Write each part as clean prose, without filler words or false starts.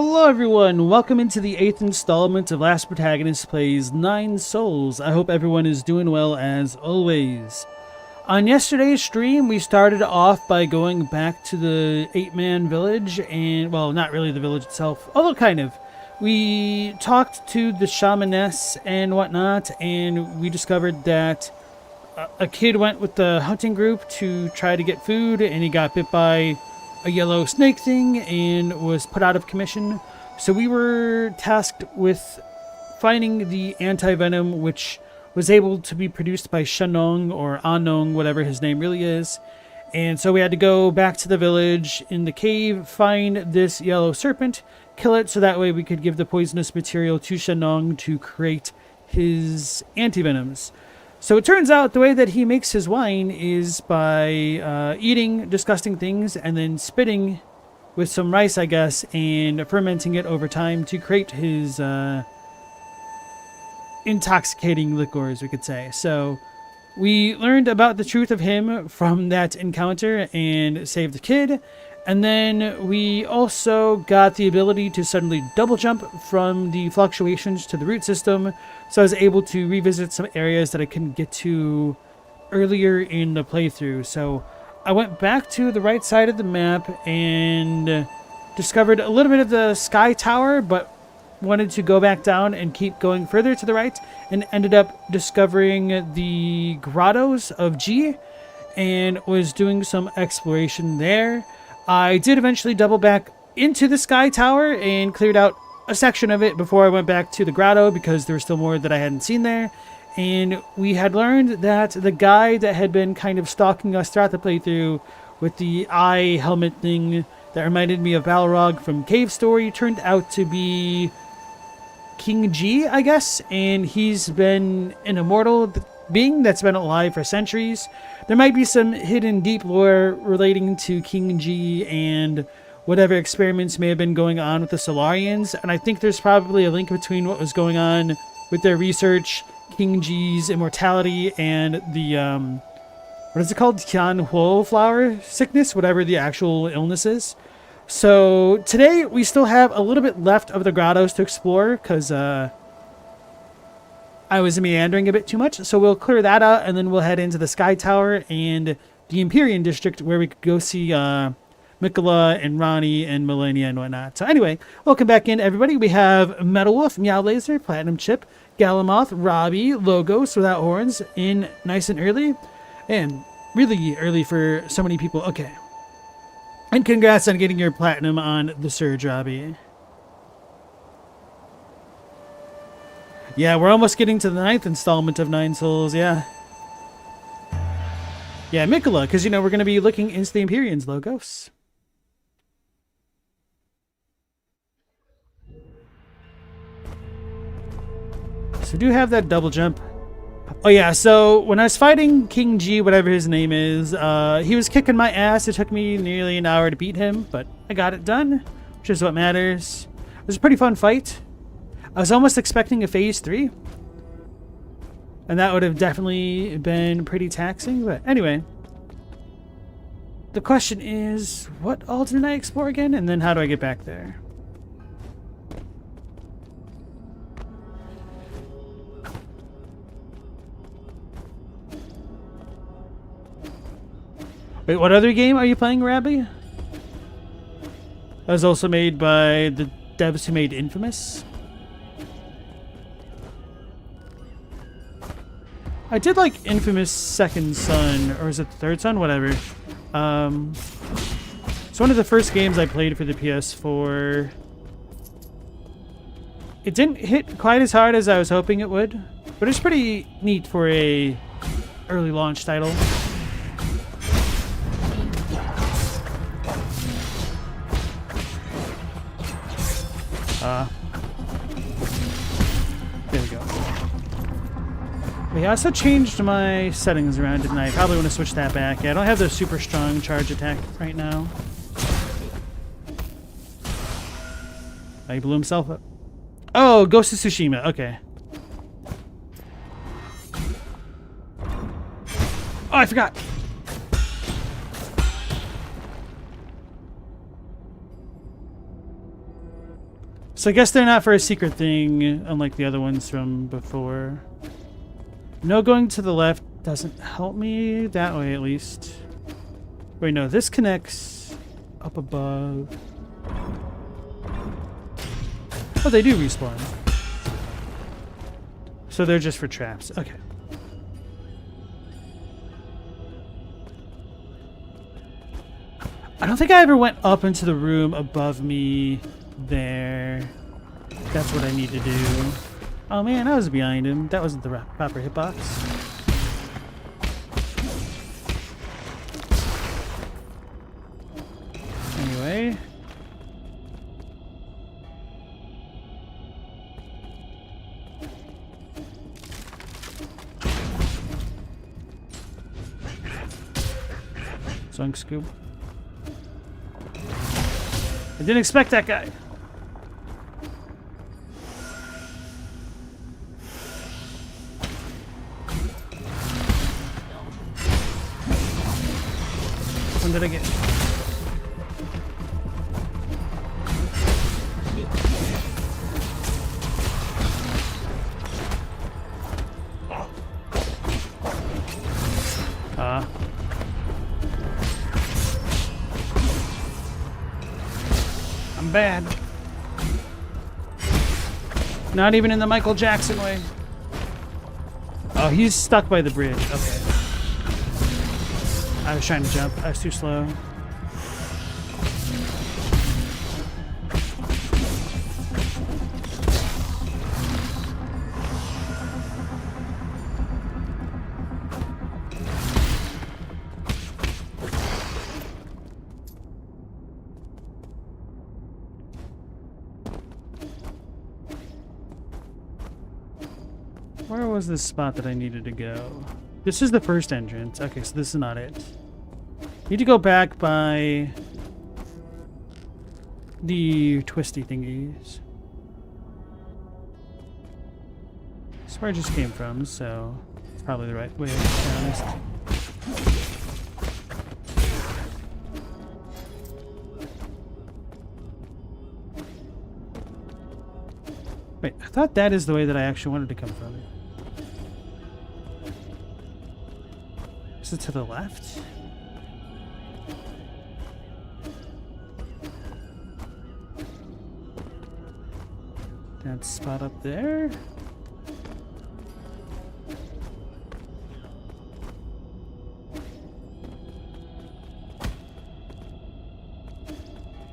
Hello everyone, welcome into the 8th installment of Last Protagonist Plays 9 Souls. I hope everyone is doing well as always. On yesterday's stream, we started off by going back to the 8-man village, and, well, not really the village itself, although kind of. We talked to the shamaness and whatnot, and we discovered that a kid went with the hunting group to try to get food, and he got bit by a yellow snake thing and was put out of commission. So we were tasked with finding the anti-venom, which was able to be produced by Shenong or Anong, whatever his name really is. And so we had to go back to the village in the cave, find this yellow serpent, kill it, so that way we could give the poisonous material to Shenong to create his anti-venoms. So it turns out the way that he makes his wine is by eating disgusting things and then spitting with some rice, I guess, and fermenting it over time to create his intoxicating liquors, we could say. So we learned about the truth of him from that encounter and saved the kid. And then we also got the ability to suddenly double jump from the fluctuations to the root system. So I was able to revisit some areas that I couldn't get to earlier in the playthrough. So I went back to the right side of the map and discovered a little bit of the sky tower, but wanted to go back down and keep going further to the right, and ended up discovering the grottos of G and was doing some exploration there. I did eventually double back into the sky tower and cleared out a section of it before I went back to the grotto because there was still more that I hadn't seen there. And we had learned that the guy that had been kind of stalking us throughout the playthrough with the eye helmet thing that reminded me of Balrog from Cave Story turned out to be King G, I guess. And he's been an immortal being that's been alive for centuries. There might be some hidden deep lore relating to King G and whatever experiments may have been going on with the Solarians, and I think there's probably a link between what was going on with their research, King G's immortality, and the, what is it called? Tian Huo flower sickness, whatever the actual illness is. So today we still have a little bit left of the grottos to explore, because, I was meandering a bit too much, so we'll clear that out, and then we'll head into the Sky Tower and the Empyrean District, where we could go see Mikola and Ronnie and Millennia and whatnot. So anyway, welcome back in, everybody. We have Metal Wolf, Meow Laser, Platinum Chip, Galamoth, Robbie, Logos without horns, in nice and early, and really early for so many people. Okay. And congrats on getting your Platinum on the Surge, Robbie. Yeah, we're almost getting to the 9th installment of 9 Souls, yeah. Yeah, Mikola, because, you know, we're going to be looking into the Empyrean's Logos. So do have that double jump. Oh yeah, so when I was fighting King G, whatever his name is, he was kicking my ass. It took me nearly an hour to beat him, but I got it done, which is what matters. It was a pretty fun fight. I was almost expecting a phase 3. And that would have definitely been pretty taxing, but anyway. The question is, what all did I explore again? And then how do I get back there? Wait, what other game are you playing, Rabbi? That was also made by the devs who made Infamous. I did like Infamous Second Son, or is it Third Son? Whatever. It's one of the first games I played for the PS4. It didn't hit quite as hard as I was hoping it would, but it's pretty neat for a early launch title. There we go. I also changed my settings around, didn't I? Probably want to switch that back. Yeah, I don't have the super strong charge attack right now. Oh, he blew himself up. Oh, Ghost of Tsushima. Okay. Oh, I forgot. So I guess they're not for a secret thing, unlike the other ones from before. No, going to the left doesn't help me that way, at least. Wait, no, this connects up above. Oh, they do respawn. So they're just for traps. Okay. I don't think I ever went up into the room above me there. That's what I need to do. Oh man, I was behind him. That wasn't the proper hitbox. Anyway. Zunk scoop. I didn't expect that guy. When did I get? I'm bad. Not even in the Michael Jackson way. Oh, he's stuck by the bridge. Okay. I was trying to jump. I was too slow. Where was this spot that I needed to go? This is the first entrance. Okay, so this is not it. Need to go back by the twisty thingies. That's where I just came from, so it's probably the right way, to be honest. Wait, I thought that is the way that I actually wanted to come from. Is it to the left? That spot up there?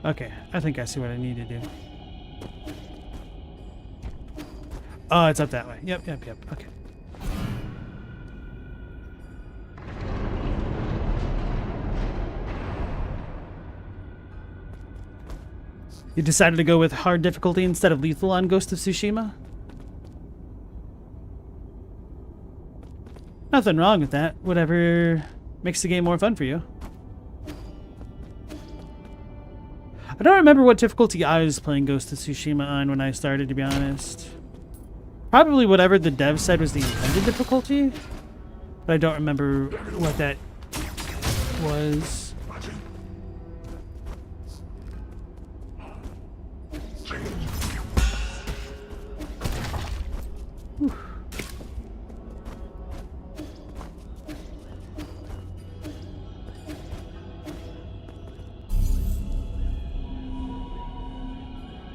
Okay, I think I see what I need to do. Oh, it's up that way. Yep. Okay. You decided to go with hard difficulty instead of lethal on Ghost of Tsushima? Nothing wrong with that. Whatever makes the game more fun for you. I don't remember what difficulty I was playing Ghost of Tsushima on when I started, to be honest. Probably whatever the dev said was the intended difficulty, but I don't remember what that was. Whew.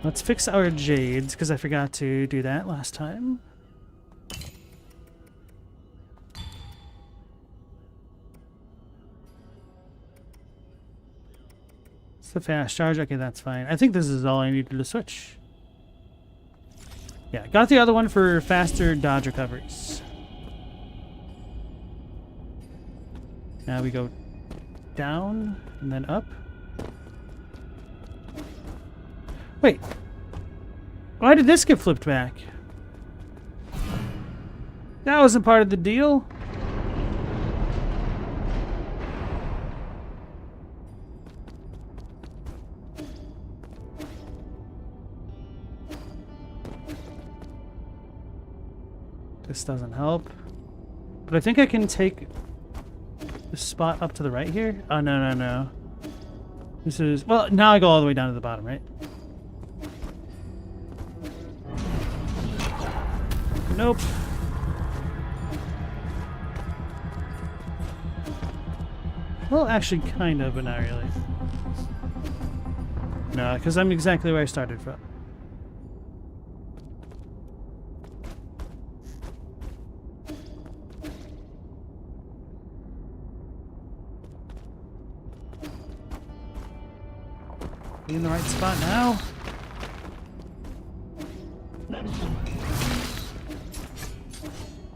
Let's fix our jades, because I forgot to do that last time. It's the fast charge. Okay, that's fine. I think this is all I needed to switch. Yeah, got the other one for faster dodge recoveries. Now we go down and then up. Wait, why did this get flipped back? That wasn't part of the deal. This doesn't help. But I think I can take the spot up to the right here. Oh, no. This is... Well, now I go all the way down to the bottom, right? Nope. Well, actually, kind of, but not really. No, because I'm exactly where I started from. Be in the right spot now.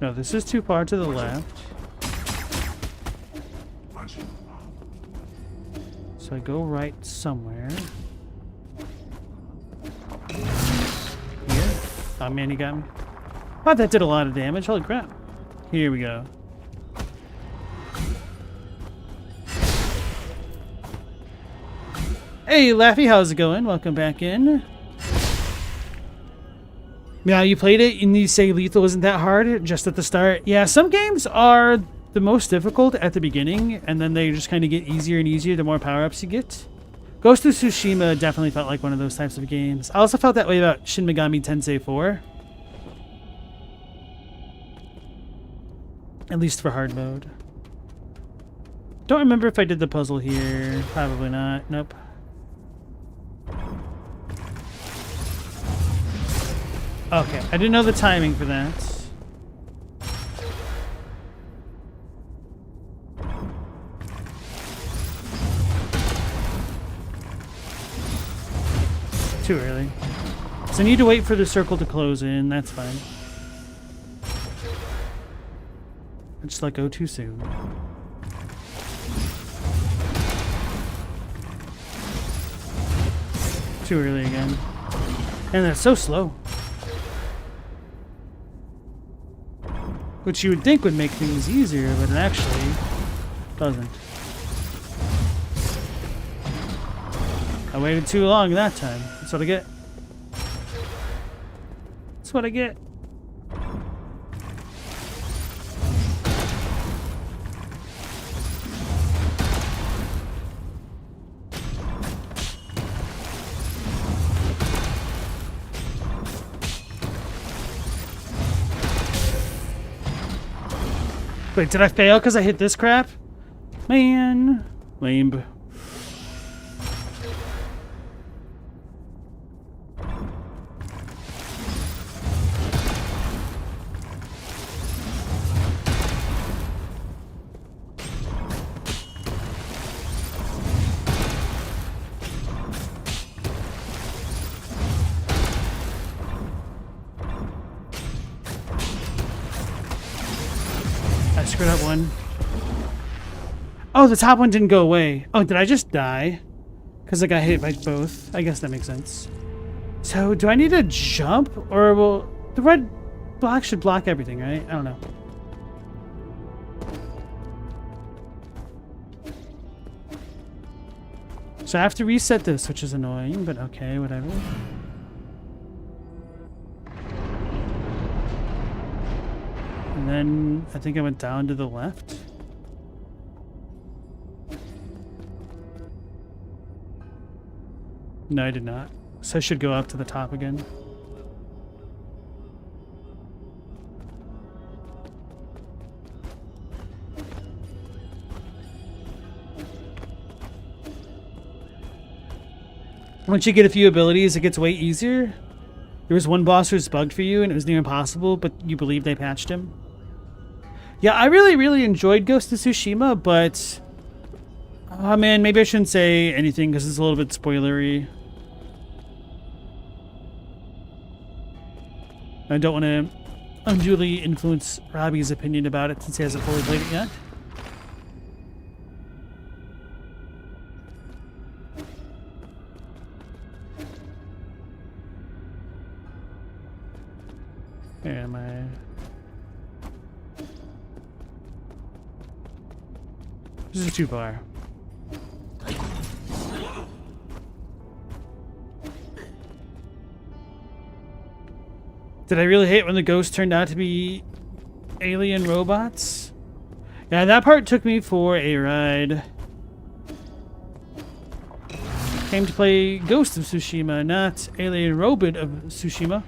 No, this is too far to the left. So I go right somewhere. Here. Oh man, he got me. Oh, that did a lot of damage. Holy crap. Here we go. Hey, Laffy, how's it going? Welcome back in. Yeah, you played it and you say lethal isn't that hard just at the start. Yeah, some games are the most difficult at the beginning, and then they just kind of get easier and easier the more power-ups you get. Ghost of Tsushima definitely felt like one of those types of games. I also felt that way about Shin Megami Tensei 4. At least for hard mode. Don't remember if I did the puzzle here. Probably not. Nope. Okay, I didn't know the timing for that. Too early. So I need to wait for the circle to close in. That's fine. I just let go too soon. Too early again. And that's so slow. Which you would think would make things easier, but it actually doesn't. I waited too long that time. That's what I get. That's what I get. Wait, did I fail because I hit this crap? Man. Lame. I screwed up one. Oh, the top one didn't go away. Oh, did I just die? Because I got hit by both. I guess that makes sense. So, do I need to jump? Or will... The red block should block everything, right? I don't know. So I have to reset this, which is annoying, but okay, whatever. And then I think I went down to the left. No, I did not. So I should go up to the top again. Once you get a few abilities, it gets way easier. There was one boss who was bugged for you and it was near impossible, but you believe they patched him. Yeah, I really enjoyed Ghost of Tsushima, but... Oh man, maybe I shouldn't say anything because it's a little bit spoilery. I don't want to unduly influence Robbie's opinion about it since he hasn't fully played it yet. Where am I? This is too far. Did I really hate when the ghosts turned out to be alien robots? Yeah, that part took me for a ride. Came to play Ghost of Tsushima, not Alien Robot of Tsushima.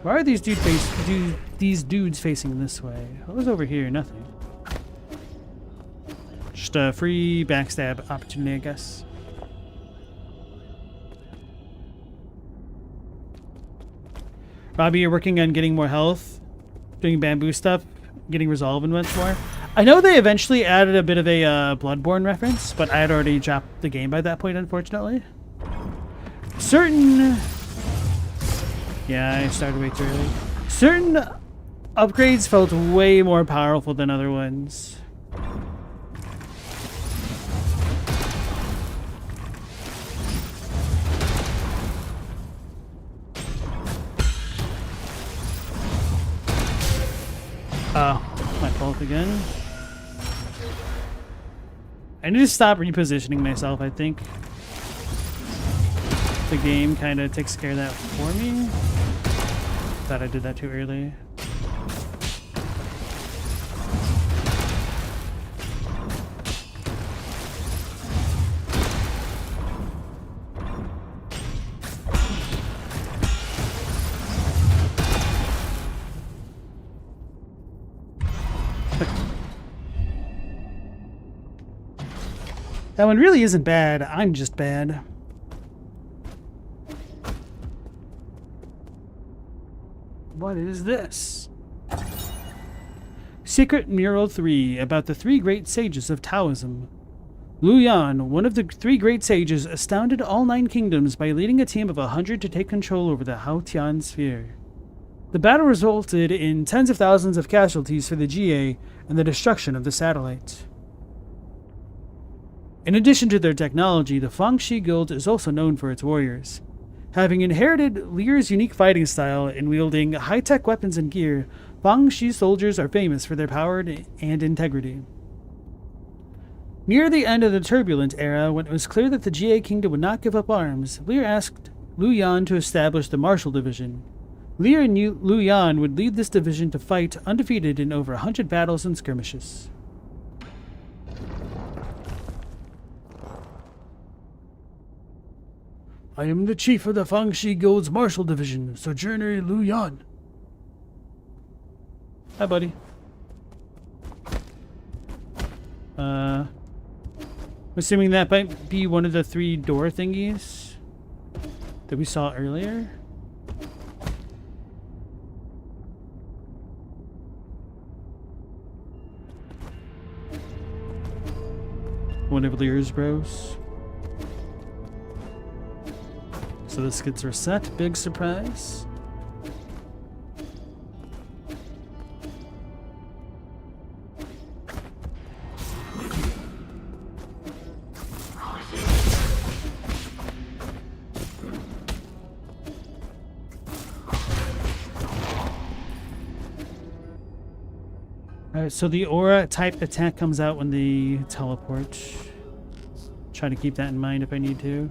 Why are these these dudes facing this way? What was over here? Nothing. Just a free backstab opportunity, I guess. Robbie, you're working on getting more health, doing bamboo stuff, getting resolve and much more. I know they eventually added a bit of a Bloodborne reference, but I had already dropped the game by that point, unfortunately. Yeah, I started way too early. Certain upgrades felt way more powerful than other ones. Oh, my fault again. I need to stop repositioning myself, I think. The game kind of takes care of that for me. Thought I did that too early. That one really isn't bad. I'm just bad. What is this? Secret Mural 3 about the three great sages of Taoism. Lu Yan, one of the three great sages, astounded all 9 kingdoms by leading a team of 100 to take control over the Haotian sphere. The battle resulted in tens of thousands of casualties for the GA and the destruction of the satellite. In addition to their technology, the Fangxi Guild is also known for its warriors. Having inherited Lear's unique fighting style in wielding high-tech weapons and gear, Fangxi soldiers are famous for their power and integrity. Near the end of the turbulent era, when it was clear that the GA Kingdom would not give up arms, Lear asked Lu Yan to establish the Martial Division. Lear and Lu Yan would lead this division to fight undefeated in over 100 battles and skirmishes. I am the chief of the Fangxi Guild's Martial Division, Sojourner Lu Yan. Hi, buddy. I'm assuming that might be one of the 3 door thingies that we saw earlier. One of Lear's bros. So this gets reset. Big surprise. Alright, so the aura type attack comes out when they teleport. Try to keep that in mind if I need to.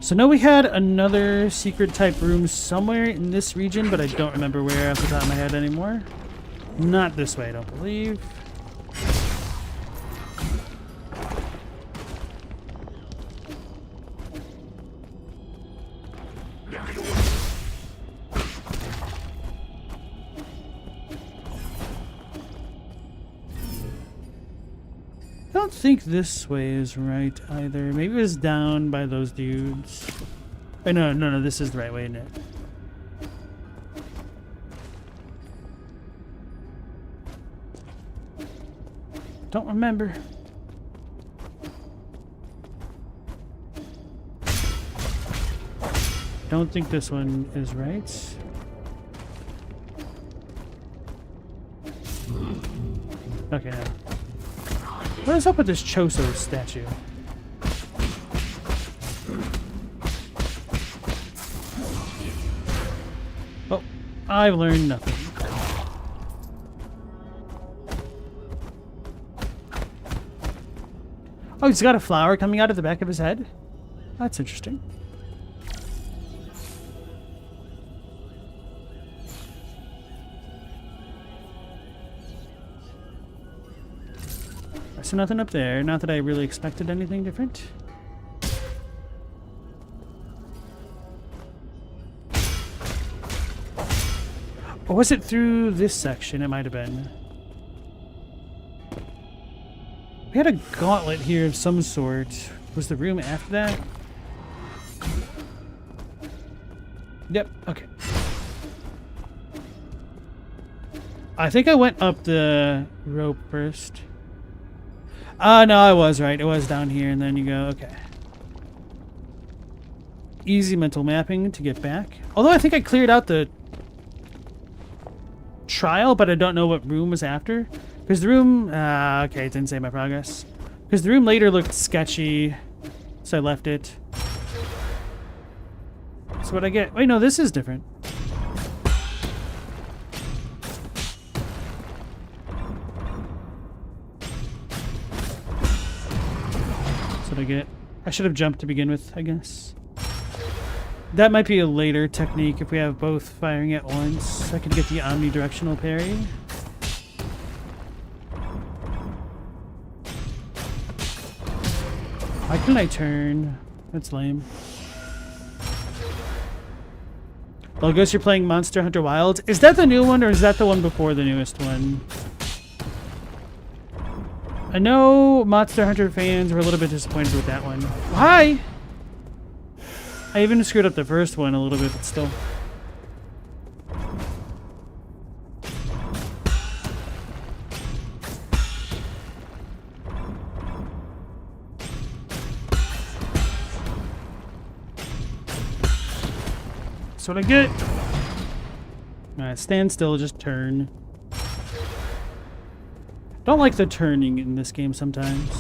So now we had another secret type room somewhere in this region, but I don't remember where off the top of my head anymore. Not this way, I don't believe. I don't think this way is right either. Maybe it was down by those dudes. Oh, no, this is the right way, isn't it? Don't remember. Don't think this one is right. Okay, no. What is up with this Choso statue? Oh, I've learned nothing. Oh, he's got a flower coming out of the back of his head? That's interesting. So nothing up there. Not that I really expected anything different. Or was it through this section? It might have been. We had a gauntlet here of some sort. Was the room after that? Yep, okay. I think I went up the rope first. No, I was right. It was down here, and then you go, okay. Easy mental mapping to get back. Although I think I cleared out the trial, but I don't know what room was after. Because the room... okay, it didn't say my progress. Because the room later looked sketchy, so I left it. So what I get... Wait, no, this is different. That's what I get. I should have jumped to begin with, I guess. That might be a later technique if we have both firing at once. I could get the omnidirectional parry. Why couldn't I turn? That's lame. Well, I guess you're playing Monster Hunter Wilds. Is that the new one or is that the one before the newest one? I know Monster Hunter fans were a little bit disappointed with that one. Hi! I even screwed up the first one a little bit, but still. That's what I get. Alright, stand still, just turn. Don't like the turning in this game sometimes.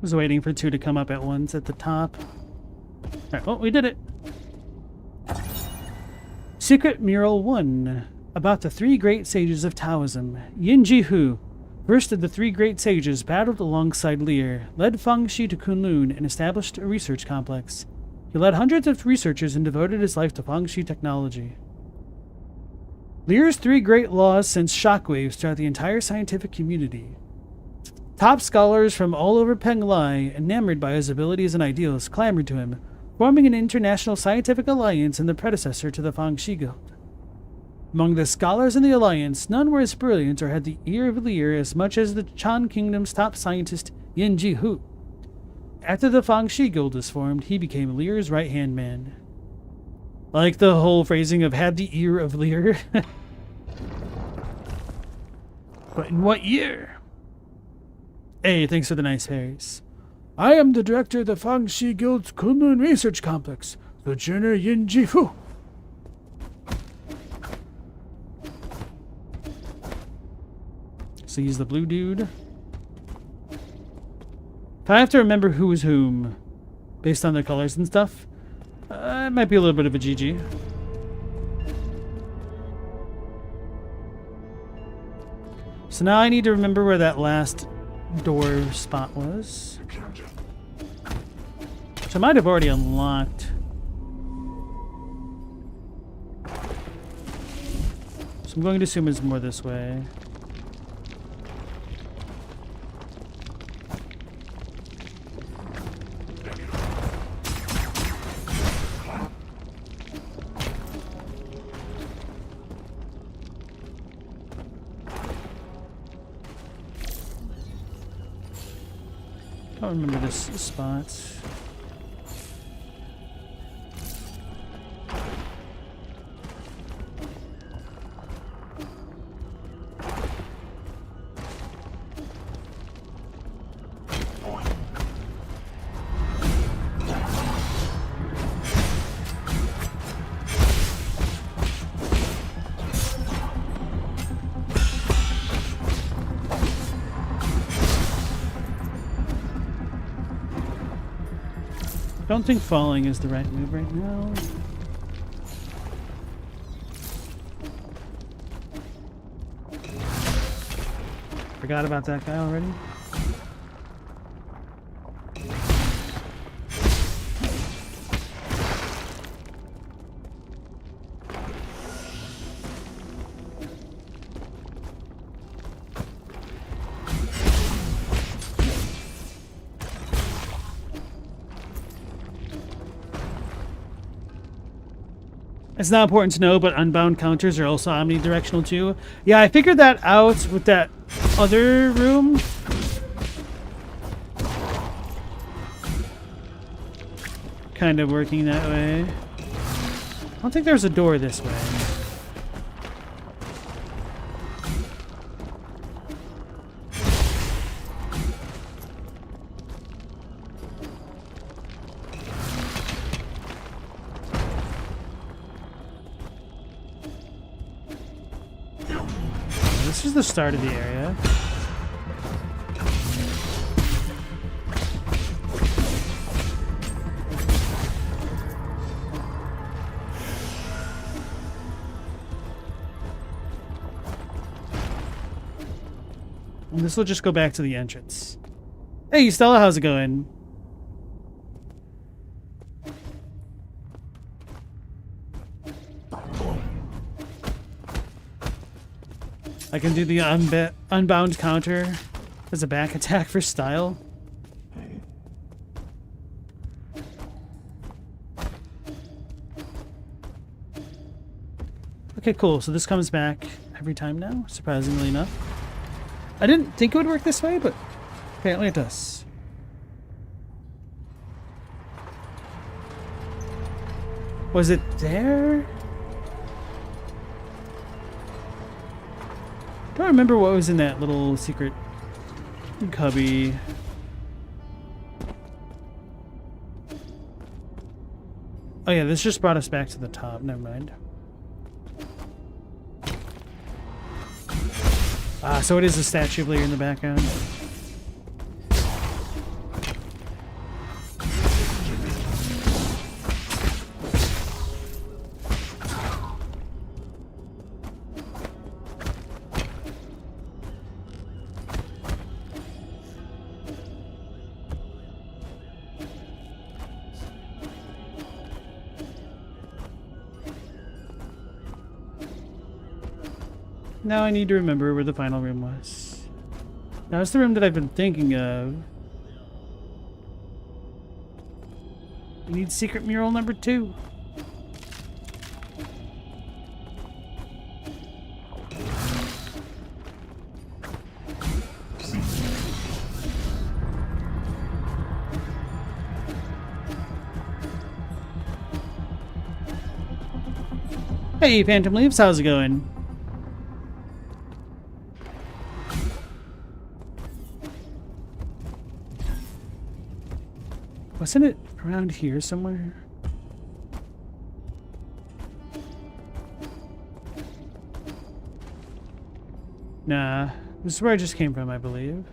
Was waiting for two to come up at once at the top. Alright, oh, we did it. Secret Mural 1. About the three great sages of Taoism. Yin Ji Hu, first of the three great sages, battled alongside Lear, led Fangxi to Kunlun, and established a research complex. He led hundreds of researchers and devoted his life to Fangxi technology. Lear's three great laws sent shockwaves throughout the entire scientific community. Top scholars from all over Penglai, enamored by his abilities and ideals, clamored to him, forming an international scientific alliance and the predecessor to the Fangxi Guild. Among the scholars in the alliance, none were as brilliant or had the ear of Lear as much as the Chan Kingdom's top scientist, Yin Ji Hu. After the Fangxi Guild was formed, he became Lear's right-hand man. I like the whole phrasing of had the ear of Lear. But in what year? Hey, thanks for the nice fairies. I am the director of the Fangxi Guild's Kunlun Research Complex, Sojourner Yin Ji Fu. So he's the blue dude. If I have to remember who is whom, based on the colors and stuff, it might be a little bit of a GG. So now I need to remember where that last door spot was. Which I might have already unlocked. So I'm going to assume it's more this way. I don't remember this spot. Don't think falling is the right move right now. Forgot about that guy already. It's not important to know, but unbound counters are also omnidirectional too. Yeah, I figured that out with that other room. Kind of working that way. I don't think there's a door this way. This is the start of the area. And this will just go back to the entrance. Hey, Stella, how's it going? I can do the unbound counter as a back attack for style. Okay, cool. So this comes back every time now, surprisingly enough. I didn't think it would work this way, but apparently it does. Was it there? I don't remember what was in that little secret cubby. Oh yeah, this just brought us back to the top. Never mind. Ah, so it is a statue player in the background. Now I need to remember where the final room was. Now it's the room that I've been thinking of. We need secret mural number 2. Hey, Phantom Leaves, how's it going? Wasn't it around here somewhere? Nah, this is where I just came from, I believe.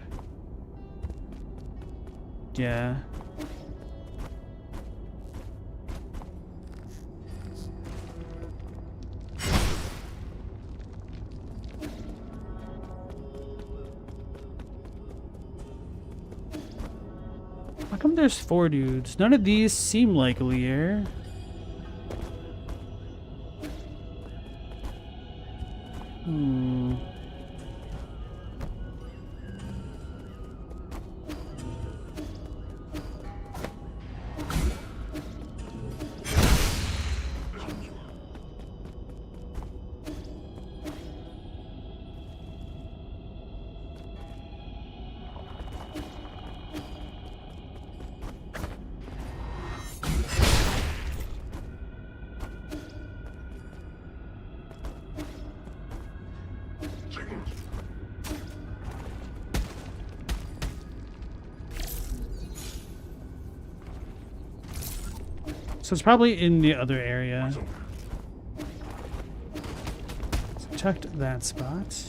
Yeah. How come there's 4 dudes? None of these seem like Lear. So it's probably in the other area. So checked that spot.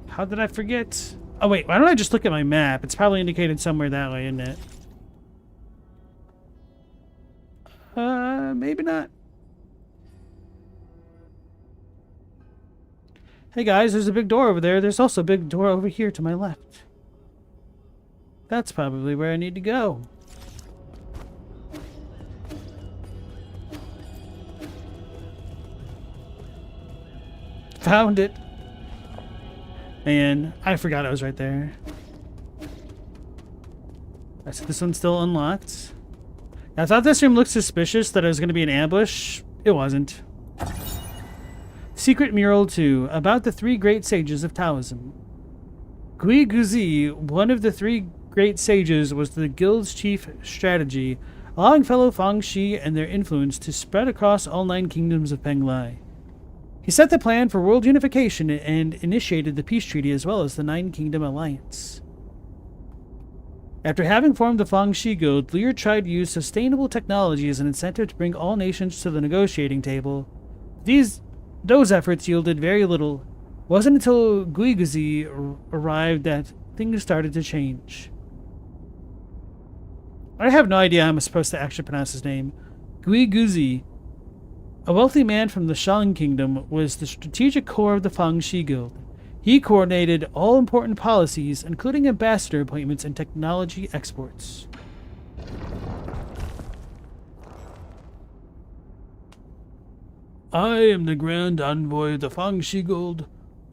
How did I forget? Oh, wait. Why don't I just look at my map? It's probably indicated somewhere that way, isn't it? Maybe not. Hey, guys, there's a big door over there. There's also a big door over here to my left. That's probably where I need to go. Found it. Man, I forgot I was right there. I said this one's still unlocked. I thought this room looked suspicious, that it was going to be an ambush. It wasn't. Secret Mural 2, about the 3 great sages of Taoism. Gui Guzi, one of the 3 great sages, was the guild's chief strategy, allowing fellow Fang Shi and their influence to spread across all 9 kingdoms of Penglai. He set the plan for world unification and initiated the peace treaty as well as the 9 Kingdom Alliance. After having formed the Fang Shi Guild, Lear tried to use sustainable technology as an incentive to bring all nations to the negotiating table. Those efforts yielded very little. It wasn't until Guiguzi arrived that things started to change. I have no idea how I'm supposed to actually pronounce his name. Guiguzi, a wealthy man from the Shang Kingdom, was the strategic core of the Fang Shi Guild. He coordinated all important policies, including ambassador appointments and technology exports. I am the Grand Envoy of the Fang Shi Guild,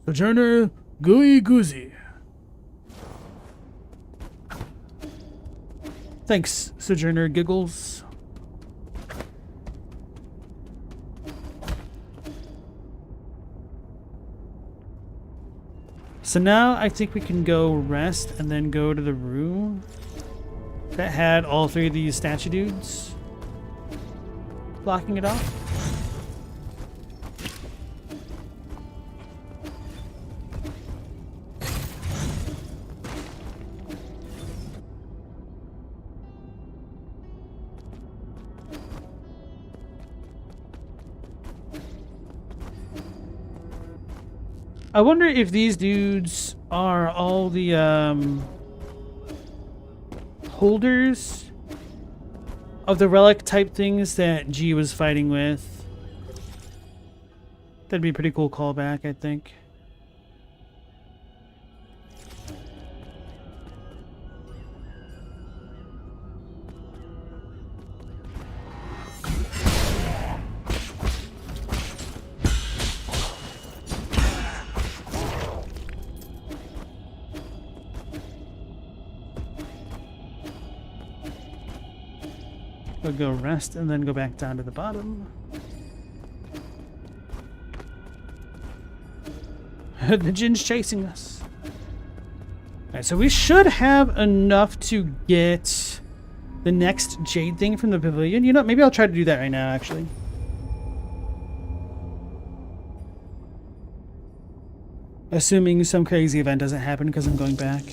Sojourner Gui Guzi. Thanks, Sojourner Giggles. So now I think we can go rest and then go to the room that had all 3 of these statue dudes blocking it off. I wonder if these dudes are all the holders of the relic type things that G was fighting with. That'd be a pretty cool callback, I think. We'll go rest and then go back down to the bottom. The Jin's chasing us. Alright, so we should have enough to get the next jade thing from the pavilion. You know, maybe I'll try to do that right now, actually. Assuming some crazy event doesn't happen because I'm going back.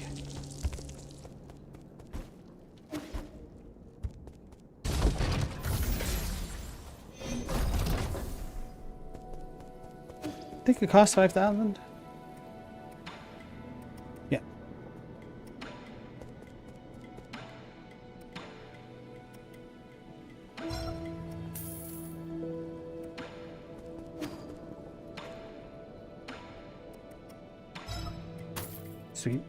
I think it costs 5,000. Yeah. Sweet.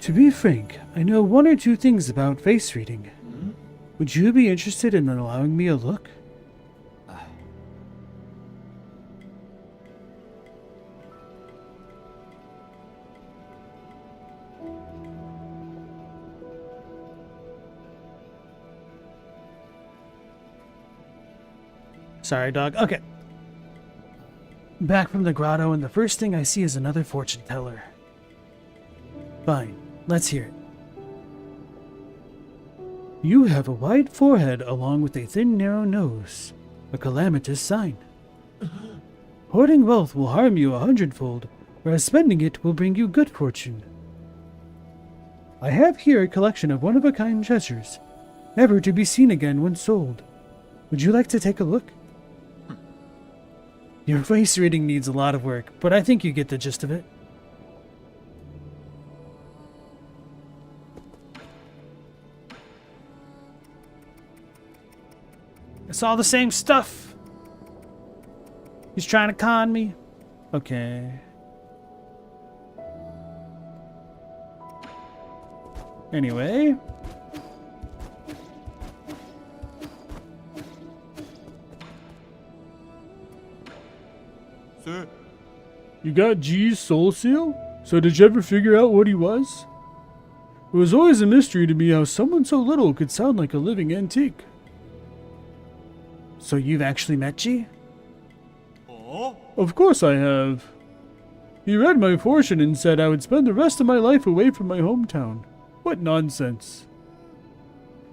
To be frank, I know 1 or 2 things about face reading. Would you be interested in allowing me a look? Sorry, dog. Okay. Back from the grotto, and the first thing I see is another fortune teller. Fine, let's hear it. You have a wide forehead along with a thin, narrow nose, a calamitous sign. Hoarding wealth will harm you 100-fold, whereas spending it will bring you good fortune. I have here a collection of one-of-a-kind treasures, never to be seen again when sold. Would you like to take a look? Your face reading needs a lot of work, but I think you get the gist of it. It's all the same stuff. He's trying to con me. Okay. Anyway. Sir. You got G's soul seal? So did you ever figure out what he was? It was always a mystery to me how someone so little could sound like a living antique. So you've actually met G? Oh? Of course I have. He read my fortune and said I would spend the rest of my life away from my hometown. What nonsense.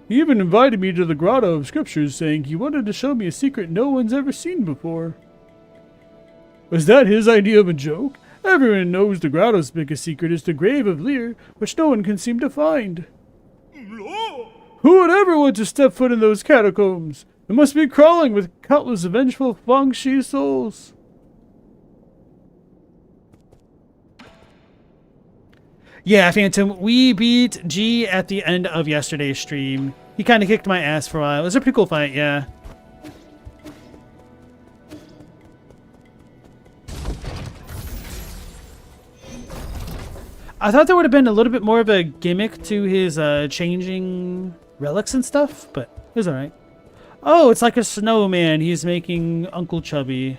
He even invited me to the Grotto of Scriptures, saying he wanted to show me a secret no one's ever seen before. Was that his idea of a joke? Everyone knows the Grotto's biggest secret is the grave of Lear, which no one can seem to find. No. Who would ever want to step foot in those catacombs? It must be crawling with countless vengeful Fangshi souls. Yeah, Phantom, we beat G at the end of yesterday's stream. He kind of kicked my ass for a while. It was a pretty cool fight, yeah. I thought there would have been a little bit more of a gimmick to his changing relics and stuff, but it was alright. Oh, it's like a snowman he's making Uncle Chubby.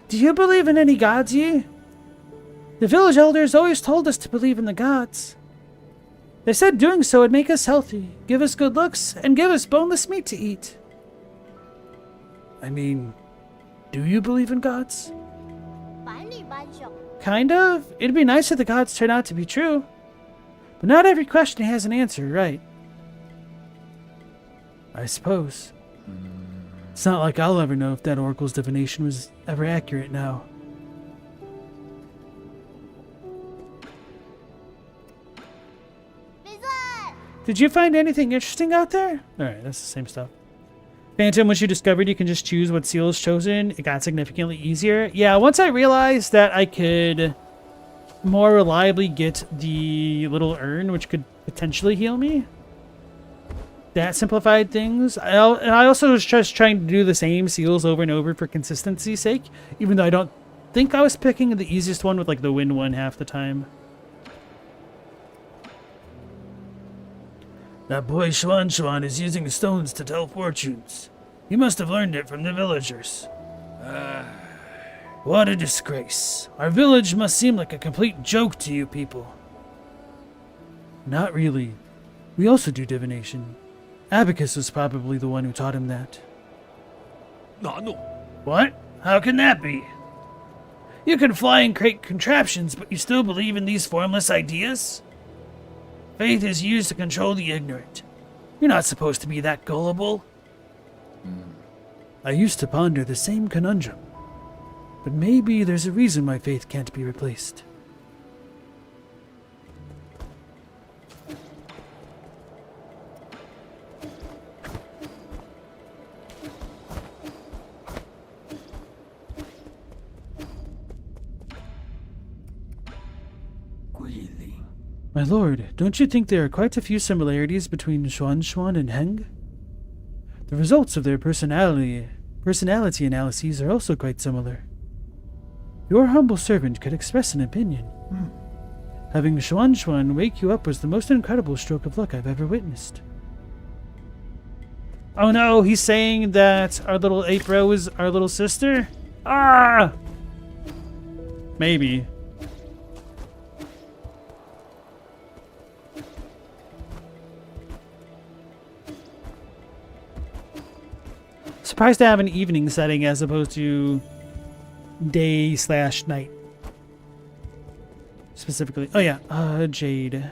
Do you believe in any gods, ye? The village elders always told us to believe in the gods. They said doing so would make us healthy, give us good looks, and give us boneless meat to eat. I mean, do you believe in gods? Kind of. It'd be nice if the gods turn out to be true. But not every question has an answer, right? I suppose. It's not like I'll ever know if that oracle's divination was ever accurate now. Did you find anything interesting out there? Alright, that's the same stuff. Phantom, once you discovered you can just choose what seal is chosen, it got significantly easier. Yeah, once I realized that I could more reliably get the little urn, which could potentially heal me, that simplified things. And I also was just trying to do the same seals over and over for consistency's sake, even though I don't think I was picking the easiest one with like the win one half the time. That boy Schwan is using stones to tell fortunes. He must have learned it from the villagers. What a disgrace. Our village must seem like a complete joke to you people. Not really. We also do divination. Abacus was probably the one who taught him that. No. What? How can that be? You can fly and create contraptions, but you still believe in these formless ideas? Faith is used to control the ignorant. You're not supposed to be that gullible. I used to ponder the same conundrum. But maybe there's a reason my faith can't be replaced. My lord, don't you think there are quite a few similarities between Xuan and Heng? The results of their personality analyses are also quite similar. Your humble servant could express an opinion. Having Xuan wake you up was the most incredible stroke of luck I've ever witnessed. Oh no, he's saying that our little ape bro is our little sister? Ah! Maybe. Surprised to have an evening setting as opposed to day/night. Specifically. Oh yeah, Jade.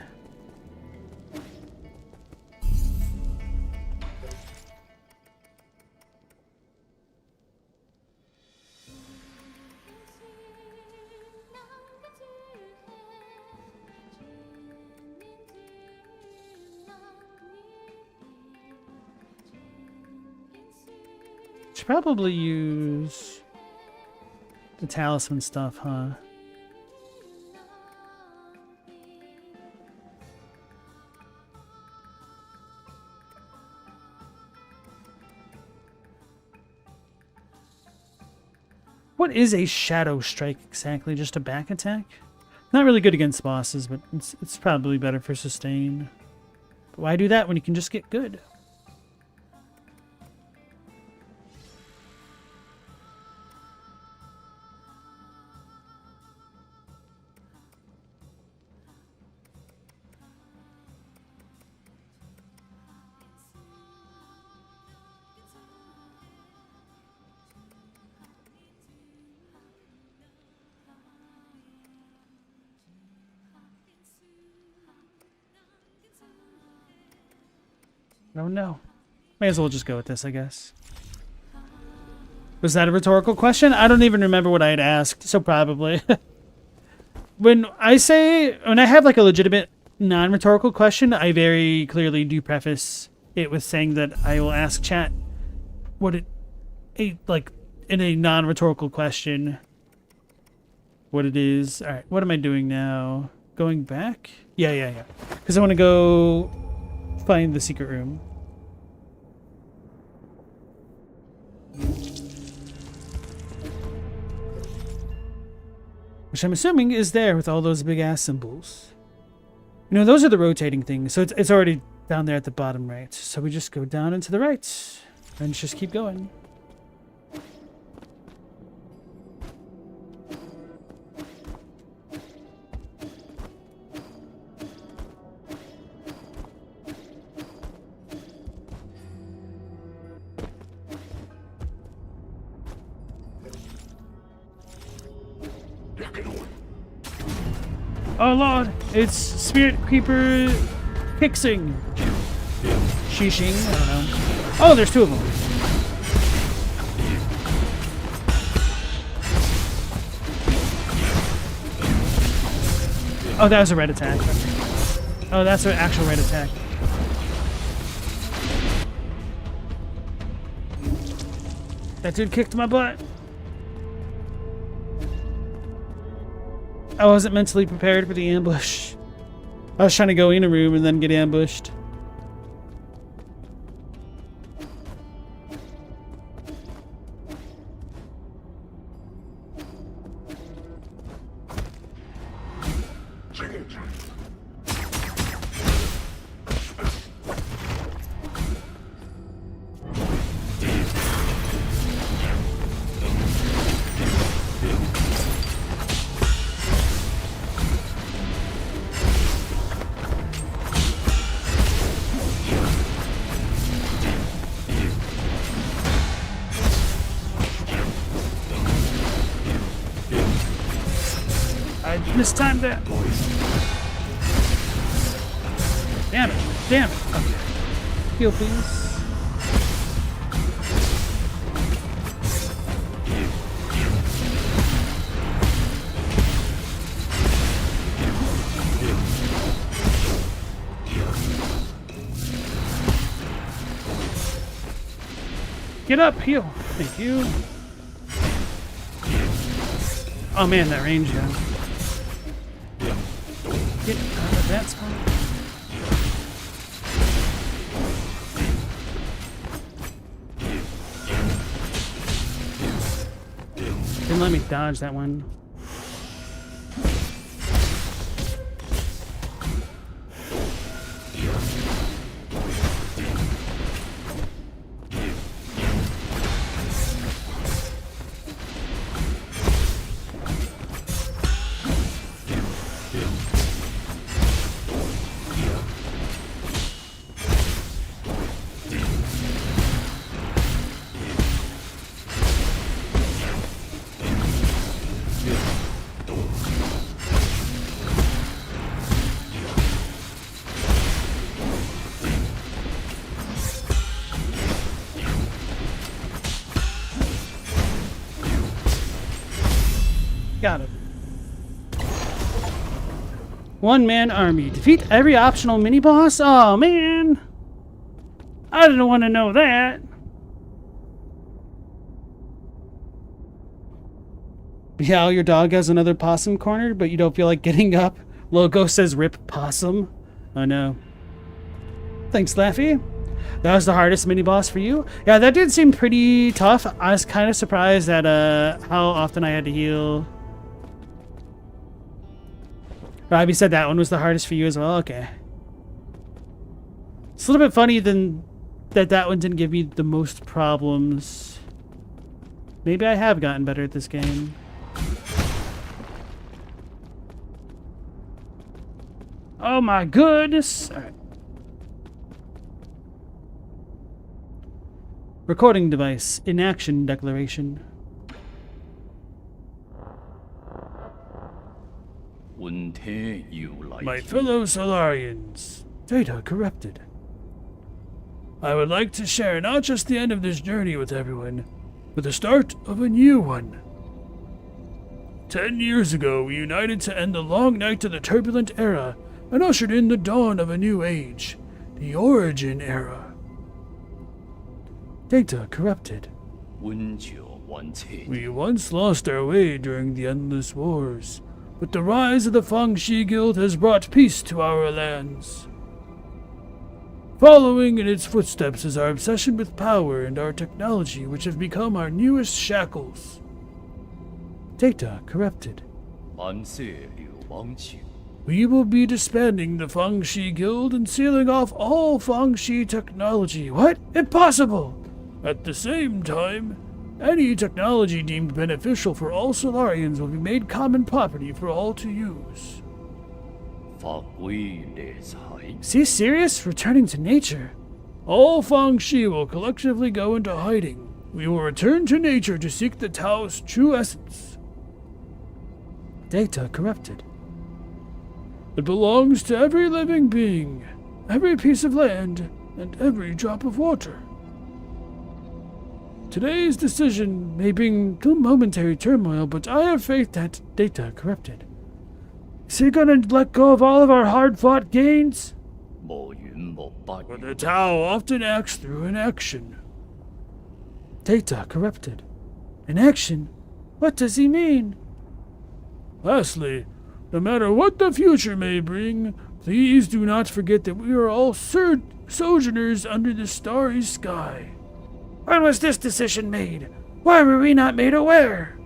Should probably use the talisman stuff, huh? What is a shadow strike exactly? Just a back attack? Not really good against bosses, but it's probably better for sustain. But why do that when you can just get good? Oh no. May as well just go with this, I guess. Was that a rhetorical question? I don't even remember what I had asked, so probably. When I have like a legitimate non-rhetorical question, I very clearly do preface it with saying that I will ask chat like in a non-rhetorical question what it is. All right, what am I doing now? Going back? Yeah. Because I want to go find the secret room. Which I'm assuming is there with all those big ass symbols. You know, those are the rotating things, so it's already down there at the bottom right. So we just go down and to the right, and just keep going. Oh lord, it's Spirit Creeper Pixing. Shishing, I don't know. Oh, there's two of them. Oh, that was a red attack. Oh, that's an actual red attack. That dude kicked my butt. I wasn't mentally prepared for the ambush. I was trying to go in a room and then get ambushed. Mistimed that. Damn it. Okay. Heal, please. Get up, heal. Thank you. Oh man, that range down. Get out of that spot. Didn't let me dodge that one. Got it. One-man army. Defeat every optional mini-boss? Oh, man. I didn't want to know that. Yeah, your dog has another possum cornered, but you don't feel like getting up. Logo says rip possum. Oh no. Thanks, Laffy. That was the hardest mini-boss for you? Yeah, that did seem pretty tough. I was kind of surprised at how often I had to heal. Robbie said that one was the hardest for you as well? Okay. It's a little bit funny then that one didn't give me the most problems. Maybe I have gotten better at this game. Oh my goodness! Alright. Recording device. Inaction declaration. My fellow Solarians. Data corrupted. I would like to share not just the end of this journey with everyone, but the start of a new one. 10 years ago, we united to end the long night of the turbulent era and ushered in the dawn of a new age, the Origin Era. Data corrupted. We once lost our way during the endless wars, but the rise of the Fangxi Guild has brought peace to our lands. Following in its footsteps is our obsession with power and our technology, which have become our newest shackles. Data corrupted. We will be disbanding the Fangxi Guild and sealing off all Fangxi technology. What? Impossible! At the same time, any technology deemed beneficial for all Solarians will be made common property for all to use. Is he serious? Returning to nature? All Fangxi will collectively go into hiding. We will return to nature to seek the Tao's true essence. Data corrupted. It belongs to every living being, every piece of land, and every drop of water. Today's decision may bring momentary turmoil, but I have faith that Data corrupted. Is he gonna let go of all of our hard-fought gains? But the Tao often acts through inaction. Data corrupted. Inaction? What does he mean? Lastly, no matter what the future may bring, please do not forget that we are all sojourners under the starry sky. When was this decision made? Why were we not made aware?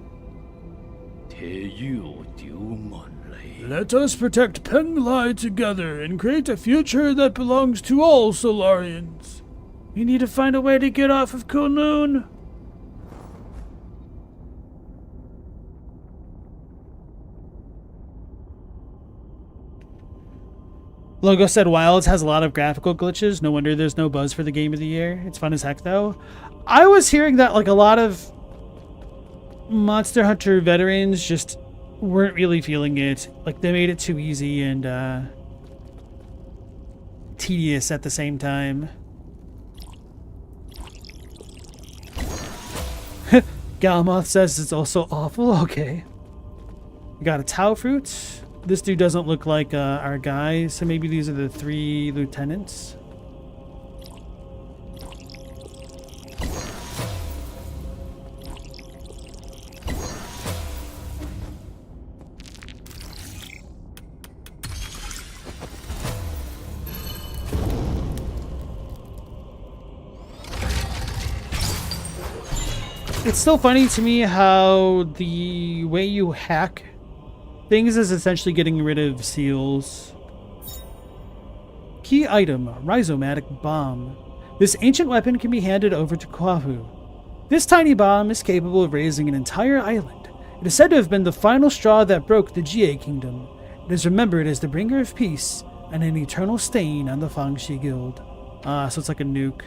Let us protect Penglai together and create a future that belongs to all Solarians. We need to find a way to get off of Kunlun. Logo said Wilds has a lot of graphical glitches. No wonder there's no buzz for the game of the year. It's fun as heck, though. I was hearing that like a lot of Monster Hunter veterans just weren't really feeling it. Like they made it too easy and tedious at the same time. Galmoth says it's also awful. Okay. We got a Tao fruit. This dude doesn't look like our guy, so maybe these are the 3 lieutenants. It's still funny to me how the way you hack things is essentially getting rid of seals. Key item, Rhizomatic Bomb. This ancient weapon can be handed over to Kwafu. This tiny bomb is capable of raising an entire island. It is said to have been the final straw that broke the Jie Kingdom. It is remembered as the bringer of peace and an eternal stain on the Fangxi Guild. So it's like a nuke.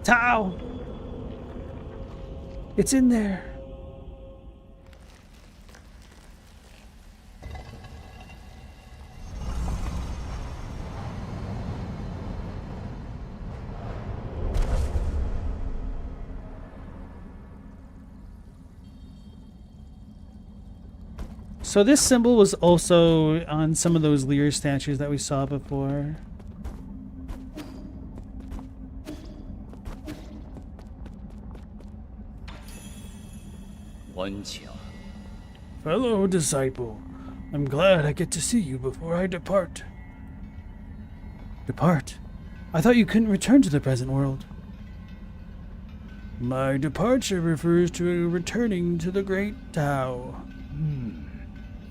Tao! It's in there. So this symbol was also on some of those Lear statues that we saw before. Fellow disciple, I'm glad I get to see you before I depart. Depart? I thought you couldn't return to the present world. My departure refers to returning to the Great Tao.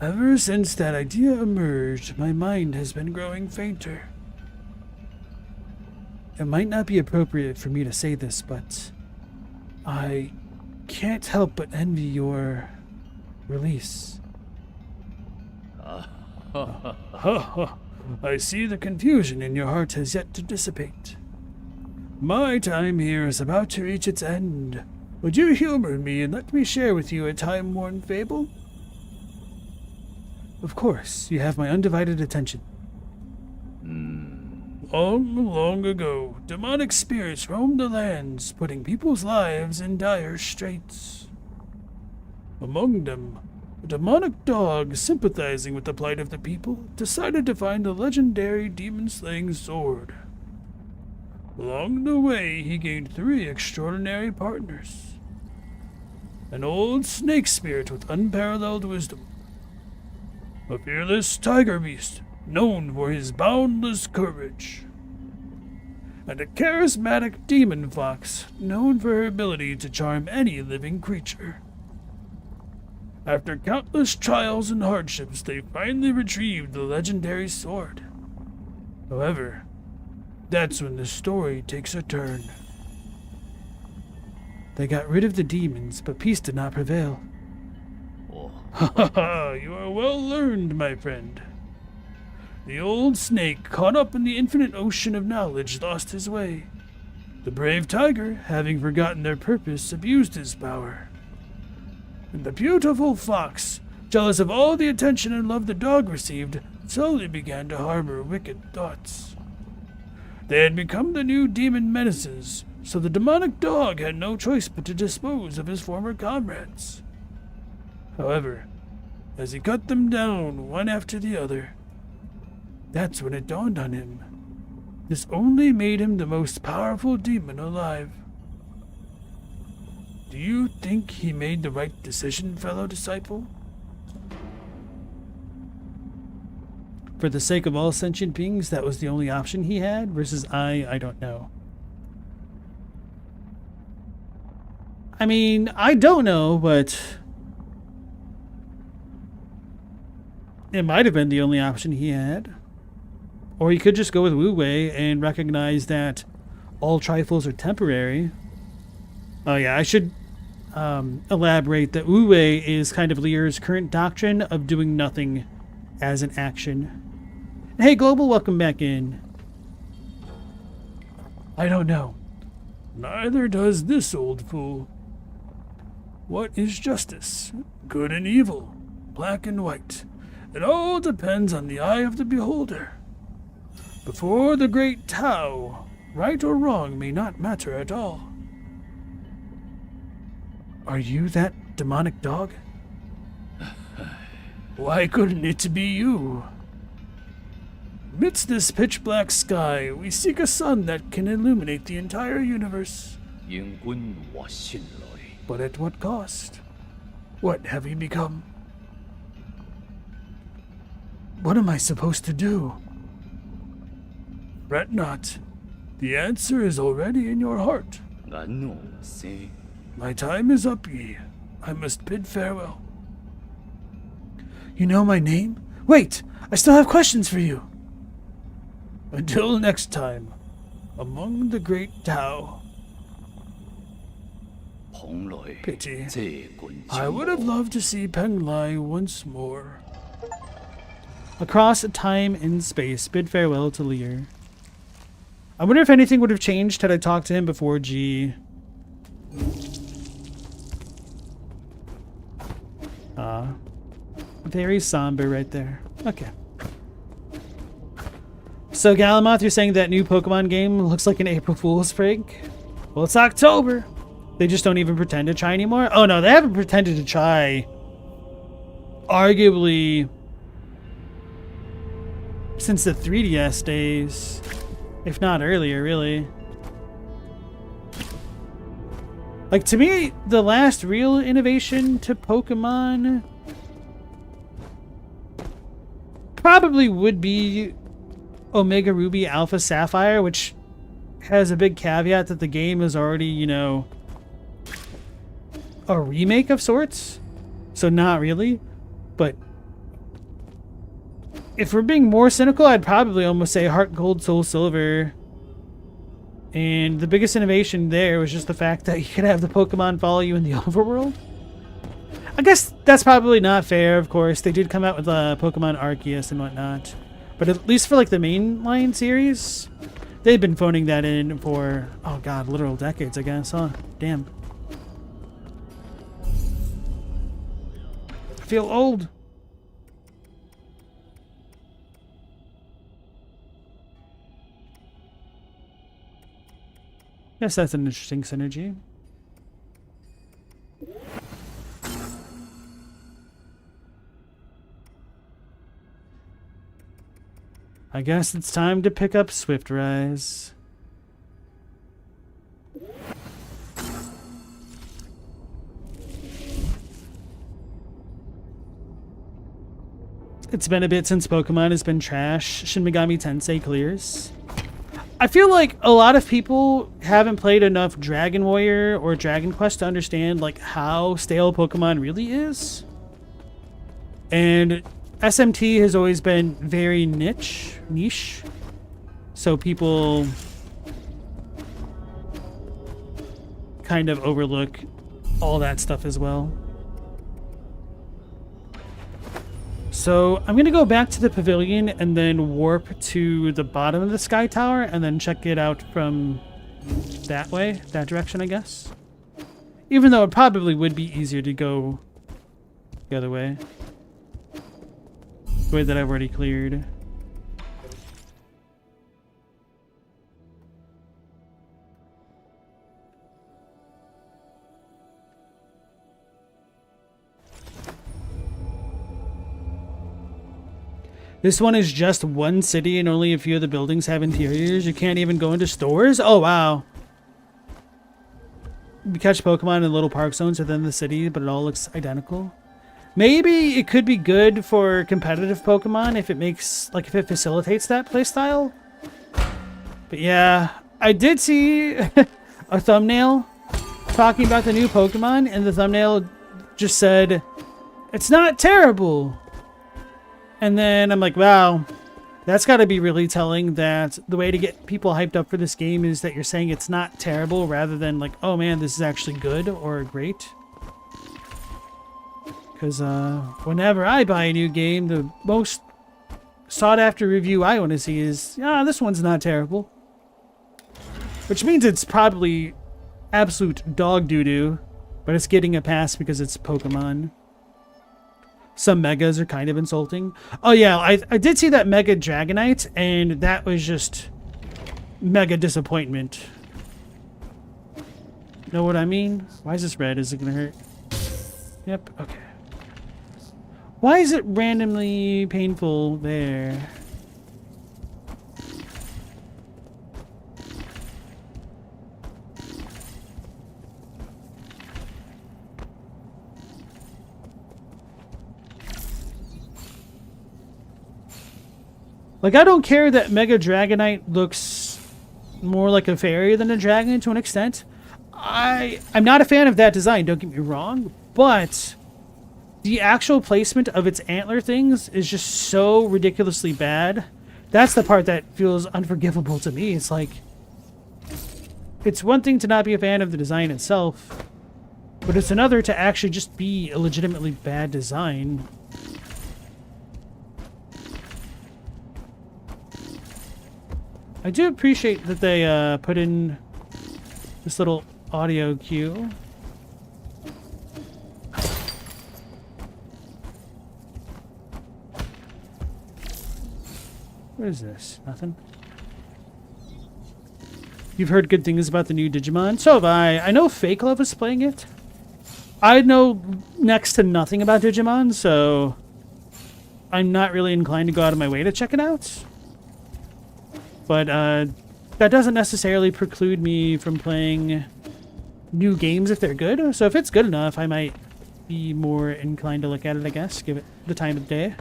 Ever since that idea emerged, my mind has been growing fainter. It might not be appropriate for me to say this, but I can't help but envy your release. I see the confusion in your heart has yet to dissipate. My time here is about to reach its end. Would you humor me and let me share with you a time-worn fable? Of course, you have my undivided attention. Long, long ago, demonic spirits roamed the lands, putting people's lives in dire straits. Among them, a demonic dog, sympathizing with the plight of the people, decided to find the legendary demon-slaying sword. Along the way, he gained 3 extraordinary partners. An old snake spirit with unparalleled wisdom, a fearless tiger beast known for his boundless courage, and a charismatic demon fox known for her ability to charm any living creature. After countless trials and hardships, they finally retrieved the legendary sword. However, that's when the story takes a turn. They got rid of the demons, but peace did not prevail. Ha ha ha, you are well learned, my friend. The old snake, caught up in the infinite ocean of knowledge, lost his way. The brave tiger, having forgotten their purpose, abused his power. And the beautiful fox, jealous of all the attention and love the dog received, slowly began to harbor wicked thoughts. They had become the new demon menaces, so the demonic dog had no choice but to dispose of his former comrades. However, as he cut them down one after the other, that's when it dawned on him. This only made him the most powerful demon alive. Do you think he made the right decision, fellow disciple? For the sake of all sentient beings, that was the only option he had, versus I don't know. I mean, I don't know, but it might have been the only option he had. Or he could just go with Wu Wei and recognize that all trifles are temporary. Oh yeah, I should elaborate that Wu Wei is kind of Lear's current doctrine of doing nothing as an action. Hey Global, welcome back in. I don't know. Neither does this old fool. What is justice? Good and evil, black and white. It all depends on the eye of the beholder. Before the great Tao, right or wrong may not matter at all. Are you that demonic dog? Why couldn't it be you? Amidst this pitch-black sky, we seek a sun that can illuminate the entire universe. But at what cost? What have we become? What am I supposed to do? Fret not. The answer is already in your heart. My time is up, ye. I must bid farewell. You know my name? Wait! I still have questions for you! Until next time, among the great Tao. Pity. I would have loved to see Peng Lai once more. Across time and space, bid farewell to Lear. I wonder if anything would have changed had I talked to him before G. Very somber right there. Okay. So Galamoth, you're saying that new Pokemon game looks like an April Fool's prank? Well, it's October. They just don't even pretend to try anymore? Oh no, they haven't pretended to try arguably since the 3DS days, if not earlier, really. Like, to me, the last real innovation to Pokemon probably would be Omega Ruby Alpha Sapphire, which has a big caveat that the game is already, you know, a remake of sorts. So not really. But if we're being more cynical, I'd probably almost say Heart Gold, Soul Silver. And the biggest innovation there was just the fact that you could have the Pokemon follow you in the overworld. I guess that's probably not fair, of course. They did come out with Pokemon Arceus and whatnot. But at least for like the mainline series, they've been phoning that in for, oh god, literal decades, I guess, huh? Damn. I feel old. Yes, that's an interesting synergy. I guess it's time to pick up Swift Rise. It's been a bit since Pokemon has been trash. Shin Megami Tensei clears. I feel like a lot of people haven't played enough Dragon Warrior or Dragon Quest to understand like how stale Pokemon really is. And SMT has always been very niche. So people kind of overlook all that stuff as well. So I'm going to go back to the pavilion and then warp to the bottom of the Sky Tower and then check it out from that way, that direction, I guess. Even though it probably would be easier to go the other way. The way that I've already cleared. This one is just one city and only a few of the buildings have interiors. You can't even go into stores? Oh, wow. You catch Pokemon in little park zones within the city, but it all looks identical. Maybe it could be good for competitive Pokemon if it makes, like, if it facilitates that playstyle. But yeah, I did see a thumbnail talking about the new Pokemon, and the thumbnail just said, "It's not terrible." And then I'm like, wow, that's got to be really telling that the way to get people hyped up for this game is that you're saying it's not terrible rather than like, oh man, this is actually good or great. Because whenever I buy a new game, the most sought after review I want to see is, this one's not terrible. Which means it's probably absolute dog doo-doo, but it's getting a pass because it's Pokemon. Some megas are kind of insulting. Oh yeah, I did see that Mega Dragonite, and that was just mega disappointment. Know what I mean? Why is this red? Is it gonna hurt? Yep, okay. Why is it randomly painful there? Like, I don't care that Mega Dragonite looks more like a fairy than a dragon to an extent. I'm not a fan of that design, don't get me wrong, but the actual placement of its antler things is just so ridiculously bad. That's the part that feels unforgivable to me. It's like, it's one thing to not be a fan of the design itself, but it's another to actually just be a legitimately bad design. I do appreciate that they put in this little audio cue. What is this? Nothing? You've heard good things about the new Digimon? So have I. I know Fake Love is playing it. I know next to nothing about Digimon, so I'm not really inclined to go out of my way to check it out. But that doesn't necessarily preclude me from playing new games if they're good. So if it's good enough, I might be more inclined to look at it, I guess. Give it the time of day.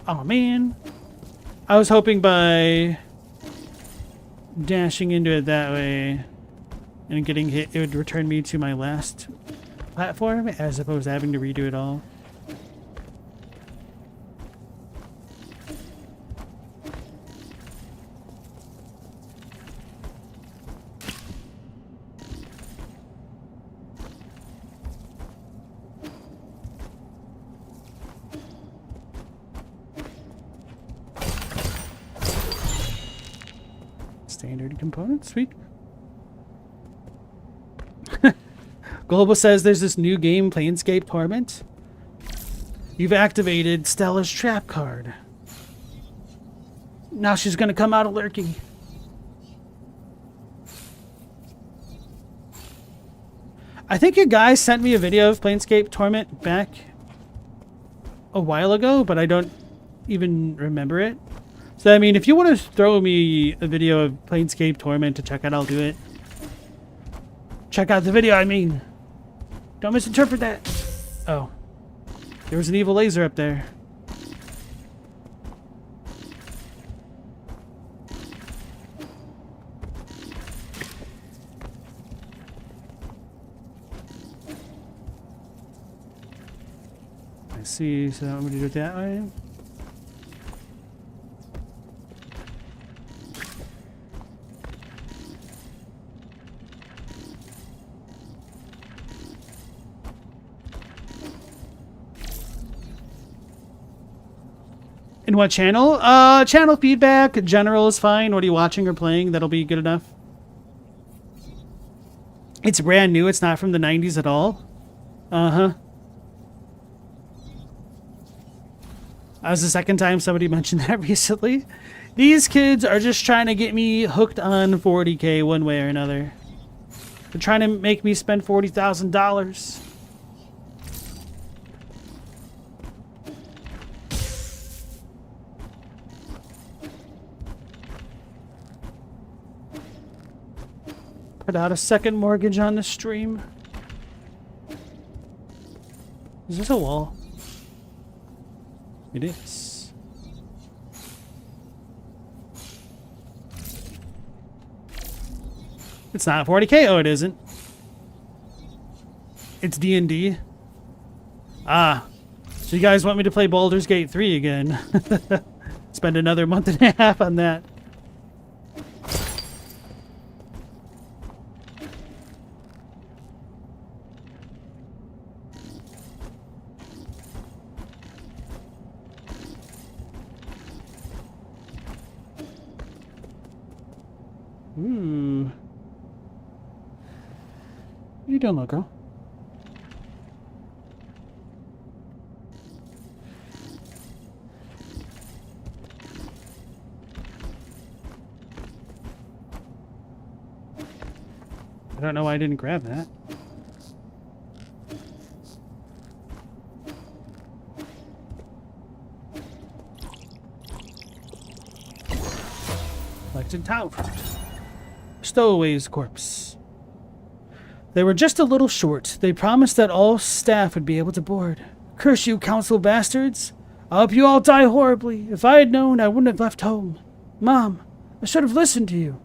Oh man. I was hoping by dashing into it that way and getting hit, it would return me to my last platform as opposed to having to redo it all. Standard components, sweet. Global says there's this new game, Planescape Torment. You've activated Stella's trap card. Now she's gonna come out of lurking. I think you guys sent me a video of Planescape Torment back a while ago, but I don't even remember it. So, I mean, if you want to throw me a video of Planescape Torment to check out, I'll do it. Check out the video, I mean. Don't misinterpret that. Oh. There was an evil laser up there. I see, so I'm going to do it that way. In what channel? Channel feedback. General is fine. What are you watching or playing? That'll be good enough. It's brand new. It's not from the 90s at all. Uh-huh. That was the second time somebody mentioned that recently. These kids are just trying to get me hooked on 40K one way or another. They're trying to make me spend $40,000. Put out a second mortgage on the stream. Is this a wall? It is. It's not 40K. Oh, it isn't. It's D&D. Ah. So you guys want me to play Baldur's Gate 3 again. Spend another month and a half on that. Ooh. What are you doing, loco? I don't know why I didn't grab that. Collected town fruit. Stowaway's corpse. They were just a little short. They promised that all staff would be able to board. Curse you, council bastards. I hope you all die horribly. If I had known, I wouldn't have left home. Mom, I should have listened to you.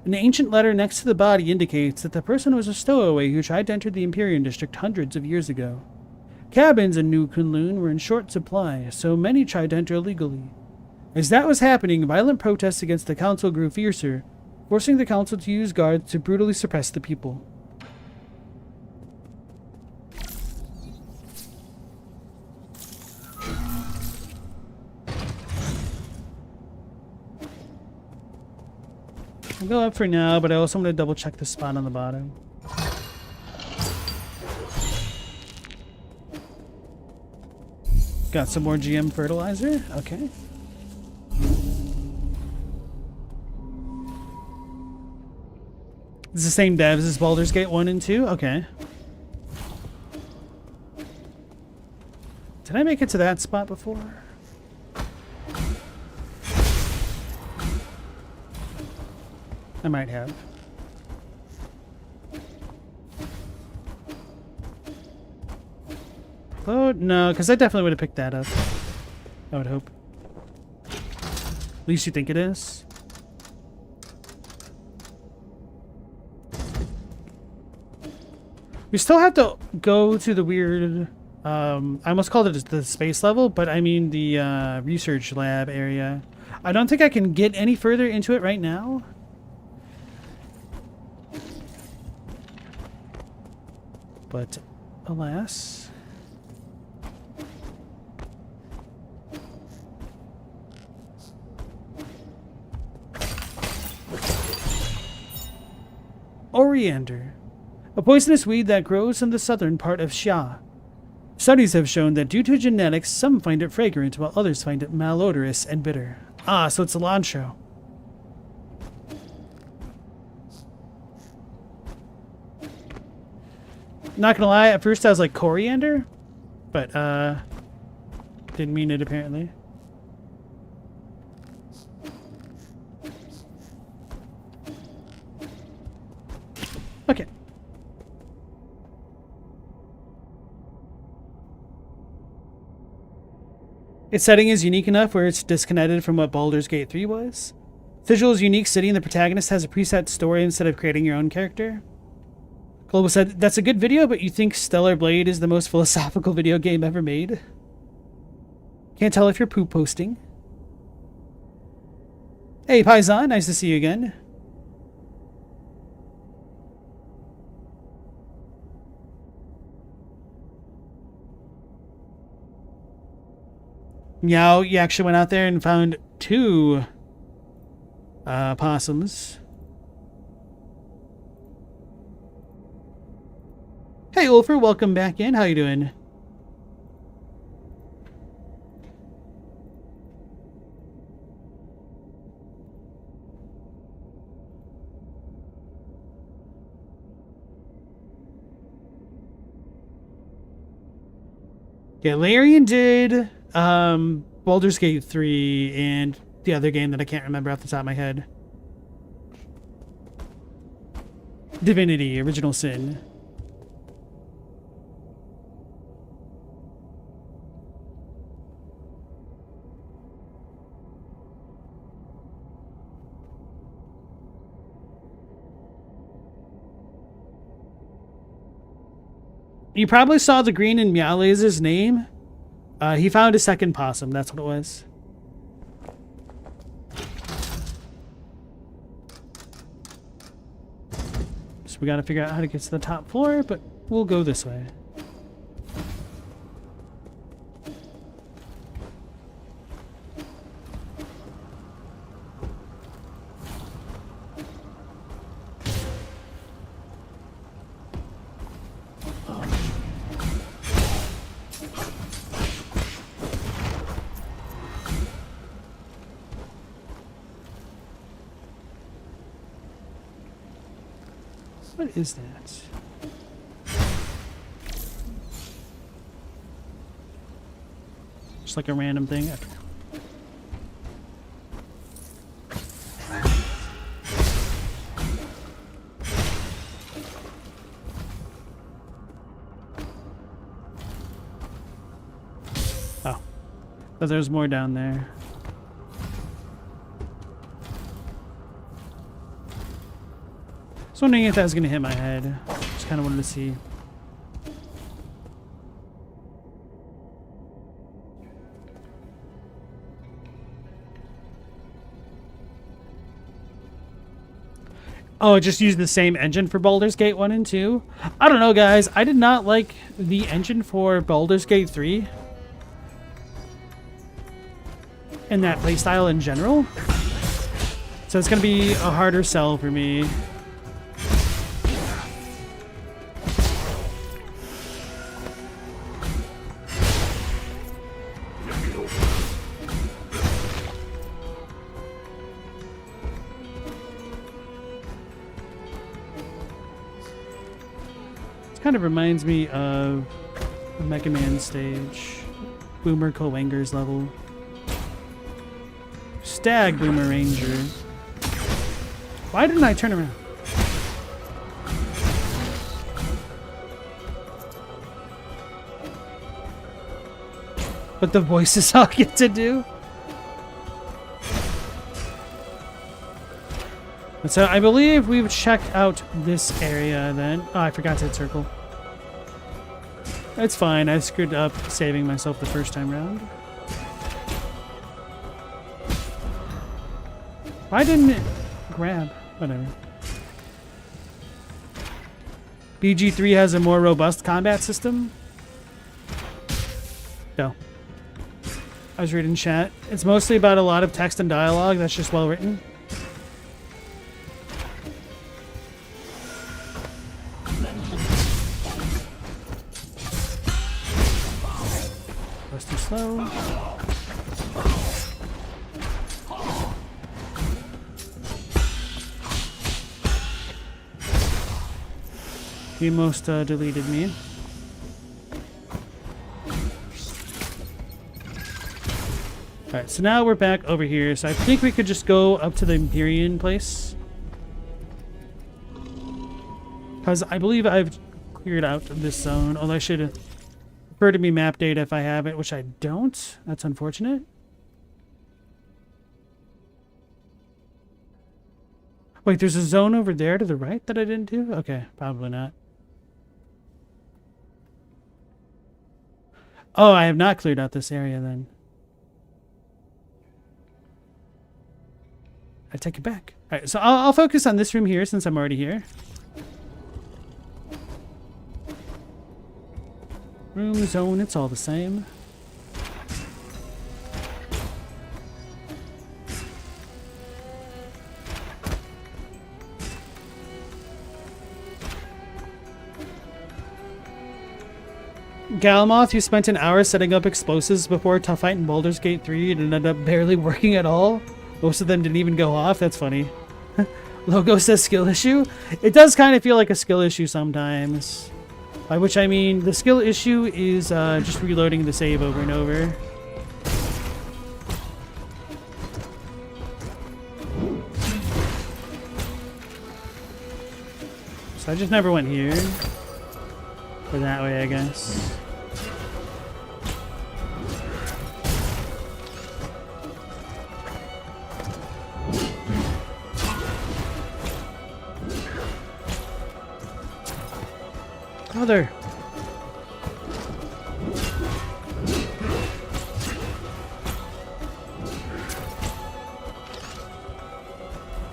An ancient letter next to the body indicates that the person was a stowaway who tried to enter the Imperium District hundreds of years ago. Cabins in New Kunlun were in short supply, so many tried to enter illegally. As that was happening, violent protests against the council grew fiercer, forcing the council to use guards to brutally suppress the people. I'll go up for now, but I also want to double check the spot on the bottom. Got some more GM fertilizer. Okay. It's the same devs as Baldur's Gate 1 and 2? Okay. Did I make it to that spot before? I might have. Oh, no, because I definitely would have picked that up. I would hope. At least you think it is. We still have to go to the weird... I almost called it the space level, but I mean the research lab area. I don't think I can get any further into it right now. But alas... Oriander, a poisonous weed that grows in the southern part of Xia. Studies have shown that due to genetics, some find it fragrant while others find it malodorous and bitter. Ah, so it's a cilantro. Not gonna lie, at first I was like coriander, but didn't mean it apparently. Okay. Its setting is unique enough where it's disconnected from what Baldur's Gate 3 was. Visual's unique city and the protagonist has a preset story instead of creating your own character. Global said, that's a good video, but you think Stellar Blade is the most philosophical video game ever made? Can't tell if you're poop posting. Hey, Paisan, nice to see you again. Meow, you actually went out there and found 2 possums. Hey, Ulfer, welcome back in. How you doing? Yeah, Larian did Baldur's Gate 3 and the other game that I can't remember off the top of my head. Divinity, Original Sin. You probably saw the green in Meowlaze's name. He found a second possum, that's what it was. So we gotta figure out how to get to the top floor, but we'll go this way. What is that? Just like a random thing. Oh. But there's more down there. I was wondering if that was going to hit my head. Just kind of wanted to see. Oh, just use the same engine for Baldur's Gate 1 and 2? I don't know, guys. I did not like the engine for Baldur's Gate 3. And that playstyle in general. So it's going to be a harder sell for me. Kind of reminds me of the Mega Man stage. Boomer Cowanger's level. Stag Boomer Ranger. Why didn't I turn around? What the voices all get to do? So I believe we've checked out this area then. Oh, I forgot to hit circle. That's fine. I screwed up saving myself the first time round. Why didn't it grab? Whatever. BG3 has a more robust combat system. No. I was reading chat. It's mostly about a lot of text and dialogue that's just well written. That's too slow. He most deleted me. Alright, so now we're back over here. So I think we could just go up to the Empyrean place. Because I believe I've cleared out this zone. Although I should prefer to be map data if I have it, which I don't. That's unfortunate. Wait, there's a zone over there to the right that I didn't do? Okay, probably not. Oh, I have not cleared out this area then. I take it back. All right, so I'll focus on this room here since I'm already here. Room, zone, it's all the same. Galmoth, you spent an hour setting up explosives before tough fight in Baldur's Gate 3 and ended up barely working at all. Most of them didn't even go off. That's funny. Logo says skill issue. It does kind of feel like a skill issue sometimes. By which I mean the skill issue is just reloading the save over and over. So I just never went here. Or that way, I guess. Mother.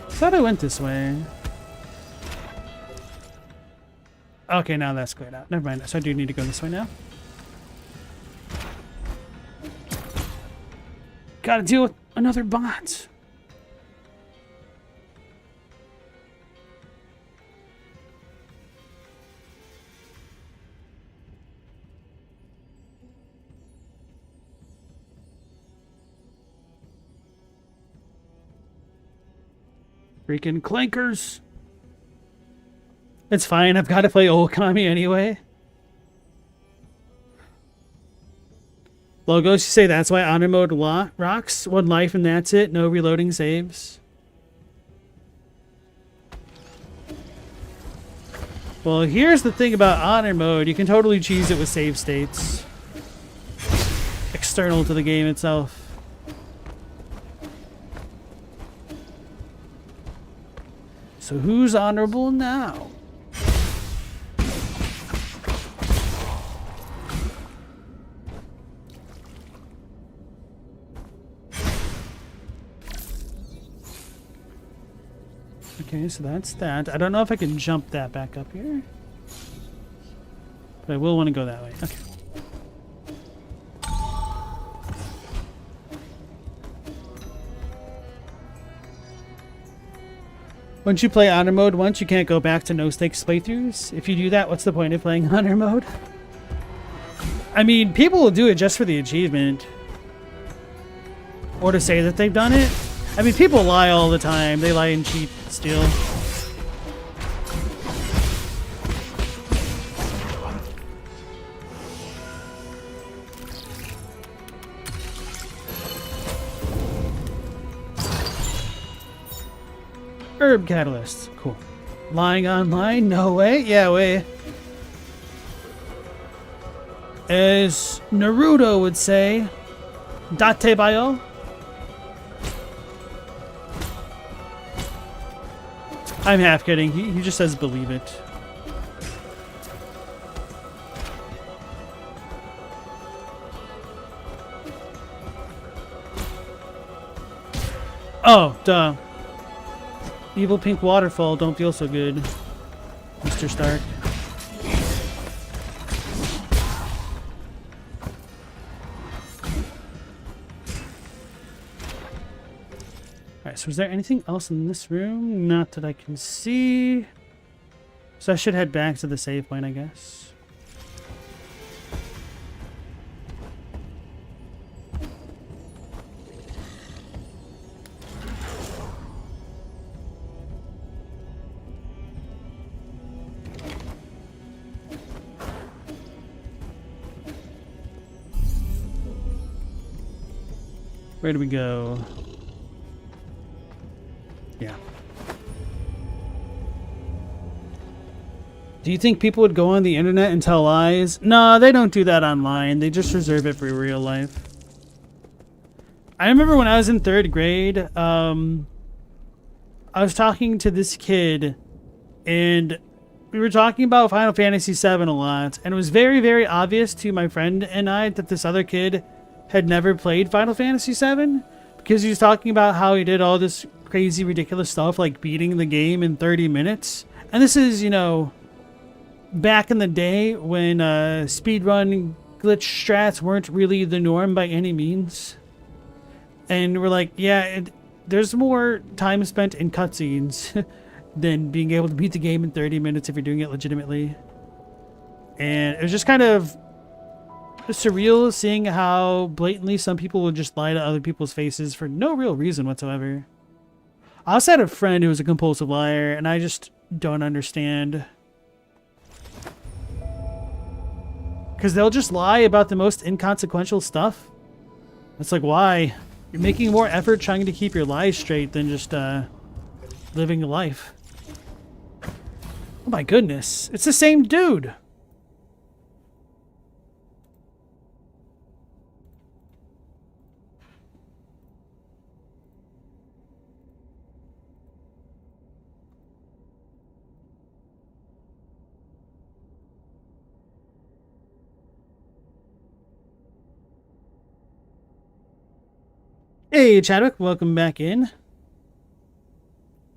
Thought I went this way. Okay, now that's cleared out. Never mind. So I do need to go this way now. Gotta deal with another bot. Freaking clankers. It's fine. I've got to play Okami anyway. Logos, you say that's why honor mode rocks? One life and that's it. No reloading saves. Well, here's the thing about honor mode. You can totally cheese it with save states. External to the game itself. So who's honorable now? Okay, so that's that. I don't know if I can jump that back up here. But I will want to go that way. Okay. Once you play honor mode once, you can't go back to no stakes playthroughs. If you do that, what's the point of playing honor mode? I mean, people will do it just for the achievement. Or to say that they've done it. I mean, people lie all the time. They lie and cheat still. Herb catalyst. Cool. Lying online? No way. Yeah, way. As Naruto would say, Date Bayo. I'm half kidding. He just says believe it. Oh, duh. Evil pink waterfall don't feel so good, Mr. Stark. Alright, so is there anything else in this room? Not that I can see. So I should head back to the save point, I guess. Where do we go? Yeah. Do you think people would go on the internet and tell lies? No, they don't do that online. They just reserve it for real life. I remember when I was in 3rd grade, I was talking to this kid, and we were talking about Final Fantasy VII a lot, and it was very, very obvious to my friend and I that this other kid had never played Final Fantasy VII, because he was talking about how he did all this crazy, ridiculous stuff, like beating the game in 30 minutes. And this is, you know, back in the day when speedrun glitch strats weren't really the norm by any means. And we're like, yeah, there's more time spent in cutscenes than being able to beat the game in 30 minutes if you're doing it legitimately. And it was just kind of surreal seeing how blatantly some people would just lie to other people's faces for no real reason whatsoever. I also had a friend who was a compulsive liar, and I just don't understand. Because they'll just lie about the most inconsequential stuff. It's like, why? You're making more effort trying to keep your lies straight than just living a life. Oh my goodness. It's the same dude. Hey, Chadwick, welcome back in.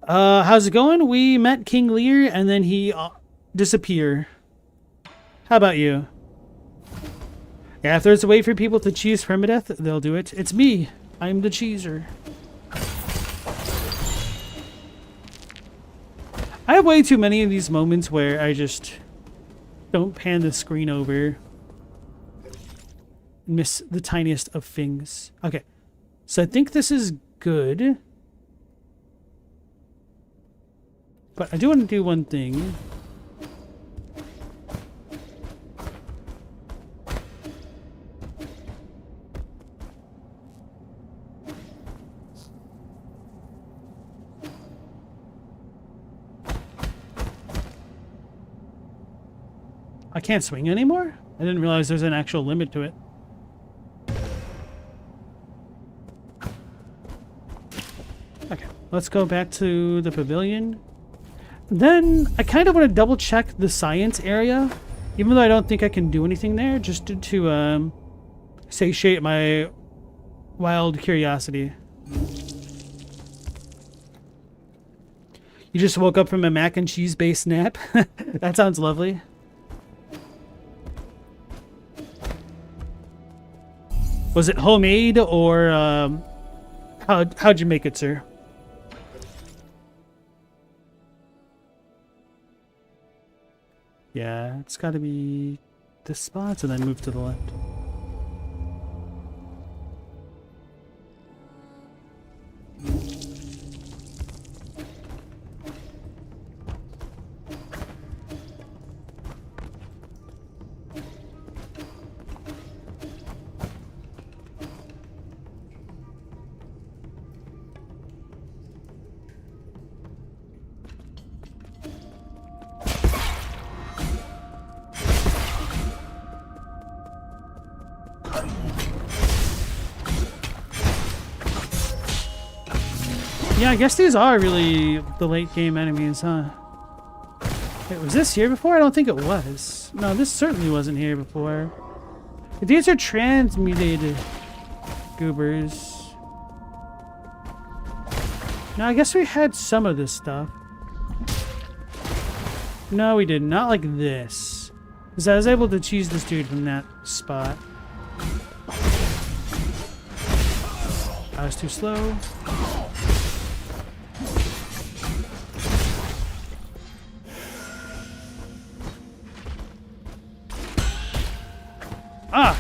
How's it going? We met King Lear, and then he disappeared. How about you? Yeah, if there's a way for people to cheese permadeath, they'll do it. It's me. I'm the cheeser. I have way too many of these moments where I just don't pan the screen over. Miss the tiniest of things. Okay. So I think this is good. But I do want to do one thing. I can't swing anymore? I didn't realize there's an actual limit to it. Okay, let's go back to the pavilion. Then I kind of want to double check the science area, even though I don't think I can do anything there, just to satiate my wild curiosity. You just woke up from a mac and cheese based nap? That sounds lovely. Was it homemade or how'd you make it, sir? Yeah, it's got to be this spot and then move to the left. Yeah, I guess these are really the late game enemies, huh? Wait, was this here before? I don't think it was. No, this certainly wasn't here before. These are transmuted goobers. No, I guess we had some of this stuff. No, we did not like this. Because I was able to cheese this dude from that spot. I was too slow. Ah!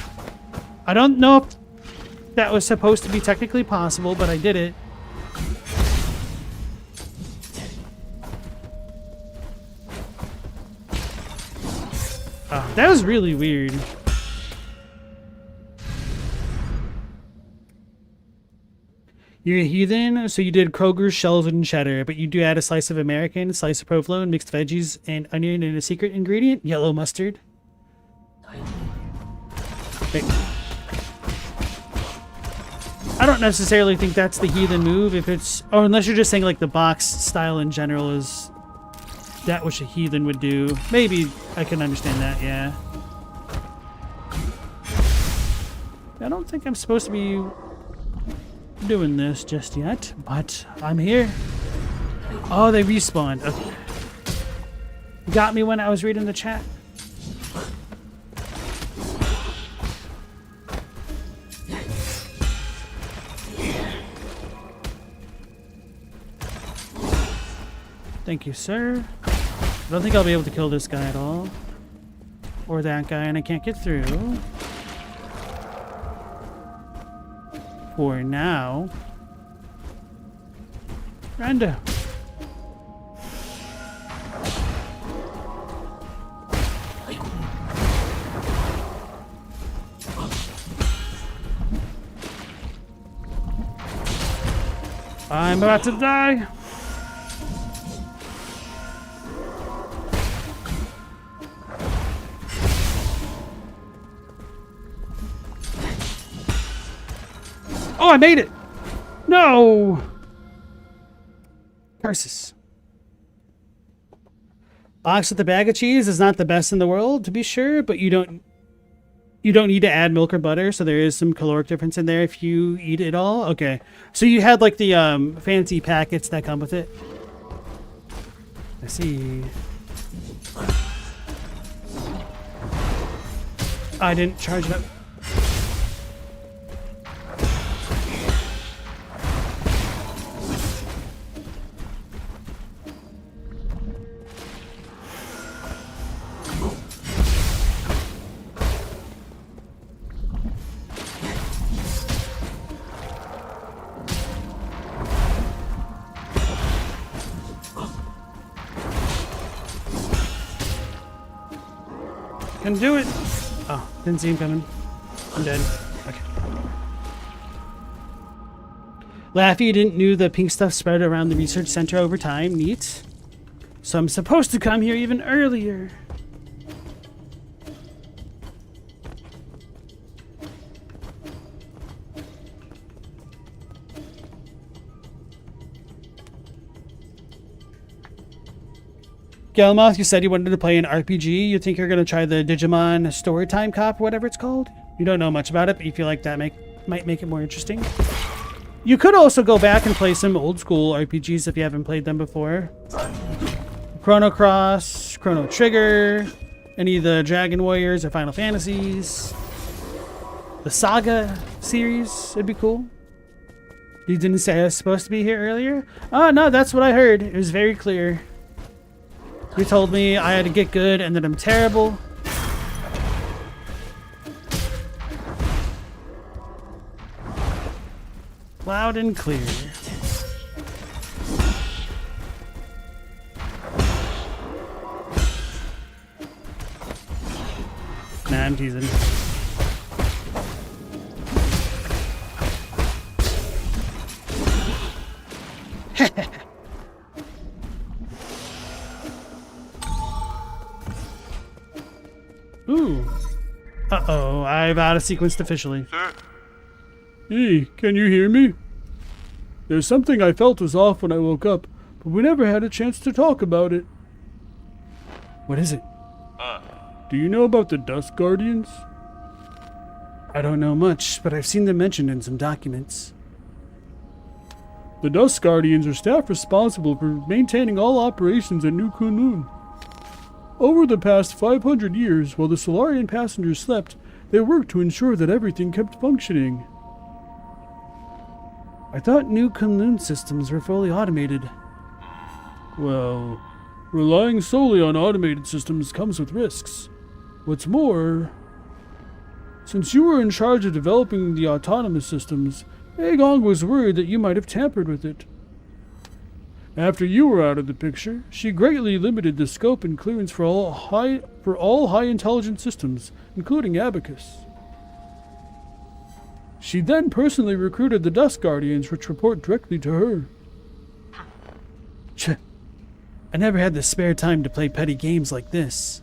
I don't know if that was supposed to be technically possible, but I did it. Oh, that was really weird. You're a heathen, so you did Kroger's, shells, and cheddar, but you do add a slice of American, a slice of provolone, mixed veggies, and onion, and a secret ingredient, yellow mustard. Wait. I don't necessarily think that's the heathen move if it's... Oh, unless you're just saying like the box style in general is that which a heathen would do. Maybe I can understand that, yeah. I don't think I'm supposed to be doing this just yet, but I'm here. Oh, they respawned. Okay. Got me when I was reading the chat. Thank you, sir. I don't think I'll be able to kill this guy at all. Or that guy, and I can't get through. For now. Rando. I'm about to die. Oh, I made it! No! Curses. Box with a bag of cheese is not the best in the world, to be sure, but you don't need to add milk or butter, so there is some caloric difference in there if you eat it all. Okay. So you had like the fancy packets that come with it. I see. I didn't charge it up. Can do it. Oh, didn't see him coming. I'm dead. Okay. Laffy didn't knew the pink stuff spread around the research center over time. Neat. So I'm supposed to come here even earlier. Gelmoth, you said you wanted to play an RPG. You think you're going to try the Digimon Storytime Cop, whatever it's called? You don't know much about it, but you feel like that might make it more interesting. You could also go back and play some old school RPGs if you haven't played them before. Chrono Cross, Chrono Trigger, any of the Dragon Warriors or Final Fantasies. The Saga series would be cool. You didn't say I was supposed to be here earlier? Oh, no, that's what I heard. It was very clear. You told me I had to get good and that I'm terrible. Loud and clear. Nah, I'm teasing. Ooh. Uh-oh, I've out of sequenced officially. Sir, Hey, can you hear me? There's something I felt was off when I woke up, but we never had a chance to talk about it. What is it? Do you know about the Dust Guardians? I don't know much, but I've seen them mentioned in some documents. The Dust Guardians are staff responsible for maintaining all operations at New Kunlun. Over the past 500 years, while the Solarian passengers slept, they worked to ensure that everything kept functioning. I thought New Kunlun systems were fully automated. Well, relying solely on automated systems comes with risks. What's more, since you were in charge of developing the autonomous systems, Aegong was worried that you might have tampered with it. After you were out of the picture, she greatly limited the scope and clearance for all high intelligence systems, including Abacus. She then personally recruited the Dust Guardians, which report directly to her. I never had the spare time to play petty games like this.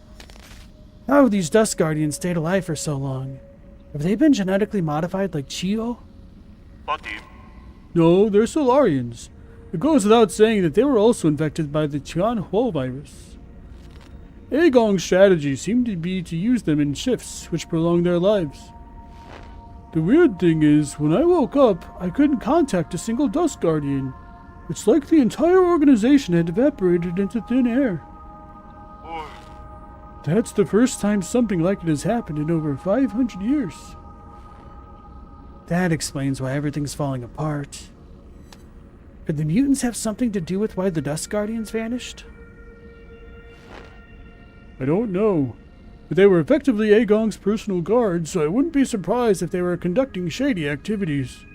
How have these Dust Guardians stayed alive for so long? Have they been genetically modified like Chio? No, they're Solarians. It goes without saying that they were also infected by the Tianhuo virus. Aegong's strategy seemed to be to use them in shifts, which prolonged their lives. The weird thing is, when I woke up, I couldn't contact a single Dust Guardian. It's like the entire organization had evaporated into thin air. That's the first time something like it has happened in over 500 years. That explains why everything's falling apart. Could the mutants have something to do with why the Dust Guardians vanished? I don't know, but they were effectively Aegong's personal guards, so I wouldn't be surprised if they were conducting shady activities.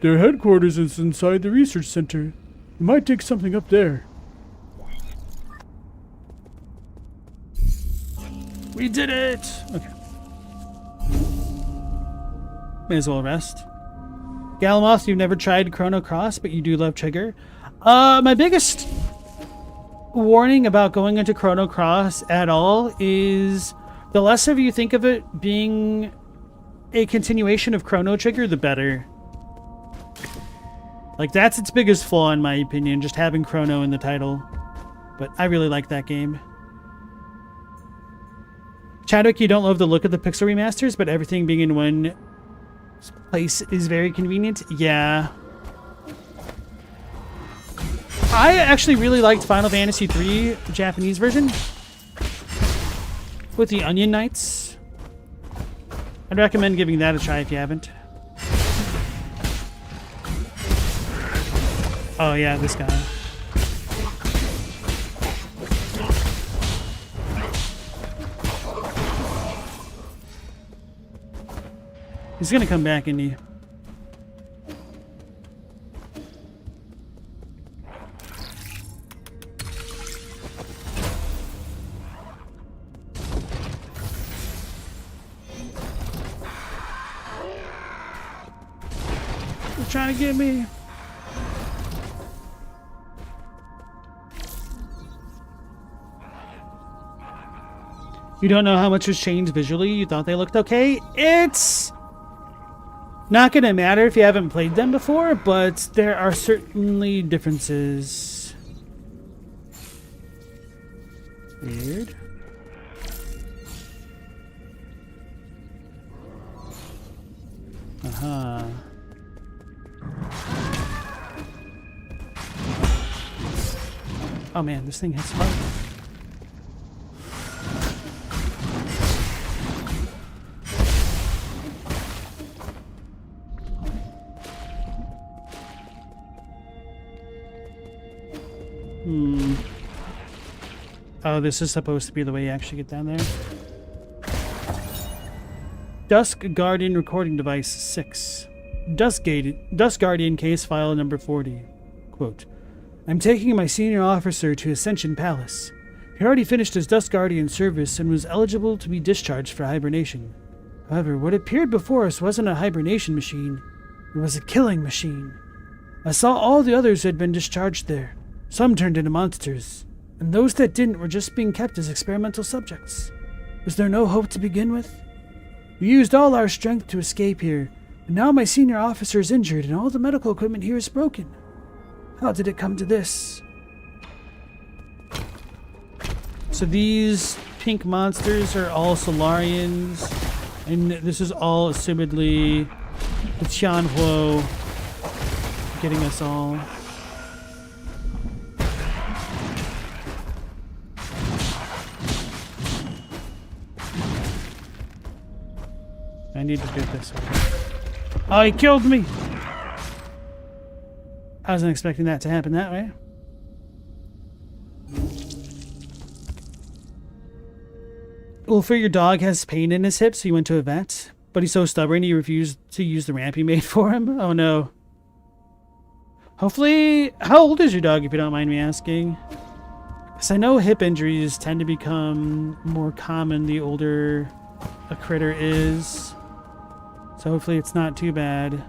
Their headquarters is inside the research center. We might take something up there. We did it! Okay. May as well rest. Galamoth, you've never tried Chrono Cross, but you do love Trigger. My biggest warning about going into Chrono Cross at all is the less of you think of it being a continuation of Chrono Trigger, the better. Like, that's its biggest flaw, in my opinion, just having Chrono in the title. But I really like that game. Chadwick, you don't love the look of the pixel remasters, but everything being in one place is very convenient. Yeah. I actually really liked Final Fantasy III, the Japanese version, with the Onion Knights. I'd recommend giving that a try if you haven't. Oh yeah, this guy. He's gonna come back, isn't he? They're trying to get me. You don't know how much has changed visually. You thought they looked okay. It's not going to matter if you haven't played them before, but there are certainly differences. Weird. Uh-huh. Oh man, this thing hits hard. Oh, this is supposed to be the way you actually get down there. Dusk Guardian Recording Device 6. Dusk Guardian Case File Number 40. Quote, I'm taking my senior officer to Ascension Palace. He already finished his Dusk Guardian service and was eligible to be discharged for hibernation. However, what appeared before us wasn't a hibernation machine. It was a killing machine. I saw all the others who had been discharged there. Some turned into monsters, and those that didn't were just being kept as experimental subjects. Was there no hope to begin with? We used all our strength to escape here, And now my senior officer is injured and all the medical equipment here is broken. How did it come to this? So these pink monsters are all Solarians, and this is all assumedly the Tianhuo getting us all. I need to do this. Oh, he killed me! I wasn't expecting that to happen that way. Ulfr, your dog has pain in his hip, so he went to a vet. But he's so stubborn he refused to use the ramp you made for him. Oh no. Hopefully... How old is your dog, if you don't mind me asking? Because I know hip injuries tend to become more common the older a critter is. So hopefully it's not too bad.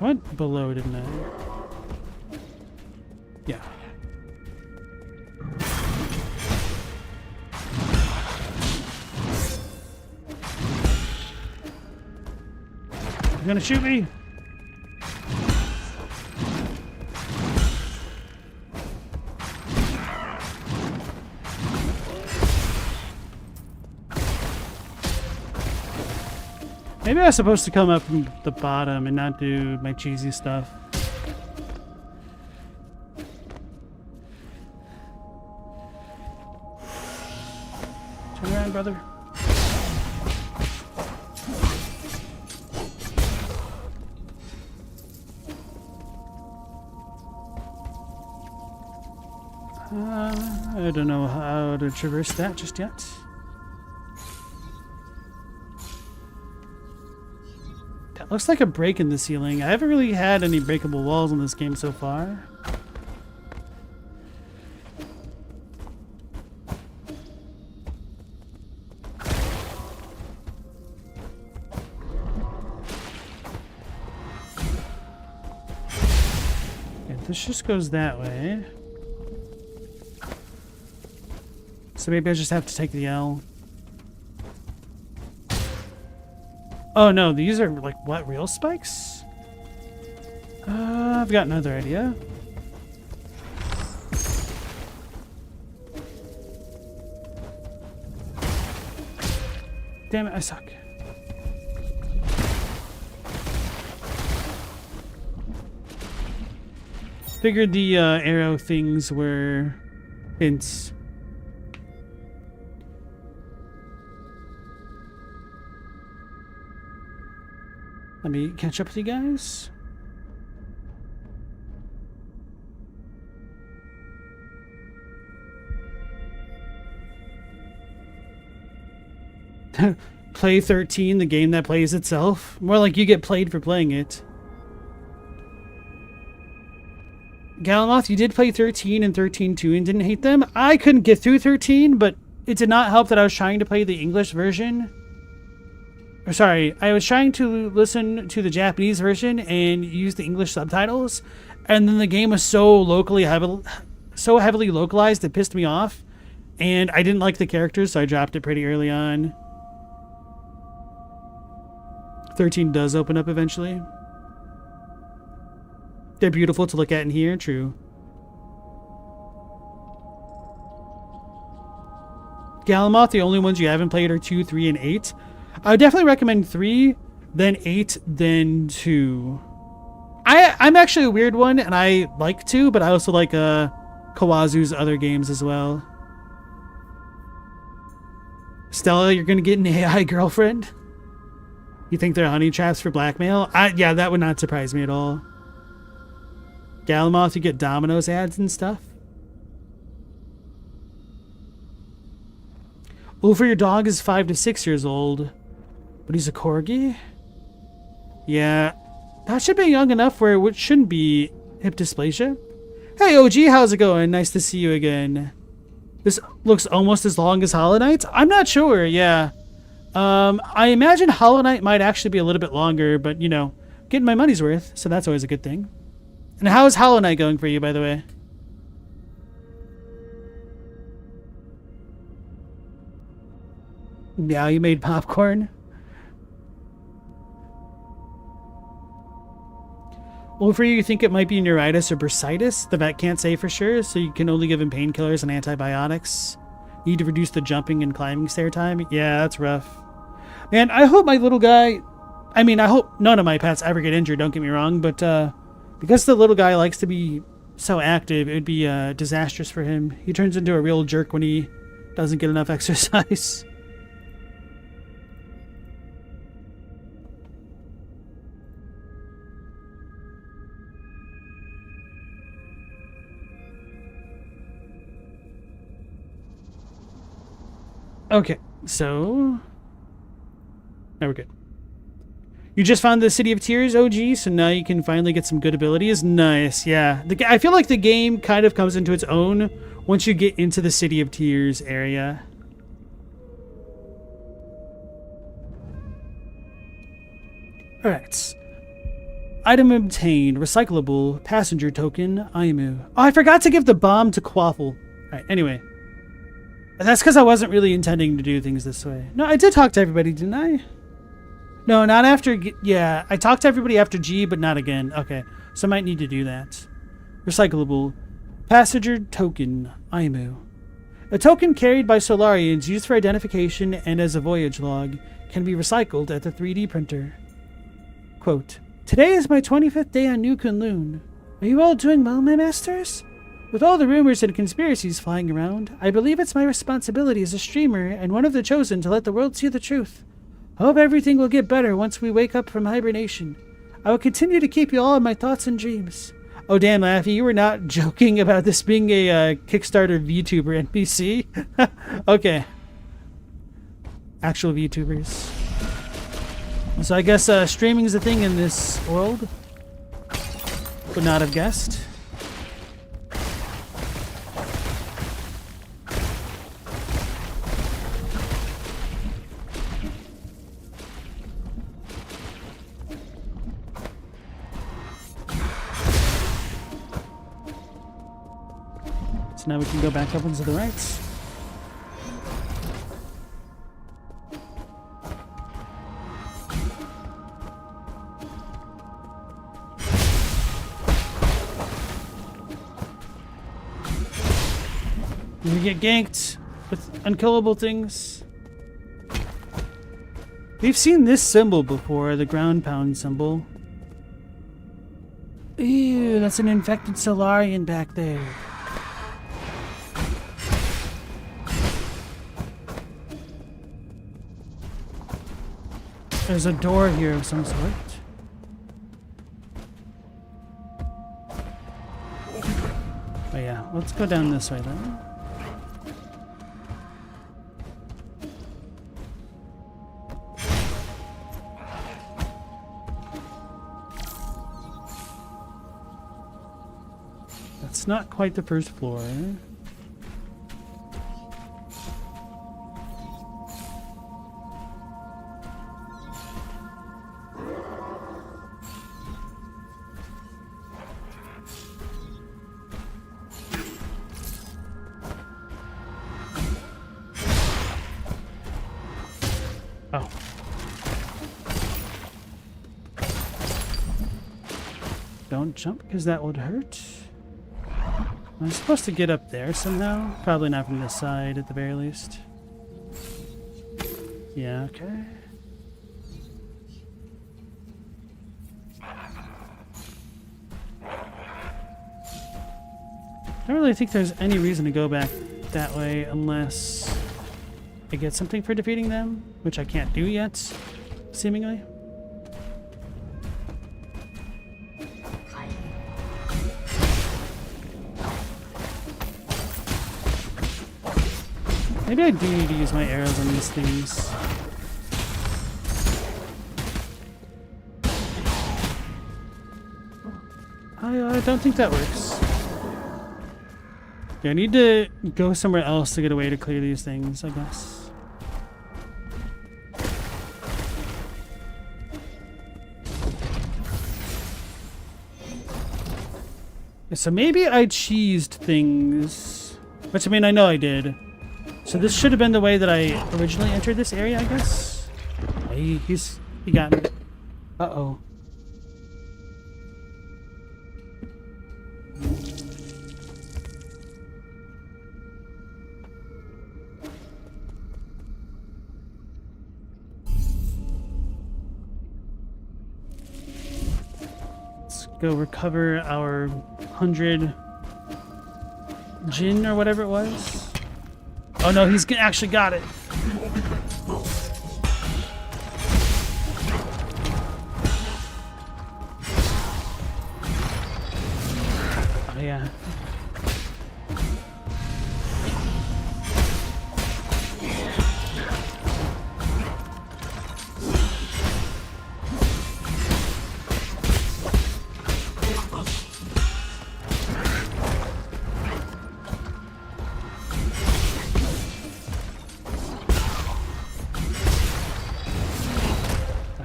I went below, didn't I? Yeah. You're gonna shoot me? Maybe I was supposed to come up from the bottom and not do my cheesy stuff. Turn around, brother. I don't know how to traverse that just yet. That looks like a break in the ceiling. I haven't really had any breakable walls in this game so far. Okay, this just goes that way. So maybe I just have to take the L. Oh no, these are like, what, real spikes? I've got another idea. Damn it, I suck. Figured the arrow things were hints. Let me catch up with you guys. Play 13, the game that plays itself. More like you get played for playing it. Galamoth, you did play 13 and 13-2 and didn't hate them. I couldn't get through 13, but it did not help that I was trying to play the English version. Or sorry, I was trying to listen to the Japanese version and use the English subtitles, and then the game was so heavily localized it pissed me off, and I didn't like the characters, so I dropped it pretty early on. 13 does open up eventually. They're beautiful to look at and hear, true. Galamoth, the only ones you haven't played are 2, 3, and 8. I would definitely recommend 3, then 8, then 2. I'm actually a weird one, and I like 2, but I also like Kawazu's other games as well. Stella, you're gonna get an AI girlfriend? You think they're honey traps for blackmail? Yeah, that would not surprise me at all. Galamoth, you get Domino's ads and stuff? Ulfr, your dog is 5 to 6 years old. But he's a corgi? Yeah, that should be young enough where it shouldn't be hip dysplasia. Hey OG, how's it going? Nice to see you again. This looks almost as long as Hollow Knight? I'm not sure, yeah. I imagine Hollow Knight might actually be a little bit longer, but you know, getting my money's worth, so that's always a good thing. And how is Hollow Knight going for you, by the way? Yeah, you made popcorn. Well, for you think it might be neuritis or bursitis. The vet can't say for sure, so you can only give him painkillers and antibiotics. You need to reduce the jumping and climbing stair time. Yeah, that's rough. Man, I hope my little guy... I mean, I hope none of my pets ever get injured, don't get me wrong, but because the little guy likes to be so active, it would be disastrous for him. He turns into a real jerk when he doesn't get enough exercise. Okay, so... now we're good. You just found the City of Tears, OG, so now you can finally get some good abilities. Nice, yeah. I feel like the game kind of comes into its own once you get into the City of Tears area. Alright. Item obtained. Recyclable. Passenger token. Aimu. Oh, I forgot to give the bomb to Quaffle. Alright, anyway. That's because I wasn't really intending to do things this way. No, I did talk to everybody, didn't I? No, not after... yeah, I talked to everybody after G, but not again. Okay, so I might need to do that. Recyclable. Passenger token. Aimu. A token carried by Solarians used for identification and as a voyage log can be recycled at the 3D printer. Quote, "Today is my 25th day on New Kunlun. Are you all doing well, my masters? With all the rumors and conspiracies flying around, I believe it's my responsibility as a streamer and one of the chosen to let the world see the truth. I hope everything will get better once we wake up from hibernation. I will continue to keep you all in my thoughts and dreams." Oh, damn, Laffy, you were not joking about this being a Kickstarter VTuber NPC? Okay. Actual VTubers. So I guess streaming is a thing in this world. Would not have guessed. So now we can go back up into the right. We get ganked with unkillable things. We've seen this symbol before, the ground pound symbol. Ew, that's an infected Solarian back there. There's a door here of some sort. Oh yeah, let's go down this way then. That's not quite the first floor. Oh. Don't jump because that would hurt. I'm supposed to get up there somehow. Probably not from this side at the very least. Yeah, okay. I don't really think there's any reason to go back that way unless I get something for defeating them, which I can't do yet, seemingly. Maybe I do need to use my arrows on these things. I don't think that works. Yeah, I need to go somewhere else to get a way to clear these things, I guess. So maybe I cheesed things. Which, I mean, I know I did. So So this should have been the way that I originally entered this area, I guess. He got me. Uh-oh. Let's go recover our 100 gin or whatever it was. Oh no, he's actually got it. Oh yeah.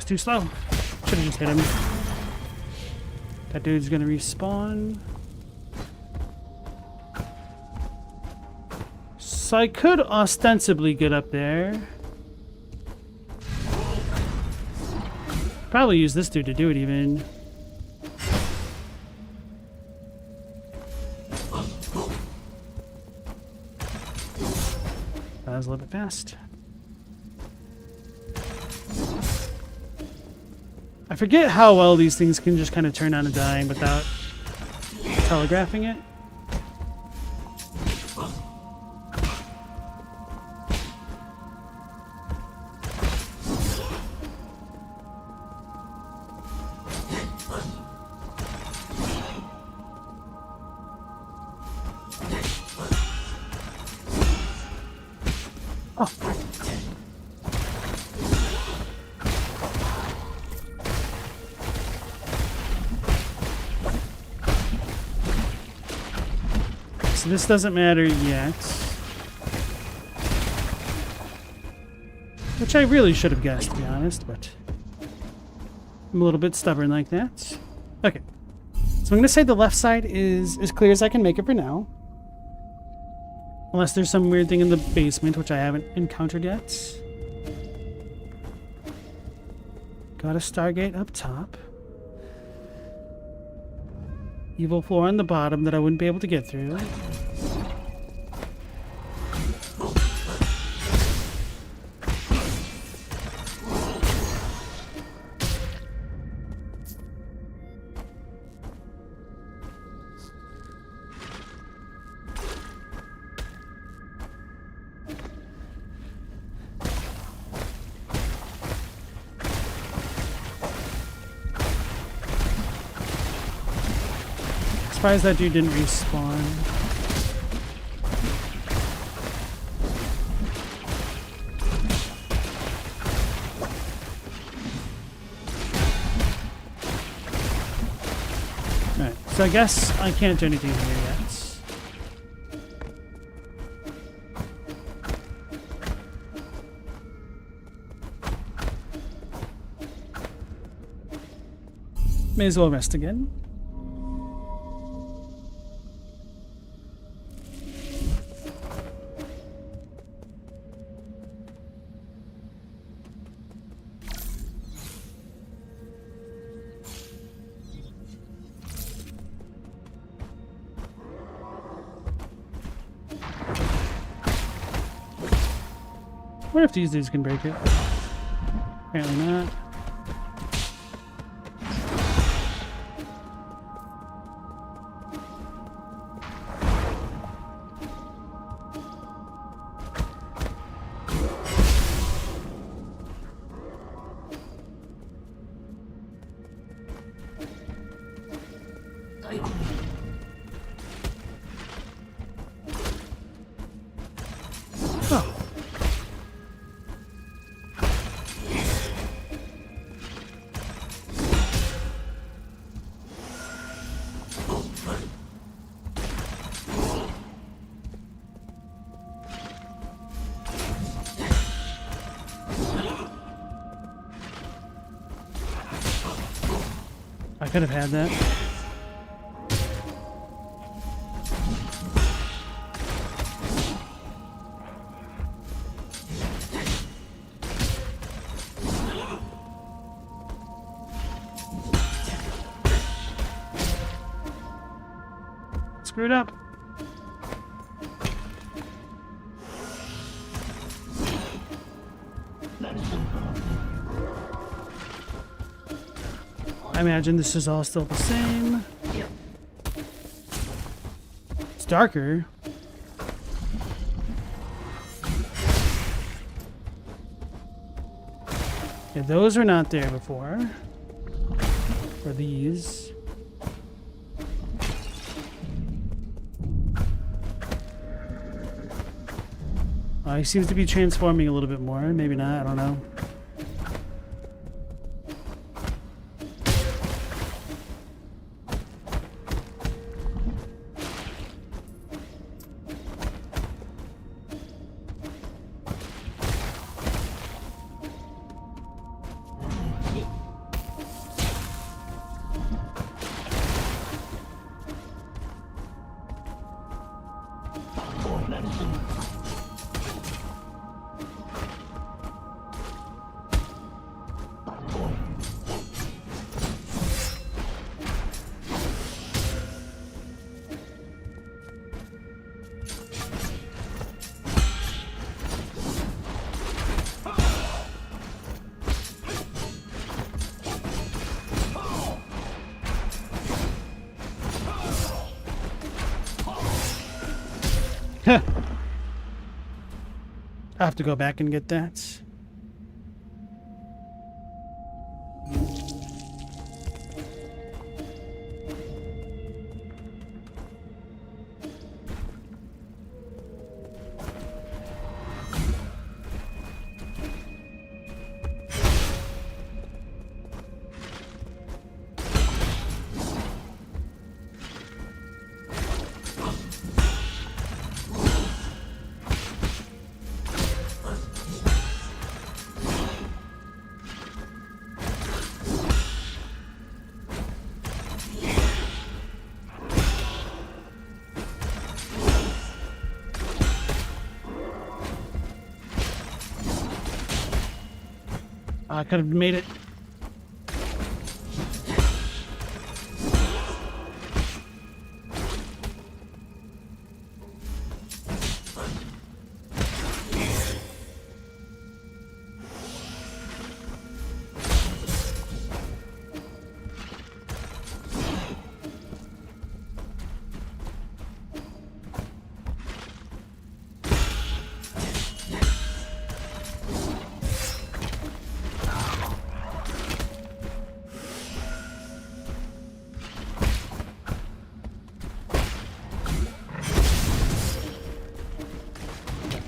Too slow. Should have just hit him. That dude's gonna respawn. So I could ostensibly get up there. Probably use this dude to do it even. That was a little bit fast. I forget how well these things can just kind of turn on a dime without telegraphing it. Oh. So this doesn't matter yet. Which I really should have guessed, to be honest, but I'm a little bit stubborn like that. Okay. So I'm going to say the left side is as clear as I can make it for now. Unless there's some weird thing in the basement, which I haven't encountered yet. Got a Stargate up top. Evil floor on the bottom that I wouldn't be able to get through. Surprised that dude didn't respawn. Alright, so I guess I can't do anything here yet. May as well rest again. What if these dudes can break it? Apparently not. Oh. I could have had that. screwed up. I imagine this is all still the same. It's darker. Yeah, those were not there before. Or these. He seems to be transforming a little bit more. Maybe not, I don't know. I have to go back and get that. I could have made it.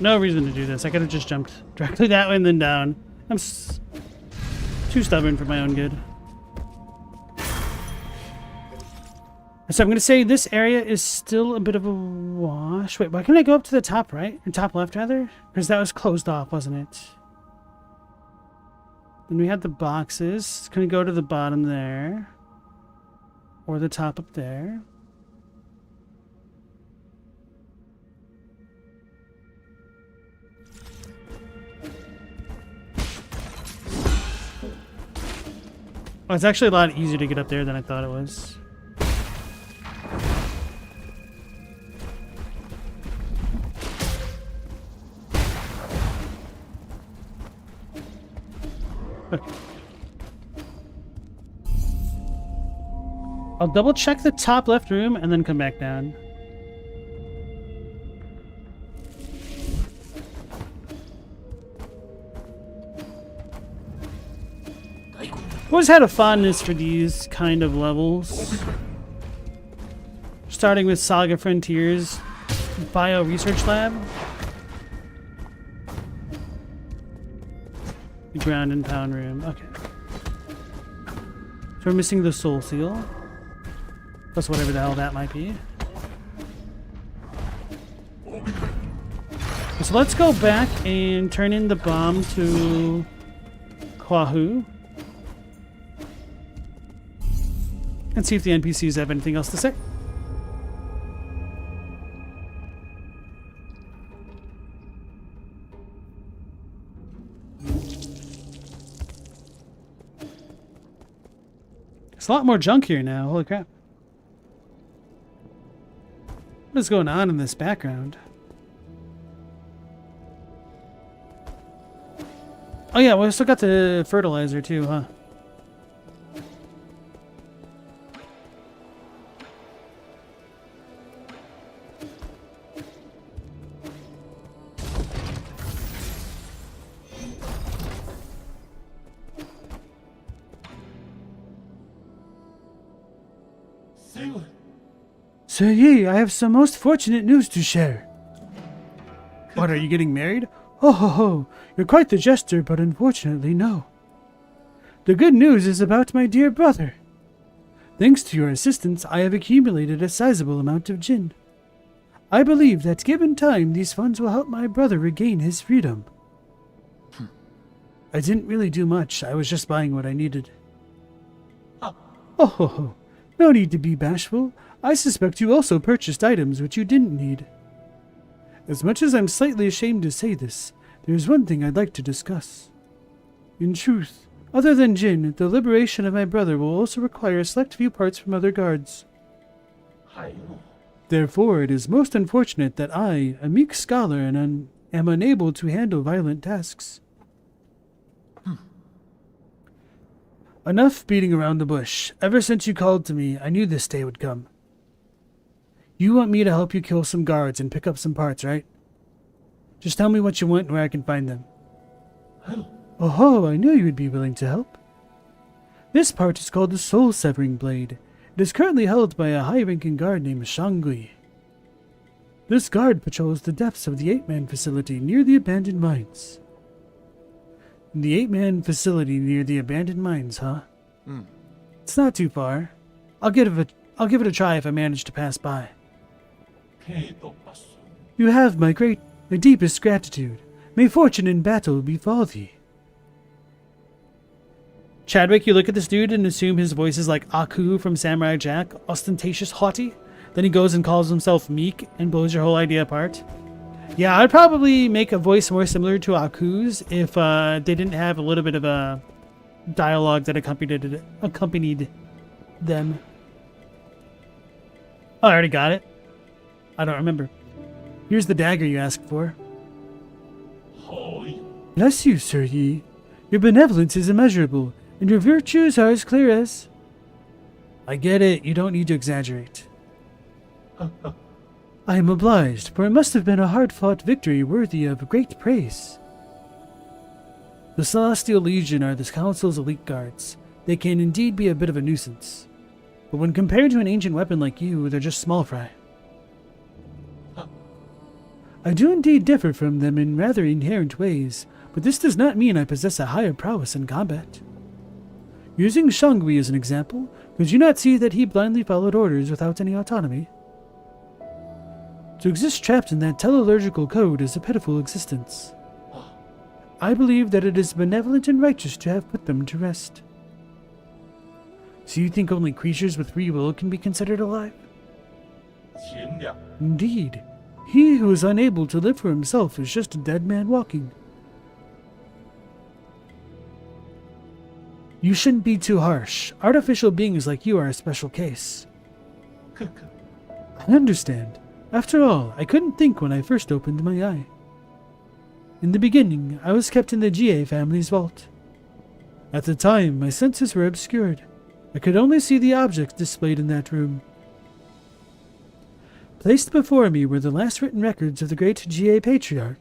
No reason to do this. I could have just jumped directly that way and then down. I'm too stubborn for my own good. So I'm going to say this area is still a bit of a wash. Wait, why can't I go up to the top right? Or top left, rather? Because that was closed off, wasn't it? Then we had the boxes. Can we go to the bottom there? Or the top up there? Oh, it's actually a lot easier to get up there than I thought it was. Okay. I'll double check the top left room and then come back down. Always had a fondness for these kind of levels. Starting with Saga Frontiers Bio Research Lab. The ground and pound room. Okay. So we're missing the soul seal. Plus whatever the hell that might be. So let's go back and turn in the bomb to Quahu. And see if the NPCs have anything else to say. There's a lot more junk here now, holy crap. What is going on in this background? Oh yeah, we still got the fertilizer too, huh? Sir Yi, I have some most fortunate news to share. What, are you getting married? Ho ho ho, you're quite the jester, but unfortunately no. The good news is about my dear brother. Thanks to your assistance, I have accumulated a sizable amount of jinn. I believe that given time, these funds will help my brother regain his freedom. I didn't really do much, I was just buying what I needed. Oh ho ho, no need to be bashful. I suspect you also purchased items which you didn't need. As much as I'm slightly ashamed to say this, there is one thing I'd like to discuss. In truth, other than Jin, the liberation of my brother will also require a select few parts from other guards. Therefore, it is most unfortunate that I, a meek scholar, am unable to handle violent tasks. Enough beating around the bush. Ever since you called to me, I knew this day would come. You want me to help you kill some guards and pick up some parts, right? Just tell me what you want and where I can find them. Oh ho, I knew you would be willing to help. This part is called the Soul-Severing Blade. It is currently held by a high-ranking guard named Shangui. This guard patrols the depths of the 8-man facility near the abandoned mines. The 8-man facility near the abandoned mines, huh? It's not too far. I'll give it a try if I manage to pass by. You have my deepest gratitude. May fortune in battle befall thee. Chadwick, you look at this dude and assume his voice is like Aku from Samurai Jack, ostentatious, haughty. Then he goes and calls himself meek and blows your whole idea apart. Yeah, I'd probably make a voice more similar to Aku's if they didn't have a little bit of a dialogue that accompanied them. Oh, I already got it. I don't remember. Here's the dagger you asked for. Bless you, Sir Yi. Your benevolence is immeasurable, and your virtues are as clear as... I get it. You don't need to exaggerate. I am obliged, for it must have been a hard-fought victory worthy of great praise. The Celestial Legion are the Council's elite guards. They can indeed be a bit of a nuisance. But when compared to an ancient weapon like you, they're just small fry. I do indeed differ from them in rather inherent ways, but this does not mean I possess a higher prowess in combat. Using Shangui as an example, could you not see that he blindly followed orders without any autonomy? To exist trapped in that teleological code is a pitiful existence. I believe that it is benevolent and righteous to have put them to rest. So you think only creatures with free will can be considered alive? Indeed. He who is unable to live for himself is just a dead man walking. You shouldn't be too harsh. Artificial beings like you are a special case. I understand. After all, I couldn't think when I first opened my eye. In the beginning, I was kept in the GA family's vault. At the time, my senses were obscured. I could only see the objects displayed in that room. Placed before me were the last written records of the great GA patriarch.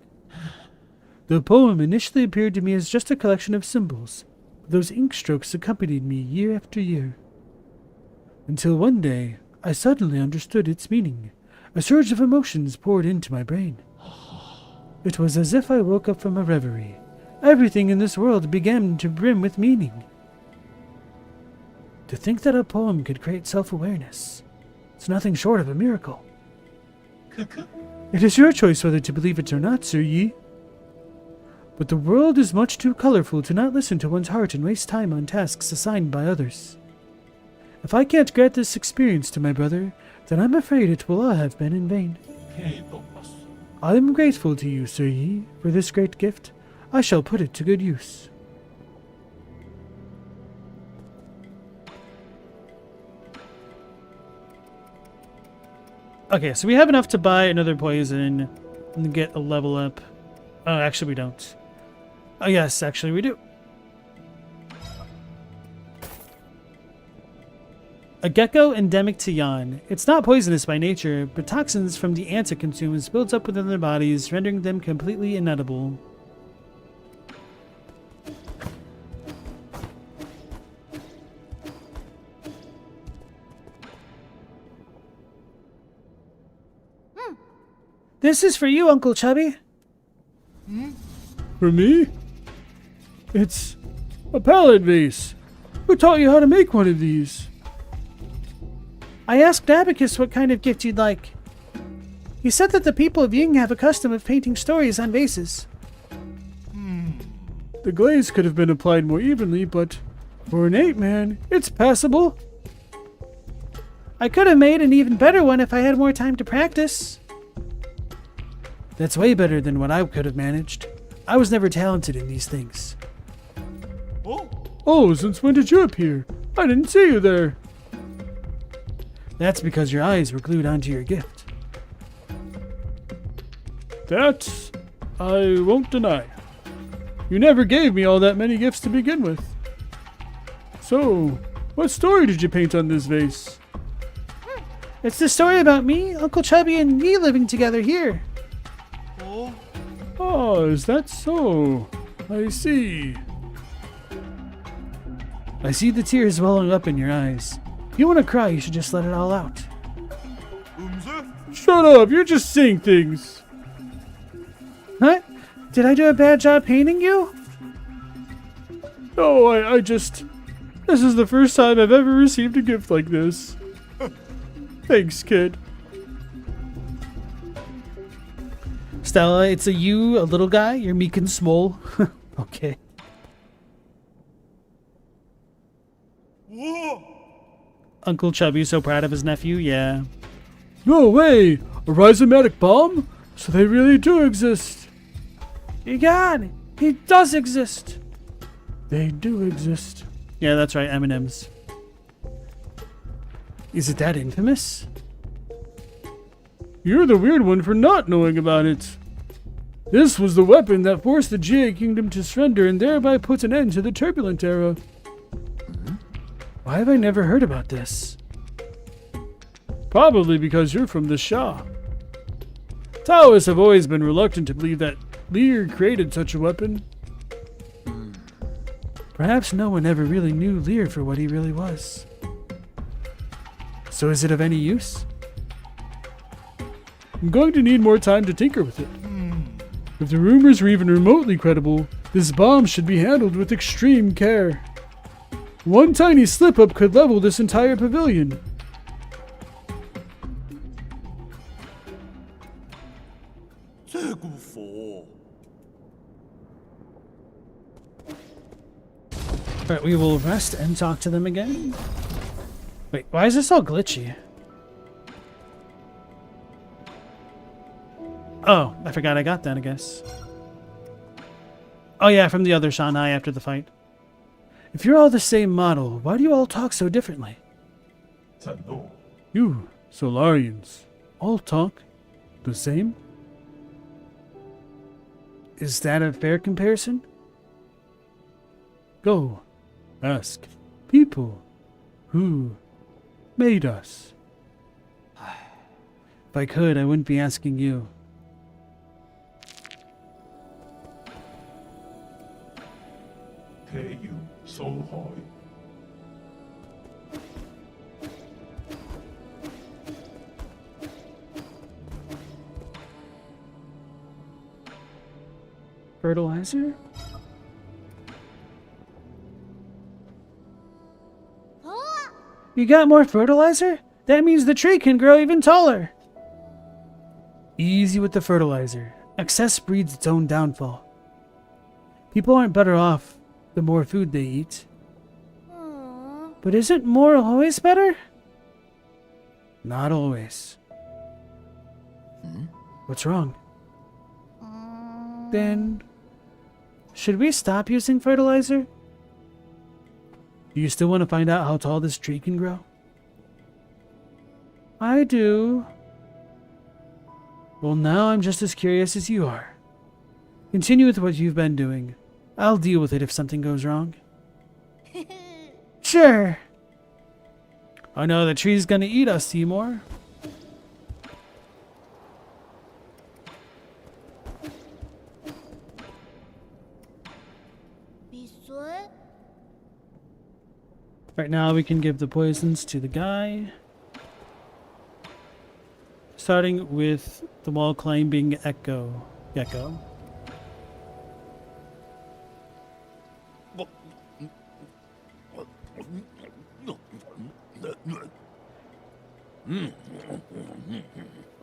The poem initially appeared to me as just a collection of symbols, but those ink strokes accompanied me year after year. Until one day, I suddenly understood its meaning. A surge of emotions poured into my brain. It was as if I woke up from a reverie. Everything in this world began to brim with meaning. To think that a poem could create self-awareness, it's nothing short of a miracle. It is your choice whether to believe it or not, Sir Yi. But the world is much too colorful to not listen to one's heart and waste time on tasks assigned by others. If I can't grant this experience to my brother, then I'm afraid it will all have been in vain. I am grateful to you, Sir Yi, for this great gift. I shall put it to good use. Okay, so we have enough to buy another poison and get a level up. Oh, actually we don't. Oh yes, actually we do. A gecko endemic to Yan. It's not poisonous by nature, but toxins from the ants it consumes builds up within their bodies, rendering them completely inedible. This is for you, Uncle Chubby. For me? It's a pallet vase. Who taught you how to make one of these? I asked Abacus what kind of gift you'd like. He said that the people of Ying have a custom of painting stories on vases. The glaze could have been applied more evenly, but for an ape man, it's passable. I could have made an even better one if I had more time to practice. That's way better than what I could have managed. I was never talented in these things. Oh, since when did you appear? I didn't see you there. That's because your eyes were glued onto your gift. That I won't deny. You never gave me all that many gifts to begin with. So, what story did you paint on this vase? It's the story about me, Uncle Chubby, and Yi living together here. Oh, is that so? I see. I see the tears welling up in your eyes. If you want to cry, you should just let it all out. Shut up, you're just saying things. What? Did I do a bad job painting you? No, I just... This is the first time I've ever received a gift like this. Thanks, kid. Stella, it's a little guy. You're meek and small. Okay. Uncle Chubby's so proud of his nephew, yeah. No way! A rhizomatic bomb? So they really do exist. Egad, he does exist. They do exist. Yeah, that's right, M&M's. Is it that infamous? You're the weird one for not knowing about it. This was the weapon that forced the Jade Kingdom to surrender and thereby put an end to the Turbulent Era. Why have I never heard about this? Probably because you're from the Shah. Taoists have always been reluctant to believe that Lear created such a weapon. Perhaps no one ever really knew Lear for what he really was. So is it of any use? I'm going to need more time to tinker with it. If the rumors are even remotely credible, this bomb should be handled with extreme care. One tiny slip-up could level this entire pavilion. Alright, we will rest and talk to them again. Wait, why is this all glitchy? Oh, I forgot I got that, I guess. Oh yeah, from the other Shanghai after the fight. If you're all the same model, why do you all talk so differently? You, Solarians, all talk the same? Is that a fair comparison? Go, ask people who made us. If I could, I wouldn't be asking you. Fertilizer? You got more fertilizer? That means the tree can grow even taller. Easy with the fertilizer. Excess breeds its own downfall. People aren't better off the more food they eat. But isn't more always better? Not always. What's wrong? Then, should we stop using fertilizer? Do you still want to find out how tall this tree can grow? I do. Well, now I'm just as curious as you are. Continue with what you've been doing. I'll deal with it if something goes wrong. Sure. Oh no, the tree's gonna eat us, Seymour. Right now we can give the poisons to the guy. Starting with the wall climbing gecko.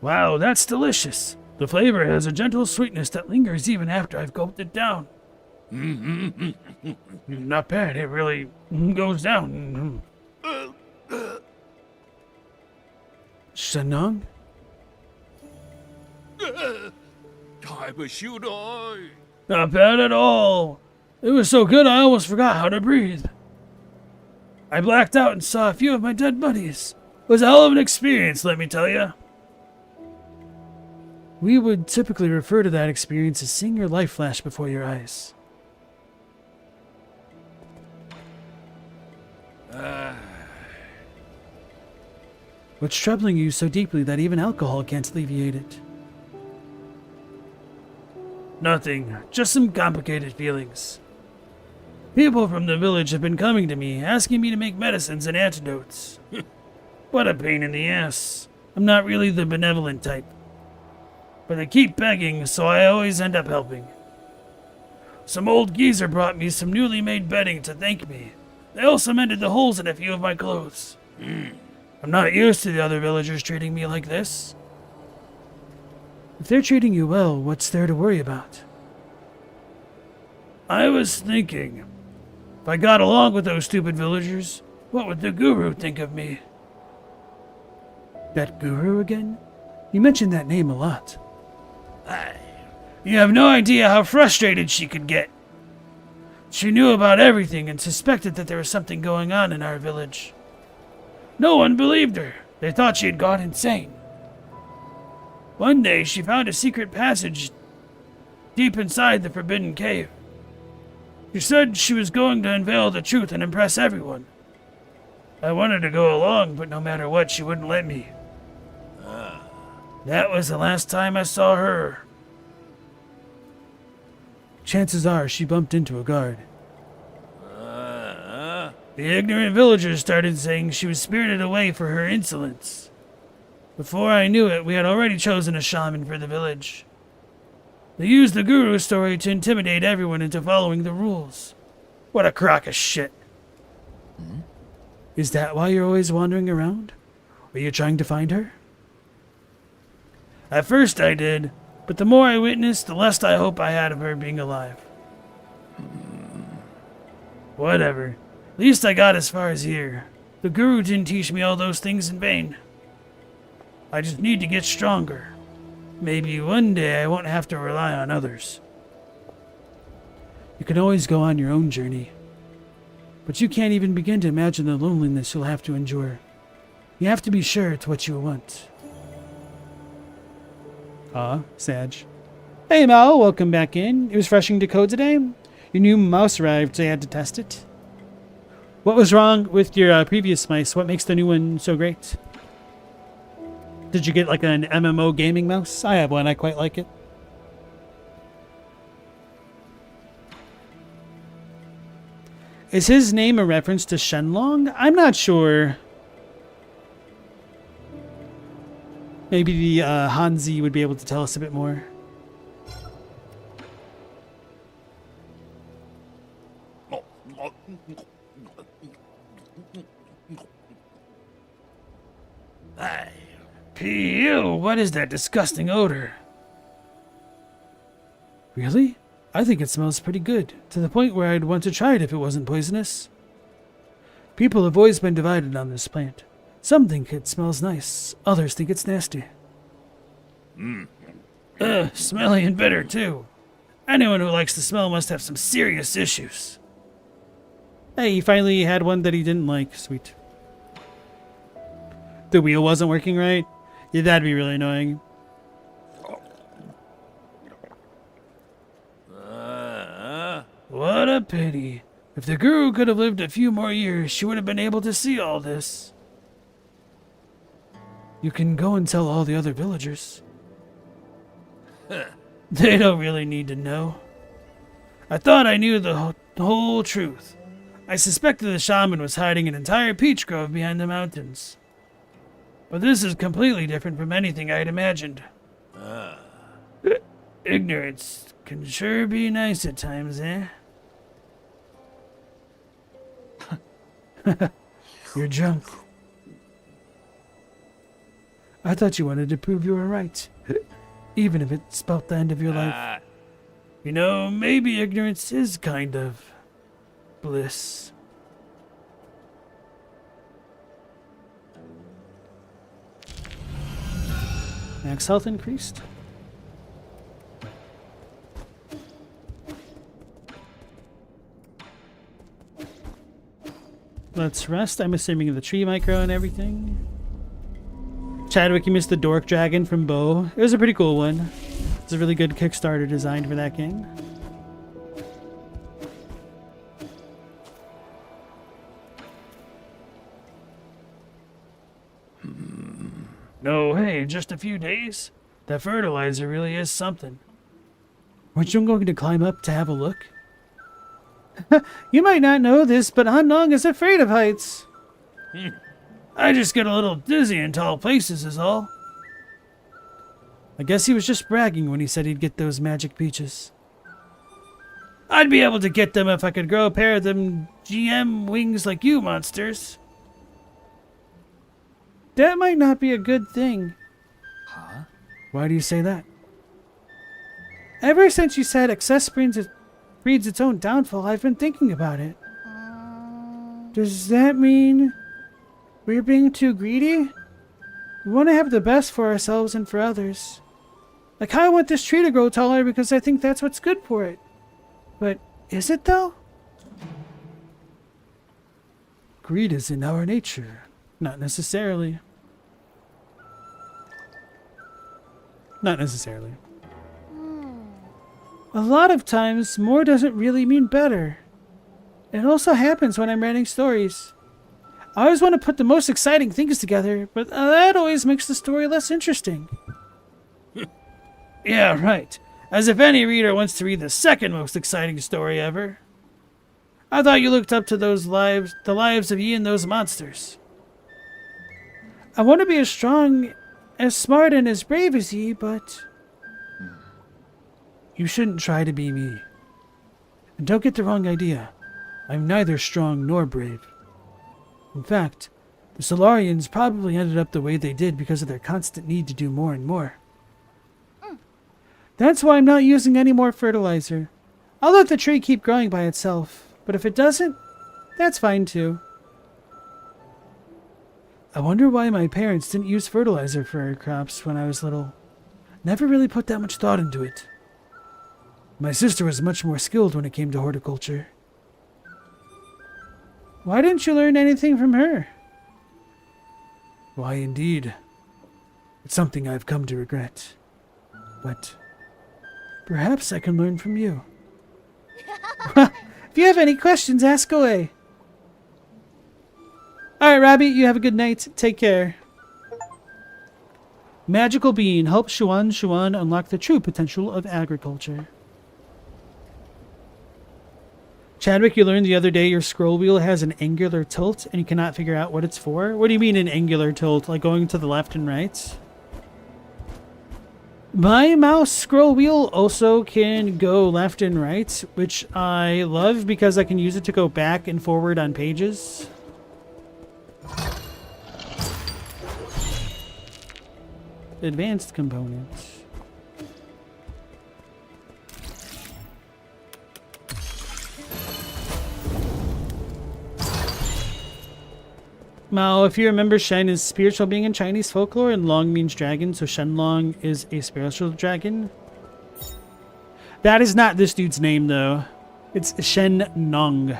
Wow, that's delicious. The flavor has a gentle sweetness that lingers even after I've gulped it down. Not bad, it really goes down. Shenong? Not bad at all. It was so good I almost forgot how to breathe. I blacked out and saw a few of my dead buddies. It was a hell of an experience, let me tell you. We would typically refer to that experience as seeing your life flash before your eyes. What's troubling you so deeply that even alcohol can't alleviate it? Nothing, just some complicated feelings. People from the village have been coming to me, asking me to make medicines and antidotes. What a pain in the ass. I'm not really the benevolent type. But they keep begging, so I always end up helping. Some old geezer brought me some newly made bedding to thank me. They also mended the holes in a few of my clothes. I'm not used to the other villagers treating me like this. If they're treating you well, what's there to worry about? I was thinking, if I got along with those stupid villagers, what would the guru think of me? That guru again? You mentioned that name a lot. You have no idea how frustrated she could get. She knew about everything and suspected that there was something going on in our village. No one believed her. They thought she had gone insane. One day, she found a secret passage deep inside the forbidden cave. She said she was going to unveil the truth and impress everyone. I wanted to go along, but no matter what, she wouldn't let me. That was the last time I saw her. Chances are she bumped into a guard. The ignorant villagers started saying she was spirited away for her insolence. Before I knew it, we had already chosen a shaman for the village. They used the guru story to intimidate everyone into following the rules. What a crock of shit. Is that why you're always wandering around? Are you trying to find her? At first I did, but the more I witnessed, the less I hope I had of her being alive. Whatever. At least I got as far as here. The guru didn't teach me all those things in vain. I just need to get stronger. Maybe one day I won't have to rely on others. You can always go on your own journey. But you can't even begin to imagine the loneliness you'll have to endure. You have to be sure it's what you want. Sag. Hey Mal, welcome back in. It was refreshing to code today. Your new mouse arrived, so I had to test it. What was wrong with your previous mice? What makes the new one so great? Did you get like an MMO gaming mouse? I have one, I quite like it. Is his name a reference to Shenlong? I'm not sure. Maybe the Hanzi would be able to tell us a bit more. Ew, what is that disgusting odor? Really? I think it smells pretty good, to the point where I'd want to try it if it wasn't poisonous. People have always been divided on this plant. Some think it smells nice, others think it's nasty. Smelly and bitter too. Anyone who likes the smell must have some serious issues. Hey, he finally had one that he didn't like. Sweet. The wheel wasn't working right? Yeah, that'd be really annoying. pity. If the guru could have lived a few more years, she would have been able to see all this. You can go and tell all the other villagers. They don't really need to know. I thought I knew the whole truth. I suspected the shaman was hiding an entire peach grove behind the mountains. But this is completely different from anything I'd imagined. Ignorance can sure be nice at times, eh? You're drunk. I thought you wanted to prove you were right, even if it spelt the end of your life. You know, maybe ignorance is kind of bliss. Max health increased. Let's rest. I'm assuming the tree micro and everything. Chadwick, you missed the Dork Dragon from Bo. It was a pretty cool one. It's a really good Kickstarter designed for that game. No, hey, just a few days? That fertilizer really is something. Weren't you going to climb up to have a look? You might not know this, but Han Nong is afraid of heights. I just get a little dizzy in tall places is all. I guess he was just bragging when he said he'd get those magic peaches. I'd be able to get them if I could grow a pair of them GM wings like you monsters. That might not be a good thing. Huh? Why do you say that? Ever since you said excess breeds its own downfall, I've been thinking about it. Does that mean we're being too greedy? We want to have the best for ourselves and for others. Like how I want this tree to grow taller because I think that's what's good for it. But is it though? Greed is in our nature. Not necessarily. Not necessarily. A lot of times, more doesn't really mean better. It also happens when I'm writing stories. I always want to put the most exciting things together, but that always makes the story less interesting. Yeah, right. As if any reader wants to read the second most exciting story ever. I thought you looked up to the lives of ye and those monsters. I want to be as strong, as smart, and as brave as ye, but you shouldn't try to be me. And don't get the wrong idea. I'm neither strong nor brave. In fact, the Solarians probably ended up the way they did because of their constant need to do more and more. That's why I'm not using any more fertilizer. I'll let the tree keep growing by itself, but if it doesn't, that's fine too. I wonder why my parents didn't use fertilizer for our crops when I was little. Never really put that much thought into it. My sister was much more skilled when it came to horticulture. Why didn't you learn anything from her? Why, indeed. It's something I've come to regret. But perhaps I can learn from you. If you have any questions, ask away. Alright, Robbie, you have a good night. Take care. Magical Bean helps Shuan unlock the true potential of agriculture. Chadwick, you learned the other day your scroll wheel has an angular tilt and you cannot figure out what it's for. What do you mean an angular tilt? Like going to the left and right? My mouse scroll wheel also can go left and right, which I love because I can use it to go back and forward on pages. Advanced components. Mao, if you remember, Shen is spiritual being in Chinese folklore, and Long means dragon, so Shenlong is a spiritual dragon. That is not this dude's name, though. It's Shen Nong.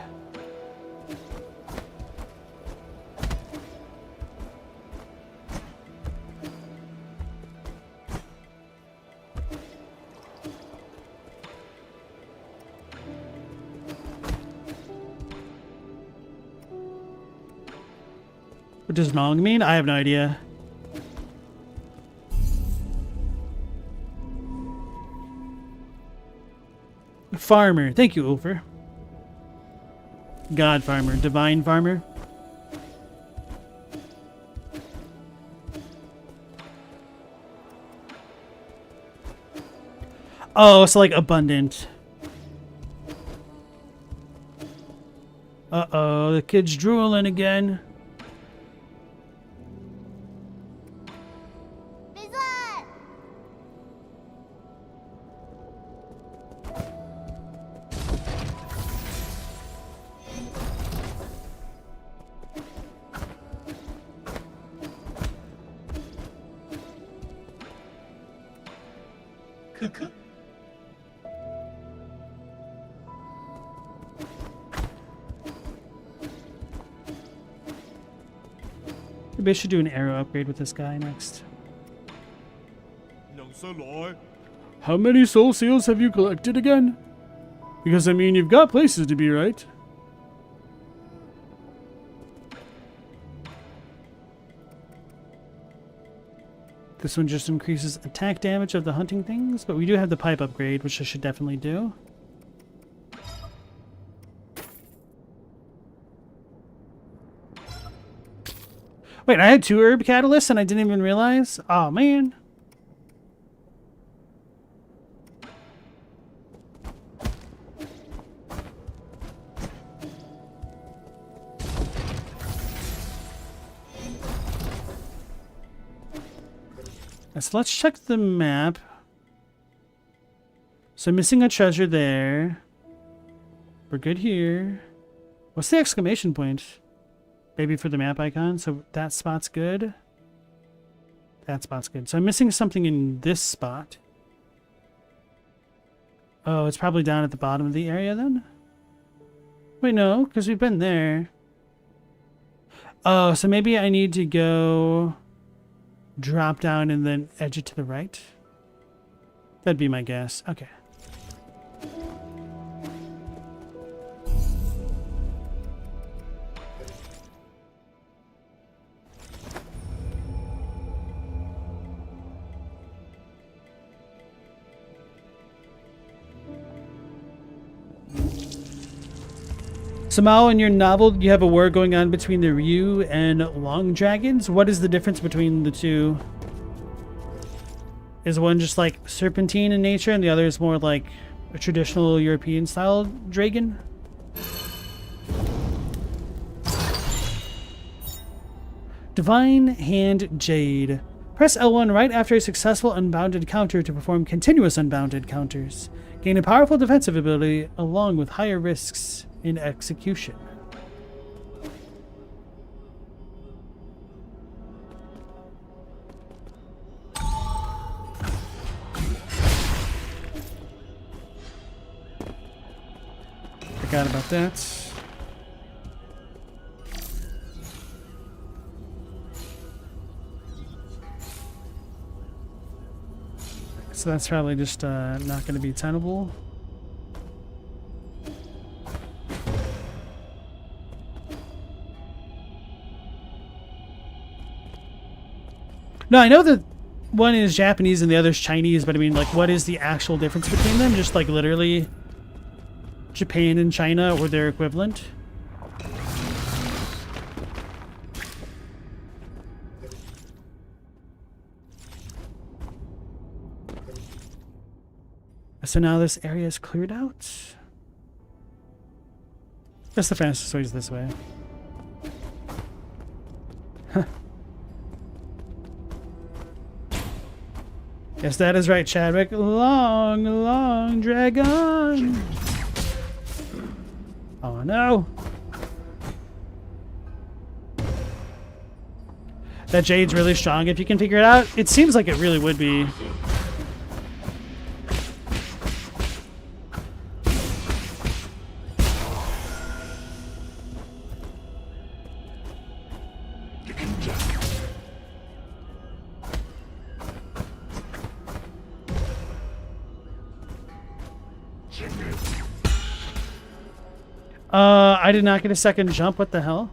What does Nong mean? I have no idea. Farmer. Thank you, Ulfer. God farmer. Divine farmer. Oh, it's like abundant. Uh-oh, the kid's drooling again. Maybe I should do an arrow upgrade with this guy next. How many soul seals have you collected again? Because, I mean, you've got places to be, right? This one just increases attack damage of the hunting things, but we do have the pipe upgrade, which I should definitely do. Wait, I had 2 herb catalysts and I didn't even realize? Oh, man. So let's check the map. So missing a treasure there. We're good here. What's the exclamation point? Maybe for the map icon. So that spot's good. That spot's good. So I'm missing something in this spot. Oh, it's probably down at the bottom of the area then? Wait, no, because we've been there. Oh, so maybe I need to go drop down and then edge it to the right. That'd be my guess. Okay. Somehow in your novel, you have a war going on between the Ryu and Long Dragons. What is the difference between the two? Is one just like serpentine in nature and the other is more like a traditional European style dragon? Divine Hand Jade. Press L1 right after a successful unbounded counter to perform continuous unbounded counters. Gain a powerful defensive ability along with higher risks in execution. Forgot about that. So that's probably just not going to be tenable. No, I know that one is Japanese and the other is Chinese, but I mean, like, what is the actual difference between them? Just, like, literally Japan and China or their equivalent? So now this area is cleared out. That's the fastest way is this way. Huh. Yes, that is right, Chadwick. Long, long dragon. Oh no. That Jade's really strong if you can figure it out. It seems like it really would be. I did not get a second jump. What the hell?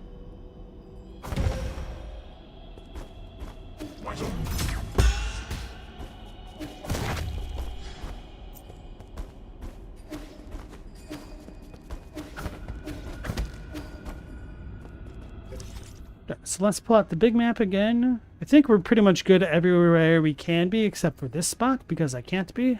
So let's pull out the big map again. I think we're pretty much good everywhere we can be, except for this spot, because I can't be.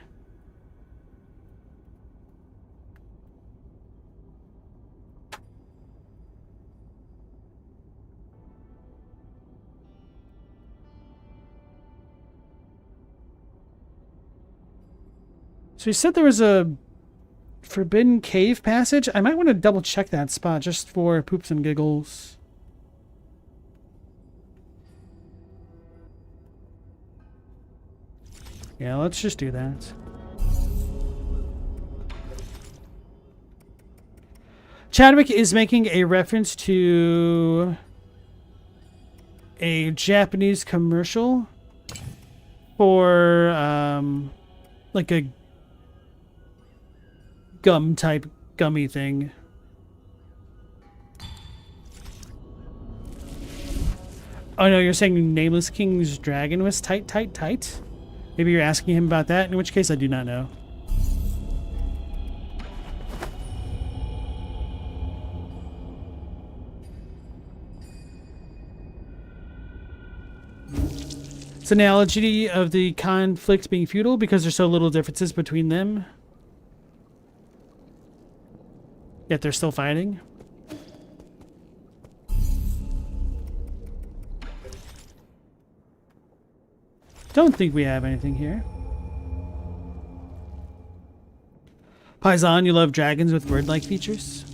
So you said there was a forbidden cave passage. I might want to double check that spot just for poops and giggles. Yeah, let's just do that. Chadwick is making a reference to a Japanese commercial for like a gum type gummy thing. Oh no, you're saying Nameless King's dragon was tight, tight, tight? Maybe you're asking him about that, in which case I do not know. It's an analogy of the conflict being futile because there's so little differences between them. Yet they're still fighting. Don't think we have anything here. Paisan, you love dragons with bird-like features?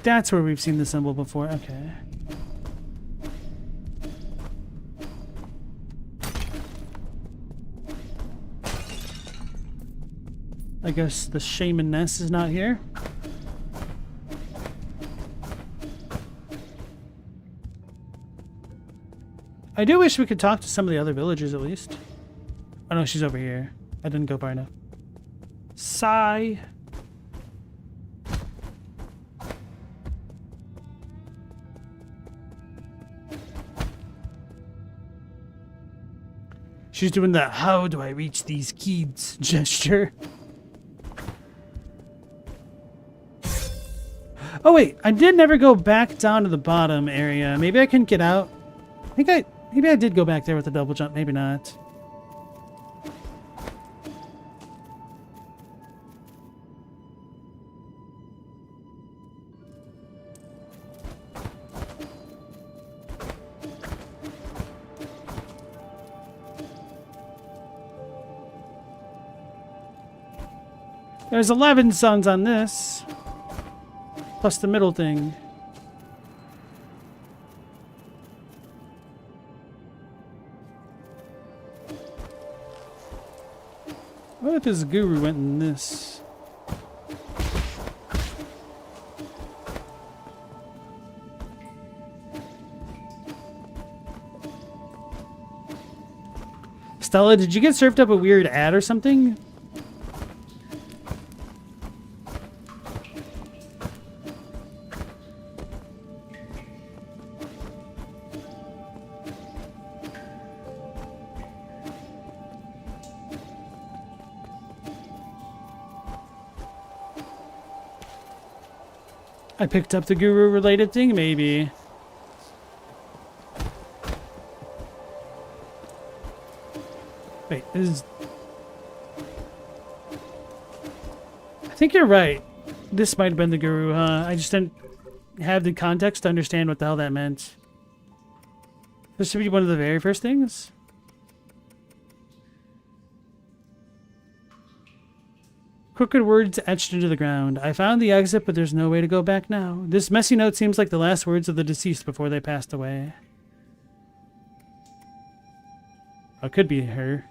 That's where we've seen the symbol before. Okay. I guess the shamaness is not here. I do wish we could talk to some of the other villagers at least. Oh no, she's over here. I didn't go far enough. Sigh. She's doing the "how do I reach these kids" gesture. Oh wait, I did never go back down to the bottom area. Maybe I can get out. Maybe I did go back there with a double jump. Maybe not. There's 11 suns on this. Plus the middle thing. What if his guru went in this? Stella, did you get served up a weird ad or something? I picked up the guru related thing, maybe. Wait, I think you're right. This might have been the guru, huh? I just didn't have the context to understand what the hell that meant. This should be one of the very first things. Crooked words etched into the ground. I found the exit, but there's no way to go back now. This messy note seems like the last words of the deceased before they passed away. Oh, it could be her.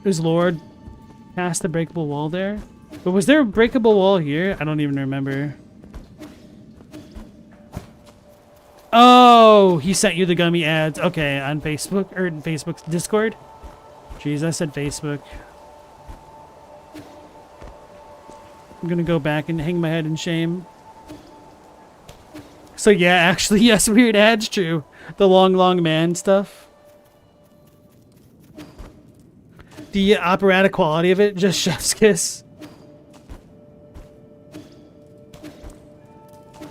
Is Lord past the breakable wall there? But was there a breakable wall here? I don't even remember. Oh, he sent you the gummy ads. Okay, on Facebook or in Facebook's Discord. Jeez, I said Facebook. I'm gonna go back and hang my head in shame. So yeah, actually, yes, weird ads, true. The long man stuff. The operatic quality of it, just chef's kiss.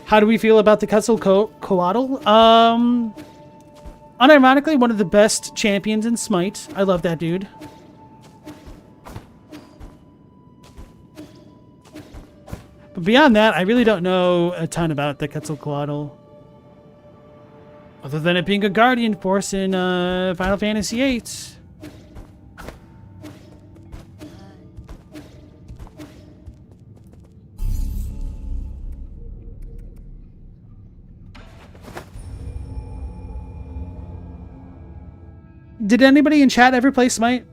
How do we feel about the Quetzalcoatl? Unironically, one of the best champions in Smite. I love that dude. But beyond that, I really don't know a ton about the Quetzalcoatl. Other than it being a guardian force in Final Fantasy VIII. Did anybody in chat ever play Smite?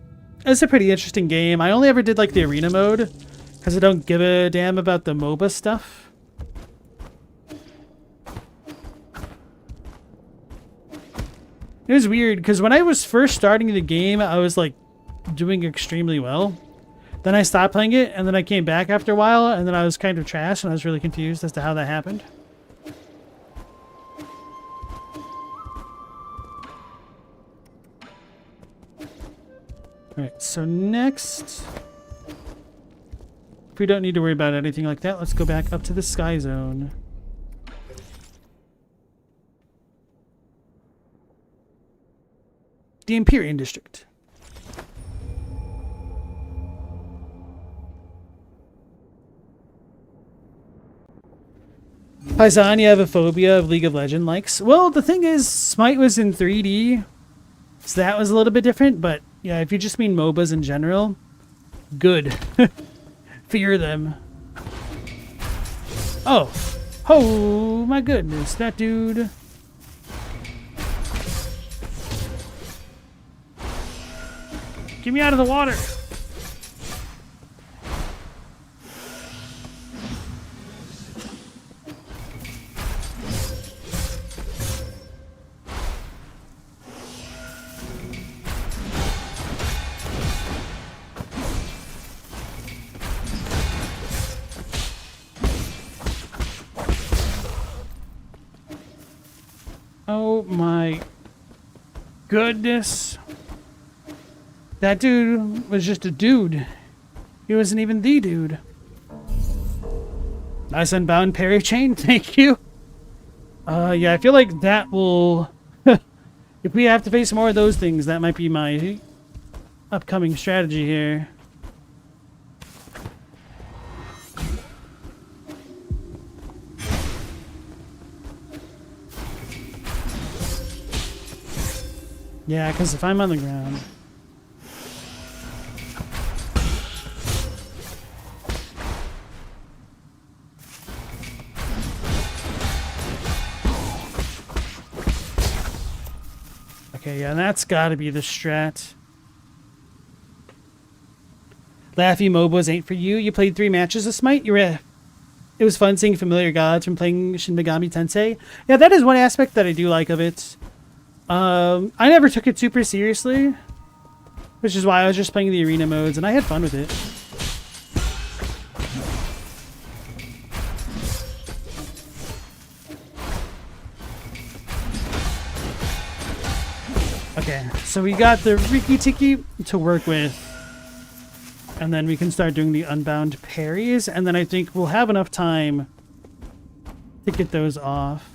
It's a pretty interesting game. I only ever did like the arena mode because I don't give a damn about the MOBA stuff. It was weird because when I was first starting the game, I was like doing extremely well. Then I stopped playing it, and then I came back after a while, and then I was kind of trash, and I was really confused as to how that happened. Alright, so next, if we don't need to worry about anything like that, let's go back up to the Sky Zone. The Empyrean District. Paisan, you have a phobia of League of Legends likes? Well, the thing is, Smite was in 3D, so that was a little bit different, but yeah, if you just mean MOBAs in general, good. Fear them. Oh. Oh my goodness, that dude. Get me out of the water. Oh my goodness. That dude was just a dude. He wasn't even the dude. Nice unbound parry chain, thank you. Yeah, I feel like that will... if we have to face more of those things, that might be my upcoming strategy here. Yeah, because if I'm on the ground... Okay, yeah, that's gotta be the strat. Laffy MOBAs ain't for you. You played 3 matches of Smite? It was fun seeing familiar gods from playing Shin Megami Tensei. Yeah, that is one aspect that I do like of it. I never took it super seriously, which is why I was just playing the arena modes, and I had fun with it. Okay, so we got the Riki Tiki to work with, and then we can start doing the unbound parries, and then I think we'll have enough time to get those off.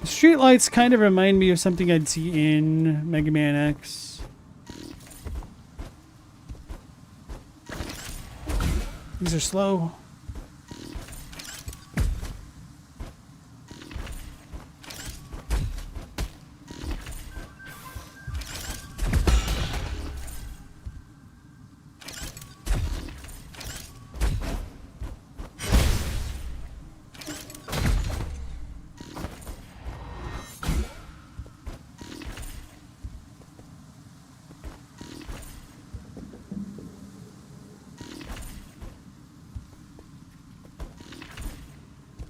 Streetlights kind of remind me of something I'd see in Mega Man X. These are slow.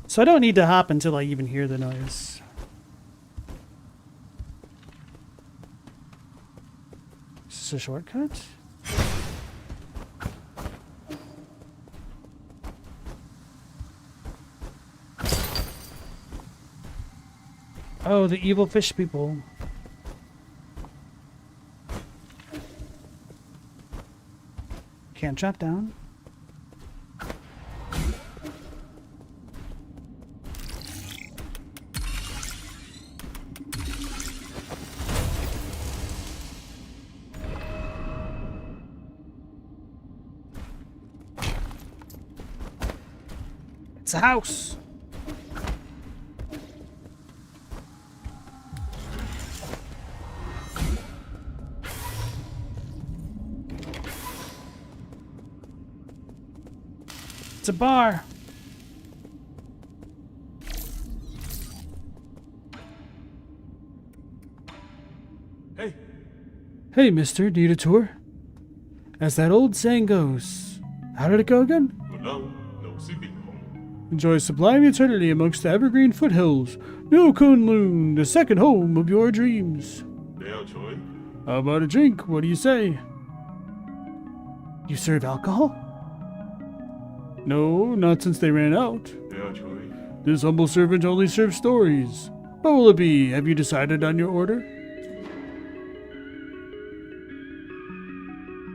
So I don't need to hop until I even hear the noise. Is this a shortcut? Oh, the evil fish people. Can't drop down. It's a house. It's a bar. Hey, Hey, mister, need a tour? As that old saying goes, how did it go again? no, no sleeping home. Enjoy sublime eternity amongst the evergreen foothills. New Kunlun, the second home of your dreams. There, Choi. How about a drink? What do you say? You serve alcohol? No, not since they ran out. There, Choi. This humble servant only serves stories. What will it be? Have you decided on your order?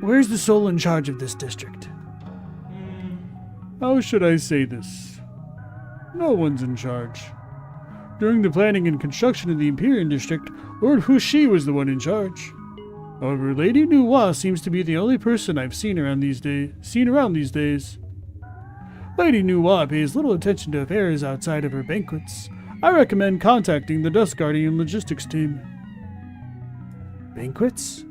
Where's the soul in charge of this district? How should I say this? No one's in charge. During the planning and construction of the Imperial District, Lord Hushi was the one in charge. However, Lady Nuwa seems to be the only person I've seen around these days. Lady Nuwa pays little attention to affairs outside of her banquets. I recommend contacting the Dust Guardian logistics team. Banquets?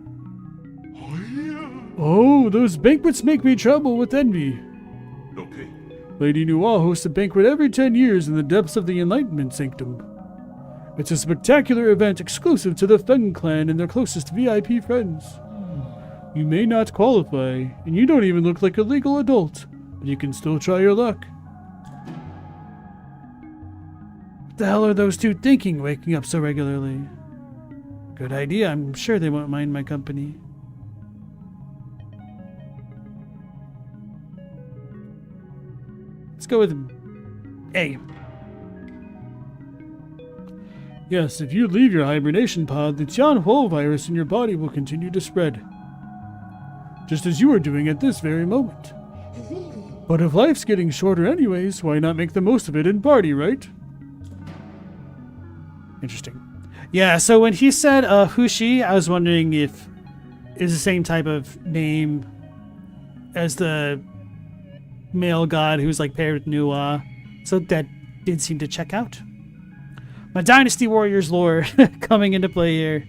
Oh, yeah. Oh, those banquets make me tremble with envy. Okay. Lady Nuwa hosts a banquet every 10 years in the depths of the Enlightenment Sanctum. It's a spectacular event exclusive to the Feng clan and their closest VIP friends. You may not qualify, and you don't even look like a legal adult, but you can still try your luck. What the hell are those two thinking waking up so regularly? Good idea. I'm sure they won't mind my company. Let's go with A. Yes, if you leave your hibernation pod, the Tianhuo virus in your body will continue to spread. Just as you are doing at this very moment. But if life's getting shorter anyways, why not make the most of it and party, right? Interesting. Yeah, so when he said Hushi, I was wondering if it's the same type of name as the male god who's like paired with Nuwa. So that did seem to check out. My Dynasty Warriors lore coming into play here.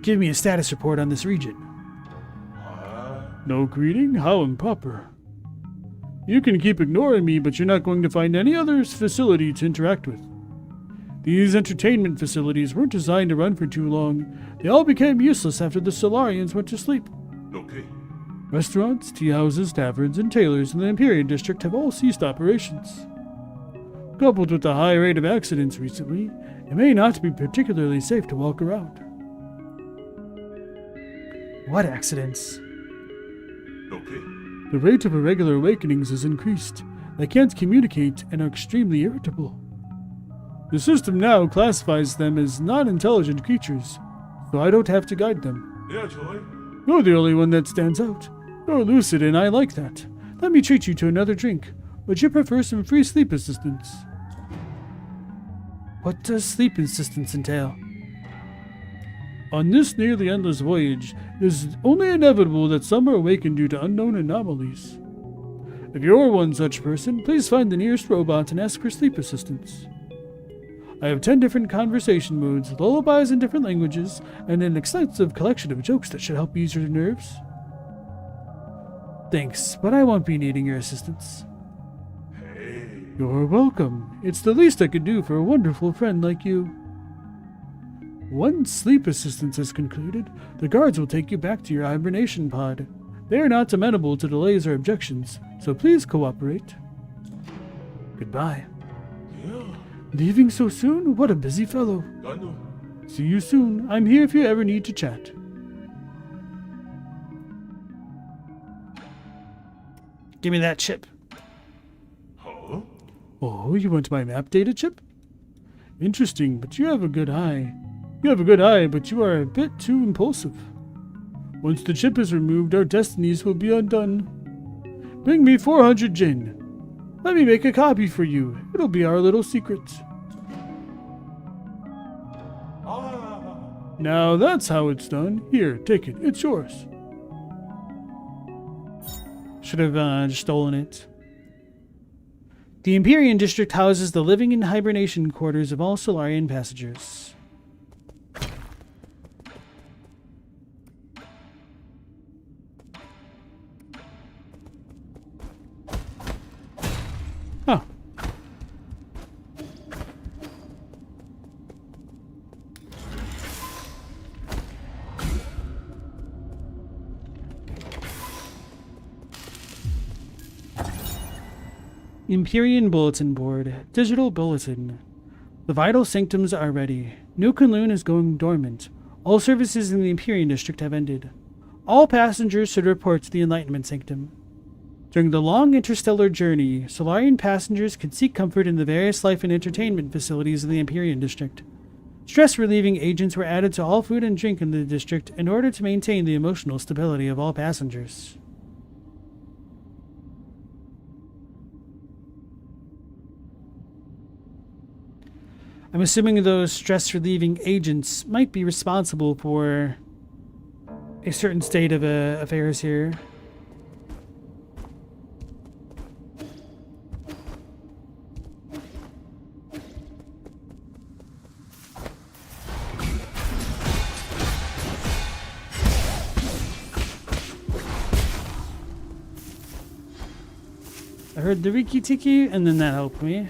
Give me a status report on this region. No greeting? How improper. You can keep ignoring me, but you're not going to find any other facility to interact with. These entertainment facilities weren't designed to run for too long. They all became useless after the Solarians went to sleep. Okay. Restaurants, tea houses, taverns, and tailors in the Imperial District have all ceased operations. Coupled with the high rate of accidents recently, it may not be particularly safe to walk around. What accidents? Okay. The rate of irregular awakenings has increased. They can't communicate and are extremely irritable. The system now classifies them as non-intelligent creatures, so I don't have to guide them. There, Choi. You're the only one that stands out. You're lucid and I like that. Let me treat you to another drink. Would you prefer some free sleep assistance? What does sleep assistance entail? On this nearly endless voyage, it is only inevitable that some are awakened due to unknown anomalies. If you're one such person, please find the nearest robot and ask for sleep assistance. I have 10 different conversation modes, lullabies in different languages, and an extensive collection of jokes that should help ease your nerves. Thanks, but I won't be needing your assistance. Hey. You're welcome. It's the least I could do for a wonderful friend like you. Once sleep assistance is concluded, the guards will take you back to your hibernation pod. They are not amenable to delays or objections, so please cooperate. Goodbye. Yeah. Leaving so soon? What a busy fellow. Gano. See you soon. I'm here if you ever need to chat. Give me that chip. Huh? Oh, you want my map data chip? Interesting, but you have a good eye. You have a good eye, but you are a bit too impulsive. Once the chip is removed, our destinies will be undone. Bring me 400 Jin. Let me make a copy for you. It'll be our little secret. Ah. Now that's how it's done. Here, take it. It's yours. Should have just stolen it. The Empyrean District houses the living and hibernation quarters of all Solarian passengers. Huh. Empyrean Bulletin Board. Digital Bulletin. The vital sanctums are ready. New Kunlun is going dormant. All services in the Empyrean District have ended. All passengers should report to the Enlightenment Sanctum. During the long interstellar journey, Solarian passengers could seek comfort in the various life and entertainment facilities of the Empyrean District. Stress-relieving agents were added to all food and drink in the district in order to maintain the emotional stability of all passengers. I'm assuming those stress-relieving agents might be responsible for a certain state of affairs here. I heard the Riki Tiki, and then that helped me.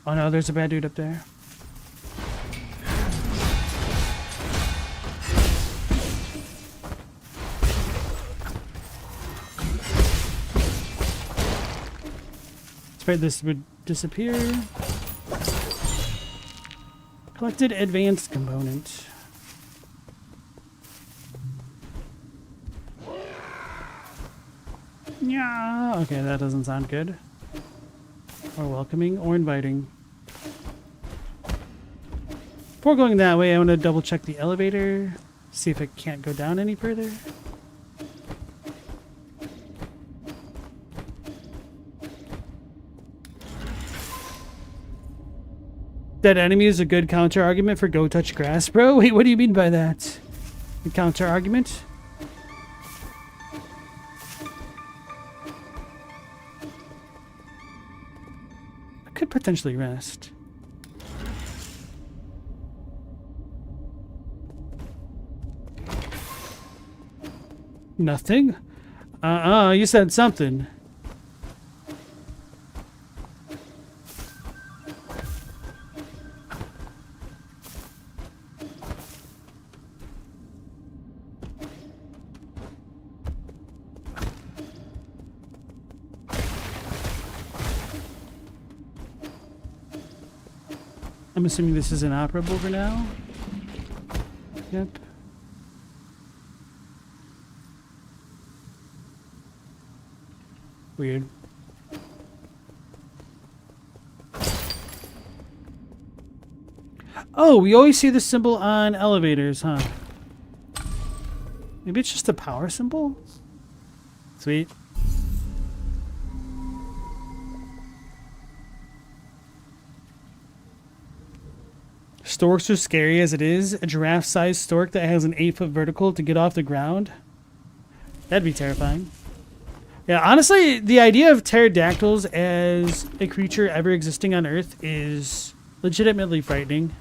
Oh no, there's a bad dude up there. Expect this would disappear. Collected advanced component. Yeah. Okay, that doesn't sound good. Or welcoming or inviting. Before going that way, I want to double check the elevator, see if it can't go down any further. Dead enemy is a good counter argument for go touch grass, bro. Wait, what do you mean by that? A counter argument? I could potentially rest. Nothing? You said something. I'm assuming this is inoperable for now. Yep. Weird. Oh, we always see the symbol on elevators, huh? Maybe it's just a power symbol? Sweet. Storks are scary as it is. A giraffe-sized stork that has an 8-foot vertical to get off the ground. That'd be terrifying. Yeah, honestly, the idea of pterodactyls as a creature ever existing on Earth is legitimately frightening.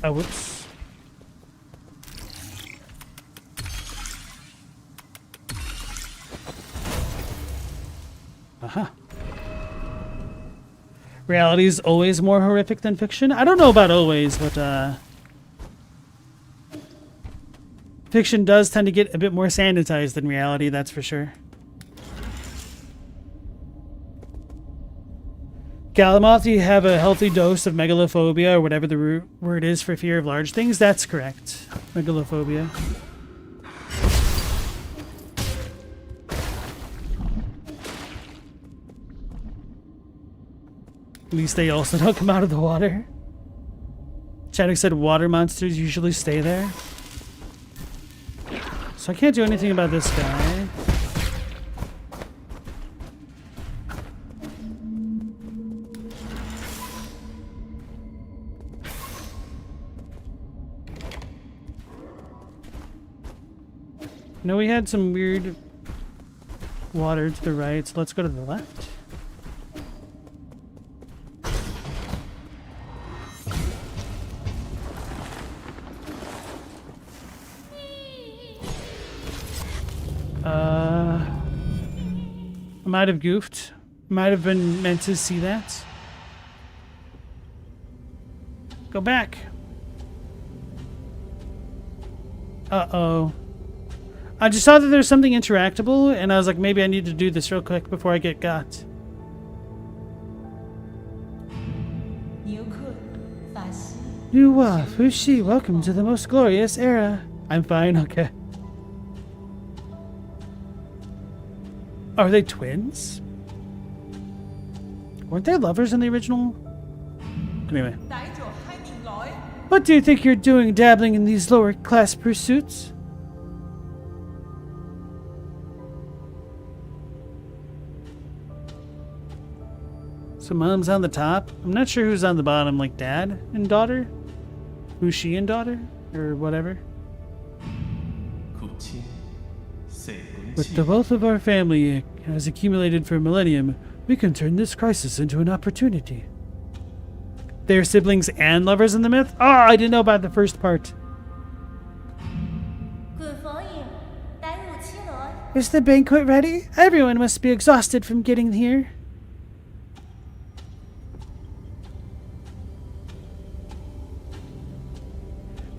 Oh, whoops. Uh-huh. Reality is always more horrific than fiction? I don't know about always, but, fiction does tend to get a bit more sanitized than reality, that's for sure. Galamoth, you have a healthy dose of megalophobia, or whatever the root word is for fear of large things. That's correct. Megalophobia. At least they also don't come out of the water. Chadwick said water monsters usually stay there. So I can't do anything about this guy. No, we had some weird water to the right, so let's go to the left. I might have goofed. Might have been meant to see that. Go back. Uh-oh. I just saw that there's something interactable, and I was like, maybe I need to do this real quick before I get got. You Fushi, welcome to the most glorious era. I'm fine, okay. Are they twins? Weren't they lovers in the original? Anyway. What do you think you're doing dabbling in these lower class pursuits? So mom's on the top. I'm not sure who's on the bottom, like dad and daughter? Fushi and daughter? Or whatever. With the wealth of our family has accumulated for a millennium, we can turn this crisis into an opportunity. They're siblings and lovers in the myth? Oh, I didn't know about the first part. Is the banquet ready? Everyone must be exhausted from getting here.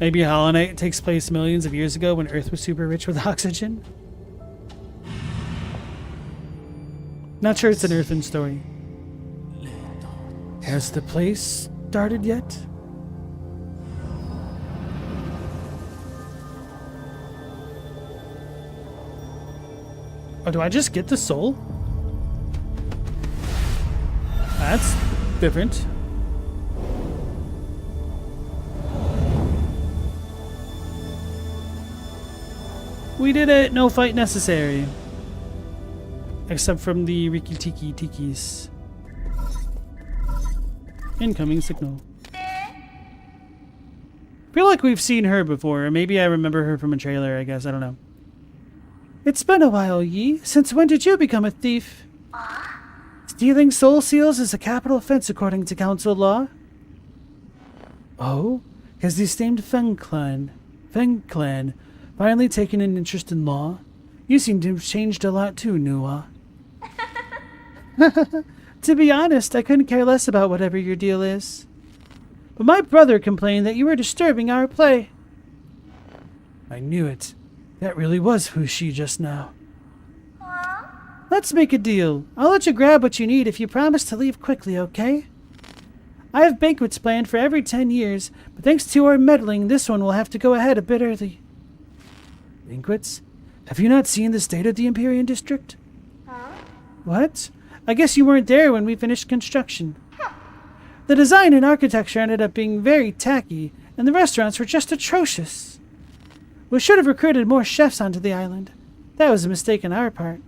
Maybe Hollow Knight takes place millions of years ago when Earth was super rich with oxygen? Not sure it's an earthen story. Has the place started yet? Oh, do I just get the soul? That's different. We did it! No fight necessary. Except from the Riki Tiki Tikis. Incoming signal. Feel like we've seen her before, or maybe I remember her from a trailer, I guess, I don't know. It's been a while, Yi. Since when did you become a thief? Stealing soul seals is a capital offense according to council law. Oh? Has the esteemed Feng Clan finally taken an interest in law? You seem to have changed a lot too, Nuwa. To be honest, I couldn't care less about whatever your deal is. But my brother complained that you were disturbing our play. I knew it. That really was Fushi just now. Let's make a deal. I'll let you grab what you need if you promise to leave quickly, okay? I have banquets planned for every 10 years, but thanks to our meddling, this one will have to go ahead a bit early. Banquets? Have you not seen the state of the Empyrean District? What? I guess you weren't there when we finished construction. The design and architecture ended up being very tacky, and the restaurants were just atrocious. We should have recruited more chefs onto the island. That was a mistake on our part.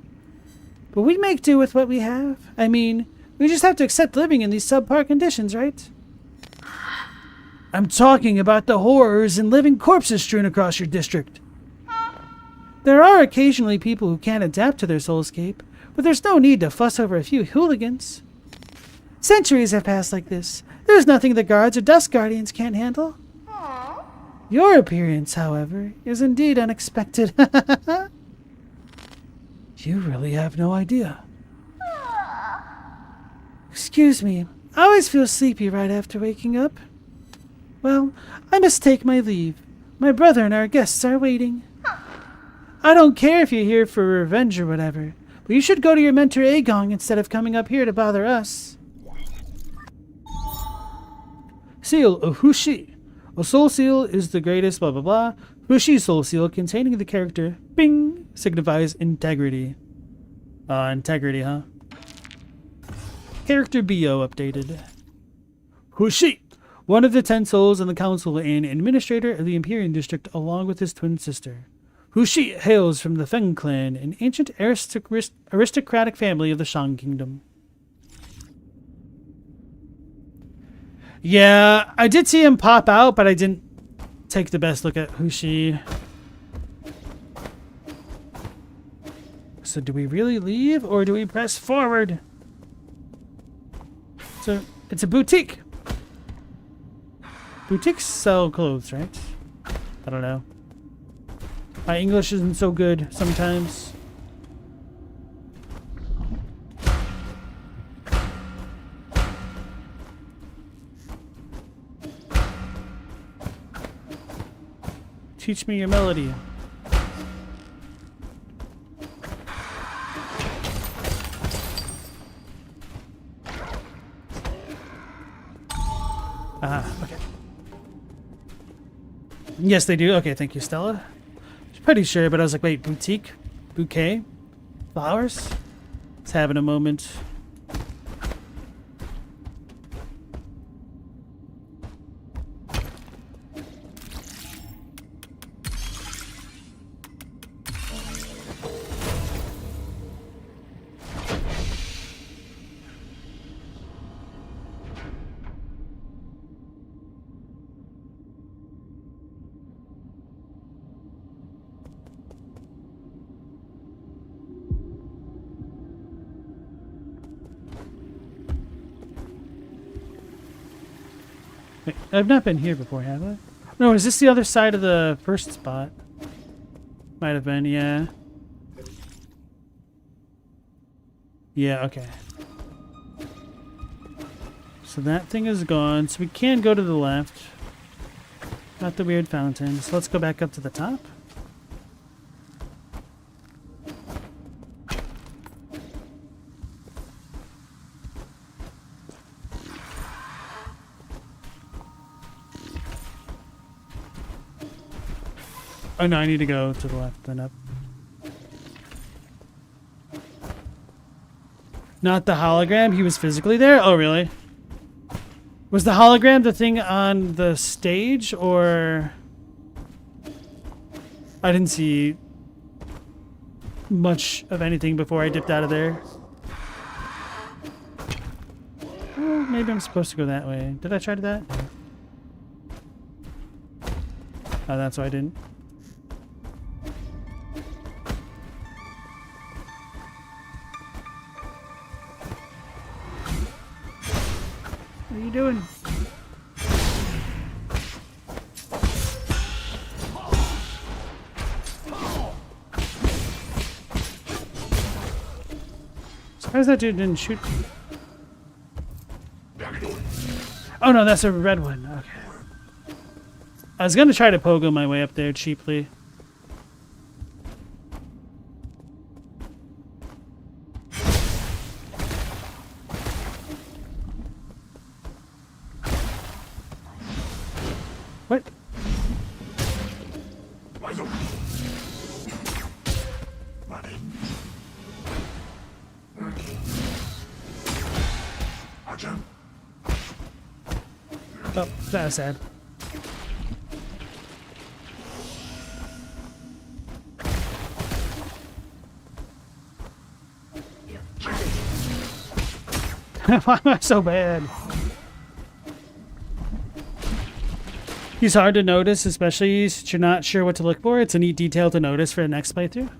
But we make do with what we have. I mean, we just have to accept living in these subpar conditions, right? I'm talking about the horrors and living corpses strewn across your district. There are occasionally people who can't adapt to their soulscape, but there's no need to fuss over a few hooligans. Centuries have passed like this. There's nothing the guards or dust guardians can't handle. Your appearance, however, is indeed unexpected. You really have no idea. Excuse me, I always feel sleepy right after waking up. Well, I must take my leave. My brother and our guests are waiting. I don't care if you're here for revenge or whatever, but you should go to your mentor Agong instead of coming up here to bother us. Seal of Hushi. A soul seal is the greatest blah blah blah. Hushi soul seal containing the character Bing signifies integrity. Integrity, huh? Character BO updated. Hushi, one of the 10 souls in the council and administrator of the Imperial District along with his twin sister. Hushi hails from the Feng clan, an ancient aristocratic family of the Shang Kingdom. Yeah, I did see him pop out, but I didn't take the best look at Hushi. So do we really leave, or do we press forward? So it's a boutique. Boutiques sell clothes, right? I don't know. My English isn't so good sometimes. Teach me your melody. Okay. Yes, they do. Okay, thank you, Stella. I was pretty sure, but I was like, wait, boutique? Bouquet? Flowers? It's having a moment. Wait, I've not been here before, have I? No, is this the other side of the first spot? Might have been, yeah. Yeah, okay. So that thing is gone, so we can go to the left. Not the weird fountain. So let's go back up to the top. Oh no, I need to go to the left, then up. Not the hologram? He was physically there? Oh, really? Was the hologram the thing on the stage, or... I didn't see much of anything before I dipped out of there. Oh, maybe I'm supposed to go that way. Did I try that? Oh, that's why I didn't. What are you doing? Surprised that dude didn't shoot. Oh no, that's a red one. Okay. I was gonna try to pogo my way up there cheaply. What? Oh, that was sad. Why am I so bad? He's hard to notice, especially since you're not sure what to look for. It's a neat detail to notice for the next playthrough.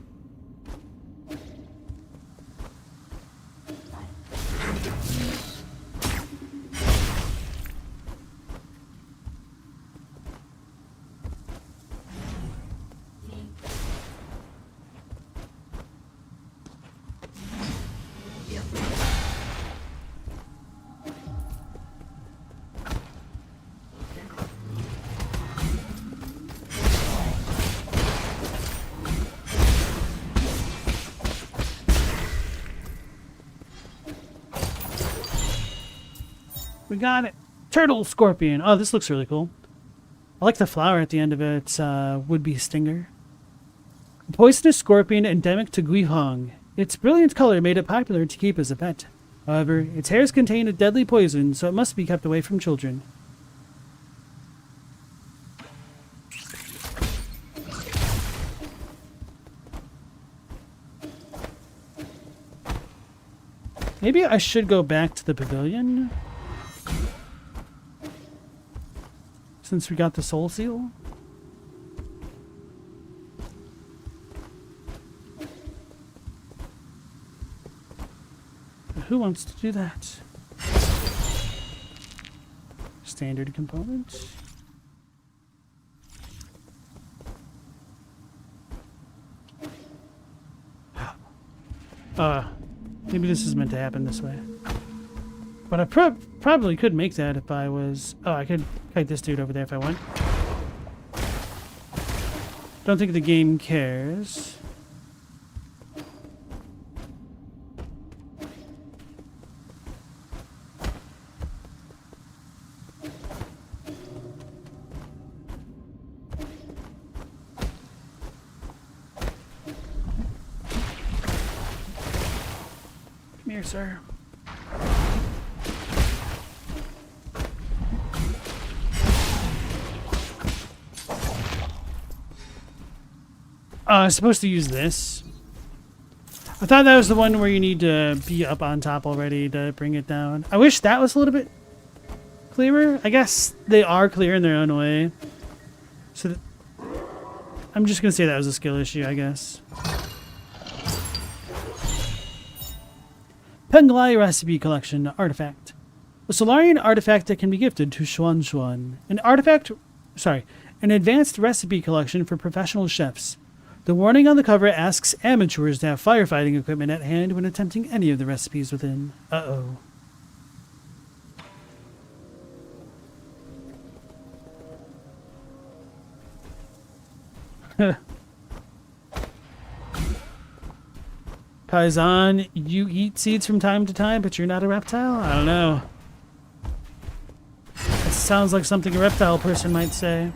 We got it. Turtle scorpion. Oh, this looks really cool. I like the flower at the end of its would-be stinger. A poisonous scorpion endemic to Guihong. Its brilliant color made it popular to keep as a pet. However, its hairs contain a deadly poison, so it must be kept away from children. Maybe I should go back to the pavilion, since we got the soul seal. Who wants to do that? Standard component. Maybe this is meant to happen this way. But I probably could make that if I was... Oh, I could kite this dude over there if I want. Don't think the game cares. Come here, sir. I'm supposed to use this. I thought that was the one where you need to be up on top already to bring it down. I wish that was a little bit clearer. I guess they are clear in their own way. So I'm just going to say that was a skill issue, I guess. Penglai Recipe Collection Artifact. A Solarian artifact that can be gifted to Xuan Xuan. An advanced recipe collection for professional chefs. The warning on the cover asks amateurs to have firefighting equipment at hand when attempting any of the recipes within. Uh-oh. Paisan, you eat seeds from time to time, but you're not a reptile? I don't know. That sounds like something a reptile person might say.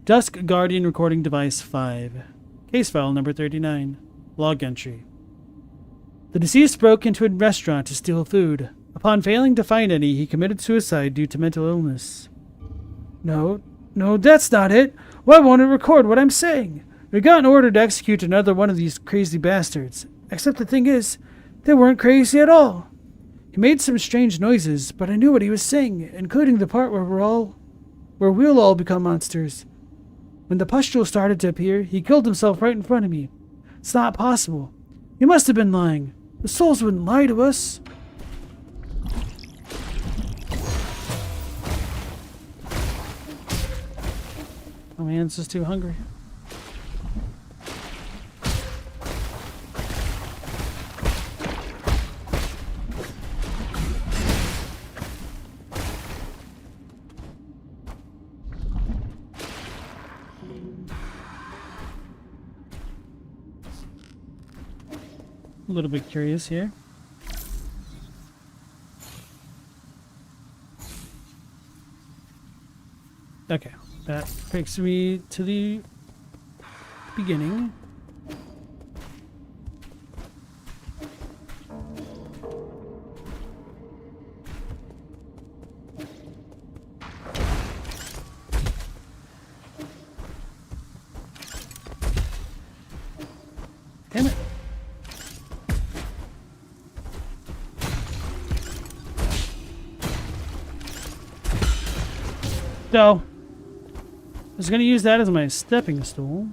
Dusk Guardian Recording Device 5. Case file number 39. Log entry. The deceased broke into a restaurant to steal food. Upon failing to find any, he committed suicide due to mental illness. No, that's not it. Why won't it record what I'm saying? We got an order to execute another one of these crazy bastards. Except the thing is, they weren't crazy at all. He made some strange noises, but I knew what he was saying, including the part where we'll all become monsters. When the pustule started to appear, he killed himself right in front of me. It's not possible. He must have been lying. The souls wouldn't lie to us. Oh man, it's just too hungry. A little bit curious here. Okay, that takes me to the beginning. Damn it. So, I was going to use that as my stepping stool.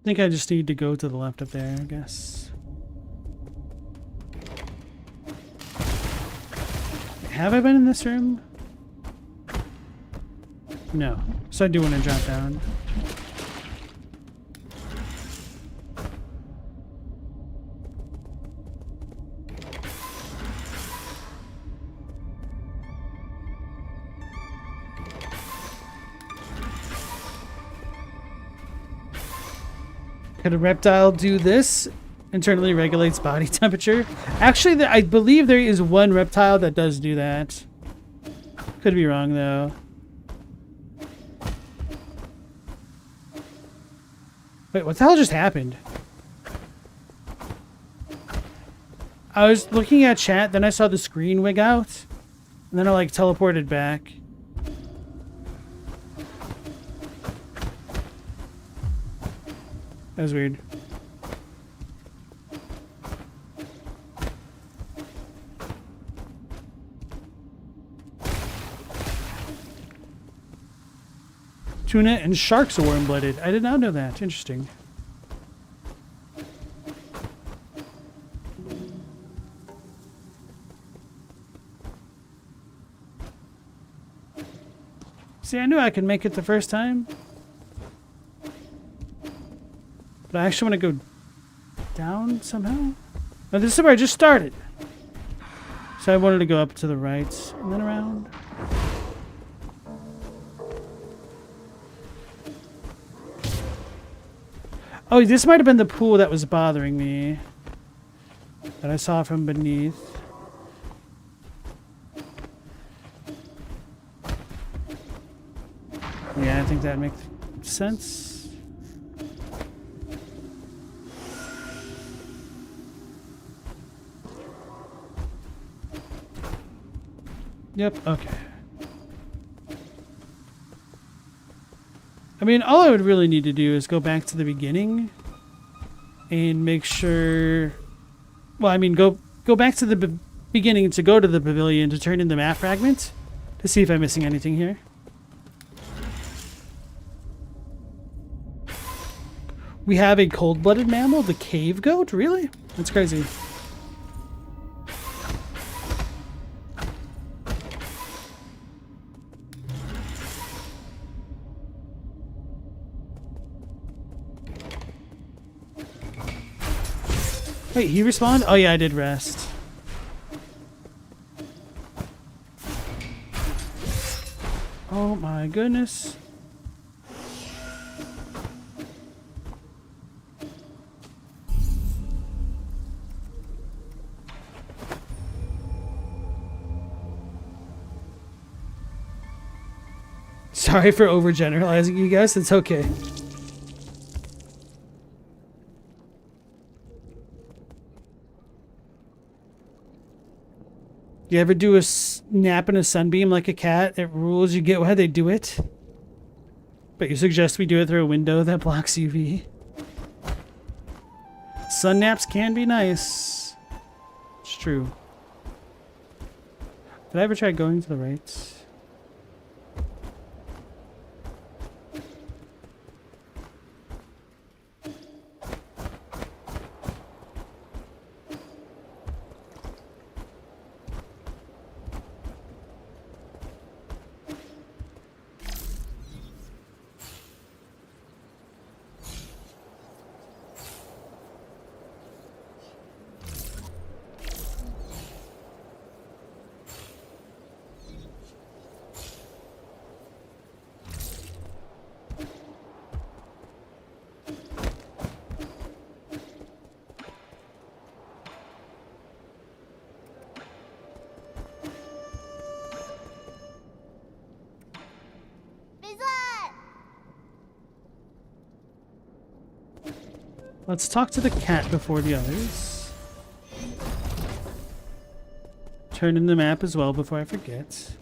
think I just need to go to the left up there, I guess. Have I been in this room? No. So I do want to drop down. Could a reptile do this? Internally regulates body temperature. Actually, I believe there is one reptile that does do that. Could be wrong, though. Wait, what the hell just happened? I was looking at chat, then I saw the screen wig out, and then I, like, teleported back. That was weird. Tuna and sharks are warm-blooded. I did not know that. Interesting. See, I knew I could make it the first time. But I actually want to go down somehow. Oh, this is where I just started. So I wanted to go up to the right and then around. Oh, this might have been the pool that was bothering me. That I saw from beneath. Yeah, I think that makes sense. Yep, okay. I mean, all I would really need to do is go back to the beginning and make sure... Well, I mean, go back to the beginning to go to the pavilion to turn in the map fragment to see if I'm missing anything here. We have a cold-blooded mammal, the cave goat? Really? That's crazy. Wait, he respawned? Oh yeah, I did rest. Oh my goodness. Sorry for overgeneralizing you guys, it's okay. You ever do a nap in a sunbeam like a cat? It rules. You get why they do it. But you suggest we do it through a window that blocks UV. Sun naps can be nice. It's true. Did I ever try going to the right? Let's talk to the cat before the others. Turn in the map as well before I forget.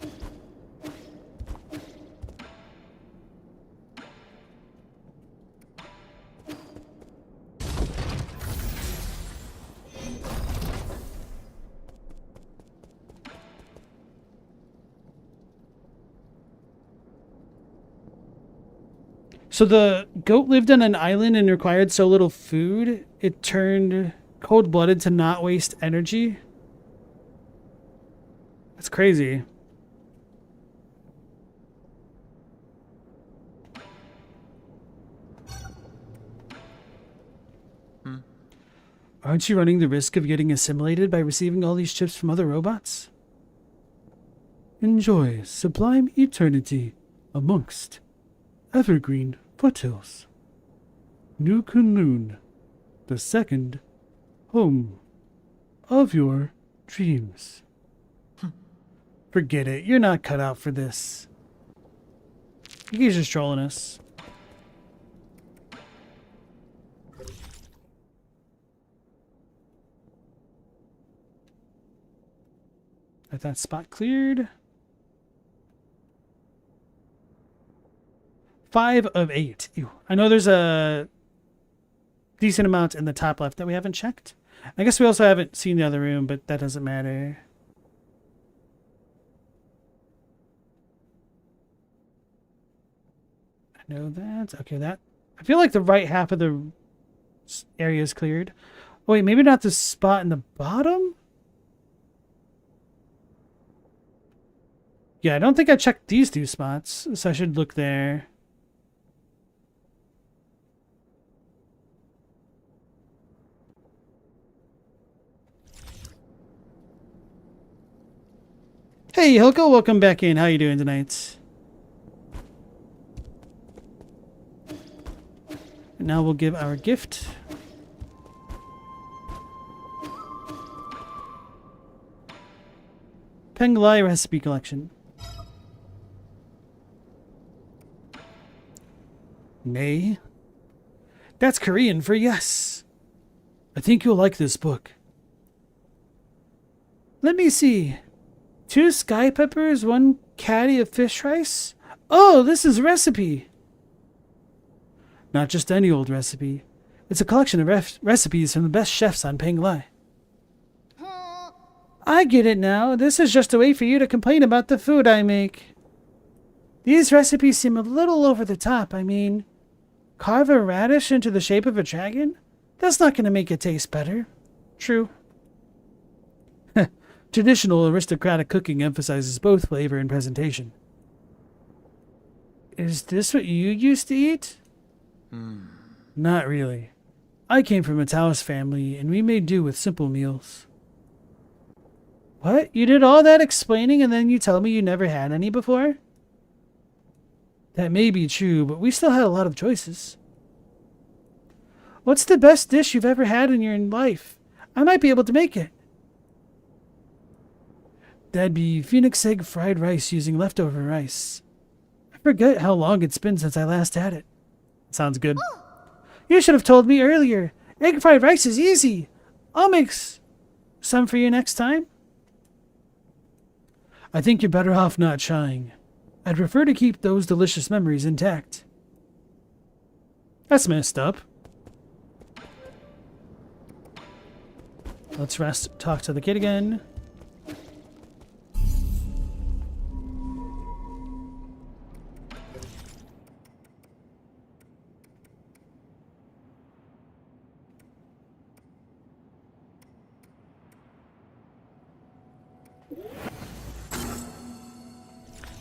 So the goat lived on an island and required so little food, it turned cold-blooded to not waste energy. That's crazy. Aren't you running the risk of getting assimilated by receiving all these chips from other robots? Enjoy sublime eternity amongst evergreen foothills. New Kunlun, the second home of your dreams. Forget it. You're not cut out for this. He's just trolling us. Got that spot cleared. 5 of 8. Ew. I know there's a decent amount in the top left that we haven't checked. I guess we also haven't seen the other room, but that doesn't matter. I know that. Okay, that. I feel like the right half of the area is cleared. Oh, wait, maybe not the spot in the bottom? Yeah, I don't think I checked these 2 spots, so I should look there. Hey, Hilko, welcome back in. How you doing tonight? And now we'll give our gift. Penglai recipe collection. Nay. That's Korean for yes. I think you'll like this book. Let me see. 2 sky peppers, 1 caddy of fish rice. Oh, this is a recipe. Not just any old recipe. It's a collection of recipes from the best chefs on Penglai. I get it now. This is just a way for you to complain about the food I make. These recipes seem a little over the top. I mean, carve a radish into the shape of a dragon? That's not going to make it taste better. True. Traditional aristocratic cooking emphasizes both flavor and presentation. Is this what you used to eat? Not really. I came from a Taoist family, and we made do with simple meals. What? You did all that explaining, and then you tell me you never had any before? That may be true, but we still had a lot of choices. What's the best dish you've ever had in your life? I might be able to make it. That'd be phoenix egg fried rice using leftover rice. I forget how long it's been since I last had it. Sounds good. You should have told me earlier. Egg fried rice is easy. I'll make some for you next time. I think you're better off not trying. I'd prefer to keep those delicious memories intact. That's messed up. Let's rest, talk to the kid again.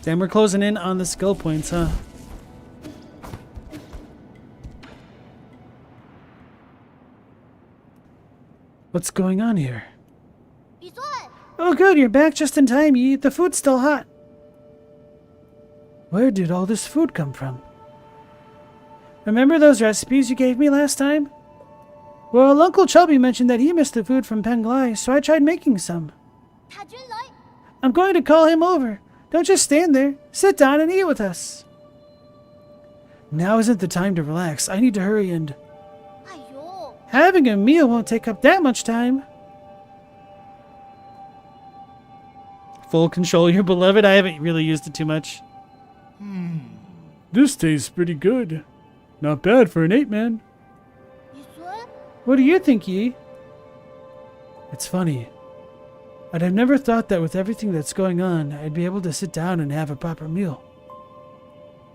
Damn, we're closing in on the skill points, huh? What's going on here? Oh good, you're back just in time. The food's still hot. Where did all this food come from? Remember those recipes you gave me last time? Well, Uncle Chubby mentioned that he missed the food from Penglai, so I tried making some. I'm going to call him over. Don't just stand there. Sit down and eat with us. Now isn't the time to relax. I need to hurry and... Having a meal won't take up that much time. Full control your beloved. I haven't really used it too much. This tastes pretty good. Not bad for an 8-man. What do you think, Yi? It's funny. I'd have never thought that with everything that's going on, I'd be able to sit down and have a proper meal.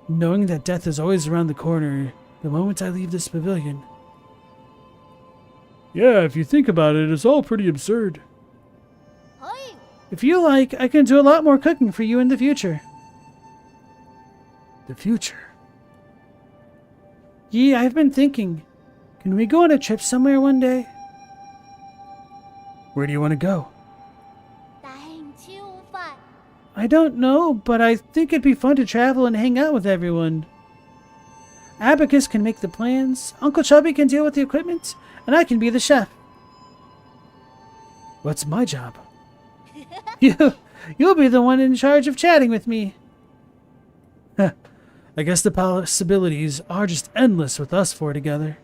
knowing that death is always around the corner the moment I leave this pavilion. Yeah, if you think about it, it's all pretty absurd. If you like, I can do a lot more cooking for you in the future. The future? Yeah, I've been thinking. Can we go on a trip somewhere one day? Where do you want to go? I don't know, but I think it'd be fun to travel and hang out with everyone. Abacus can make the plans, Uncle Chubby can deal with the equipment, and I can be the chef. What's my job? You'll be the one in charge of chatting with me. I guess the possibilities are just endless with us four together.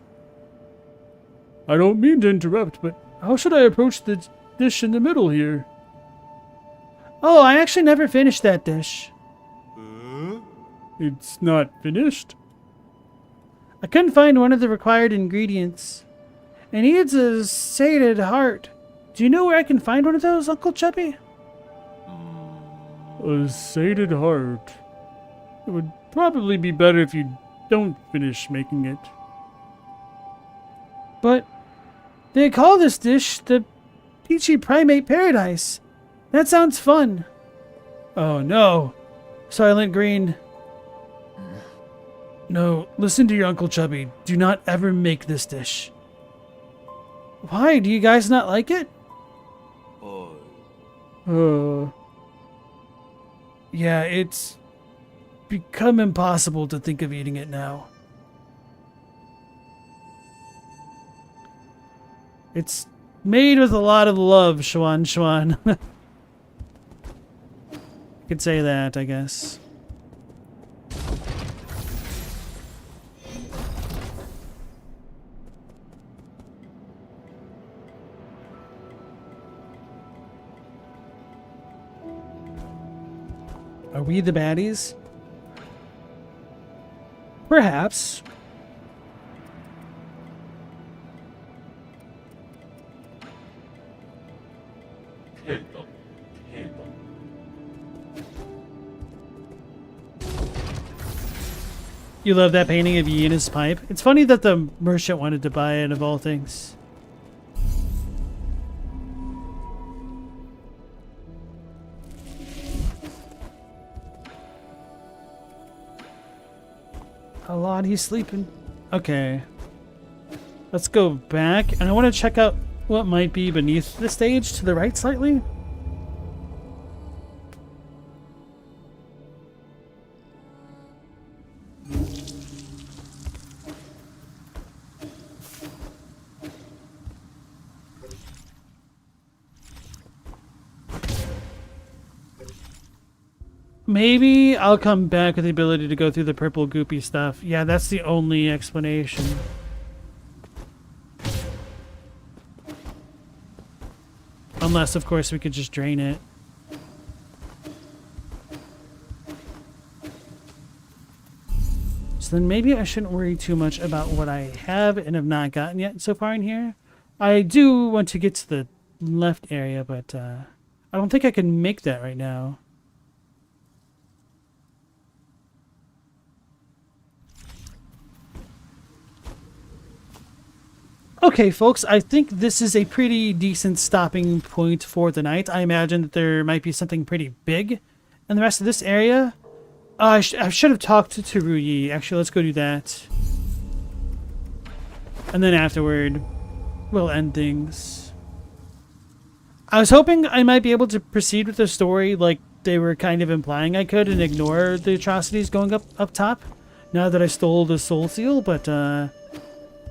I don't mean to interrupt, but how should I approach the dish in the middle here? Oh, I actually never finished that dish. It's not finished? I couldn't find one of the required ingredients. It needs a sated heart. Do you know where I can find one of those, Uncle Chubby? A sated heart. It would probably be better if you don't finish making it. But they call this dish the Peachy Primate Paradise. That sounds fun. Oh no. Silent Green. No, listen to your Uncle Chubby. Do not ever make this dish. Why? Do you guys not like it? Yeah, it's become impossible to think of eating it now. It's made with a lot of love, Schwan Schwan. You could say that, I guess. Are we the baddies? Perhaps. You love that painting of Yi in his pipe? It's funny that the merchant wanted to buy it, of all things. A lot, he's sleeping. Okay. Let's go back, and I want to check out what might be beneath the stage to the right slightly. Maybe I'll come back with the ability to go through the purple goopy stuff. Yeah, that's the only explanation. Unless, of course, we could just drain it. So then maybe I shouldn't worry too much about what I have and have not gotten yet so far in here. I do want to get to the left area, but I don't think I can make that right now. Okay, folks, I think this is a pretty decent stopping point for the night. I imagine that there might be something pretty big in the rest of this area. I should have talked to Ruyi. Actually, let's go do that. And then afterward, we'll end things. I was hoping I might be able to proceed with the story like they were kind of implying I could and ignore the atrocities going up top now that I stole the soul seal, but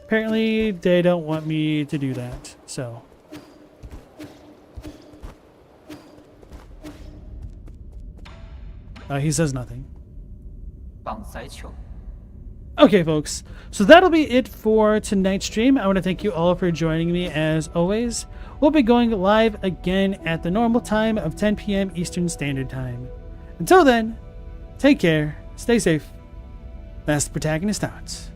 apparently they don't want me to do that, so. He says nothing. Okay, folks, so that'll be it for tonight's stream. I want to thank you all for joining me as always. We'll be going live again at the normal time of 10 p.m. Eastern Standard Time. Until then, take care, stay safe. LastProtagonist out.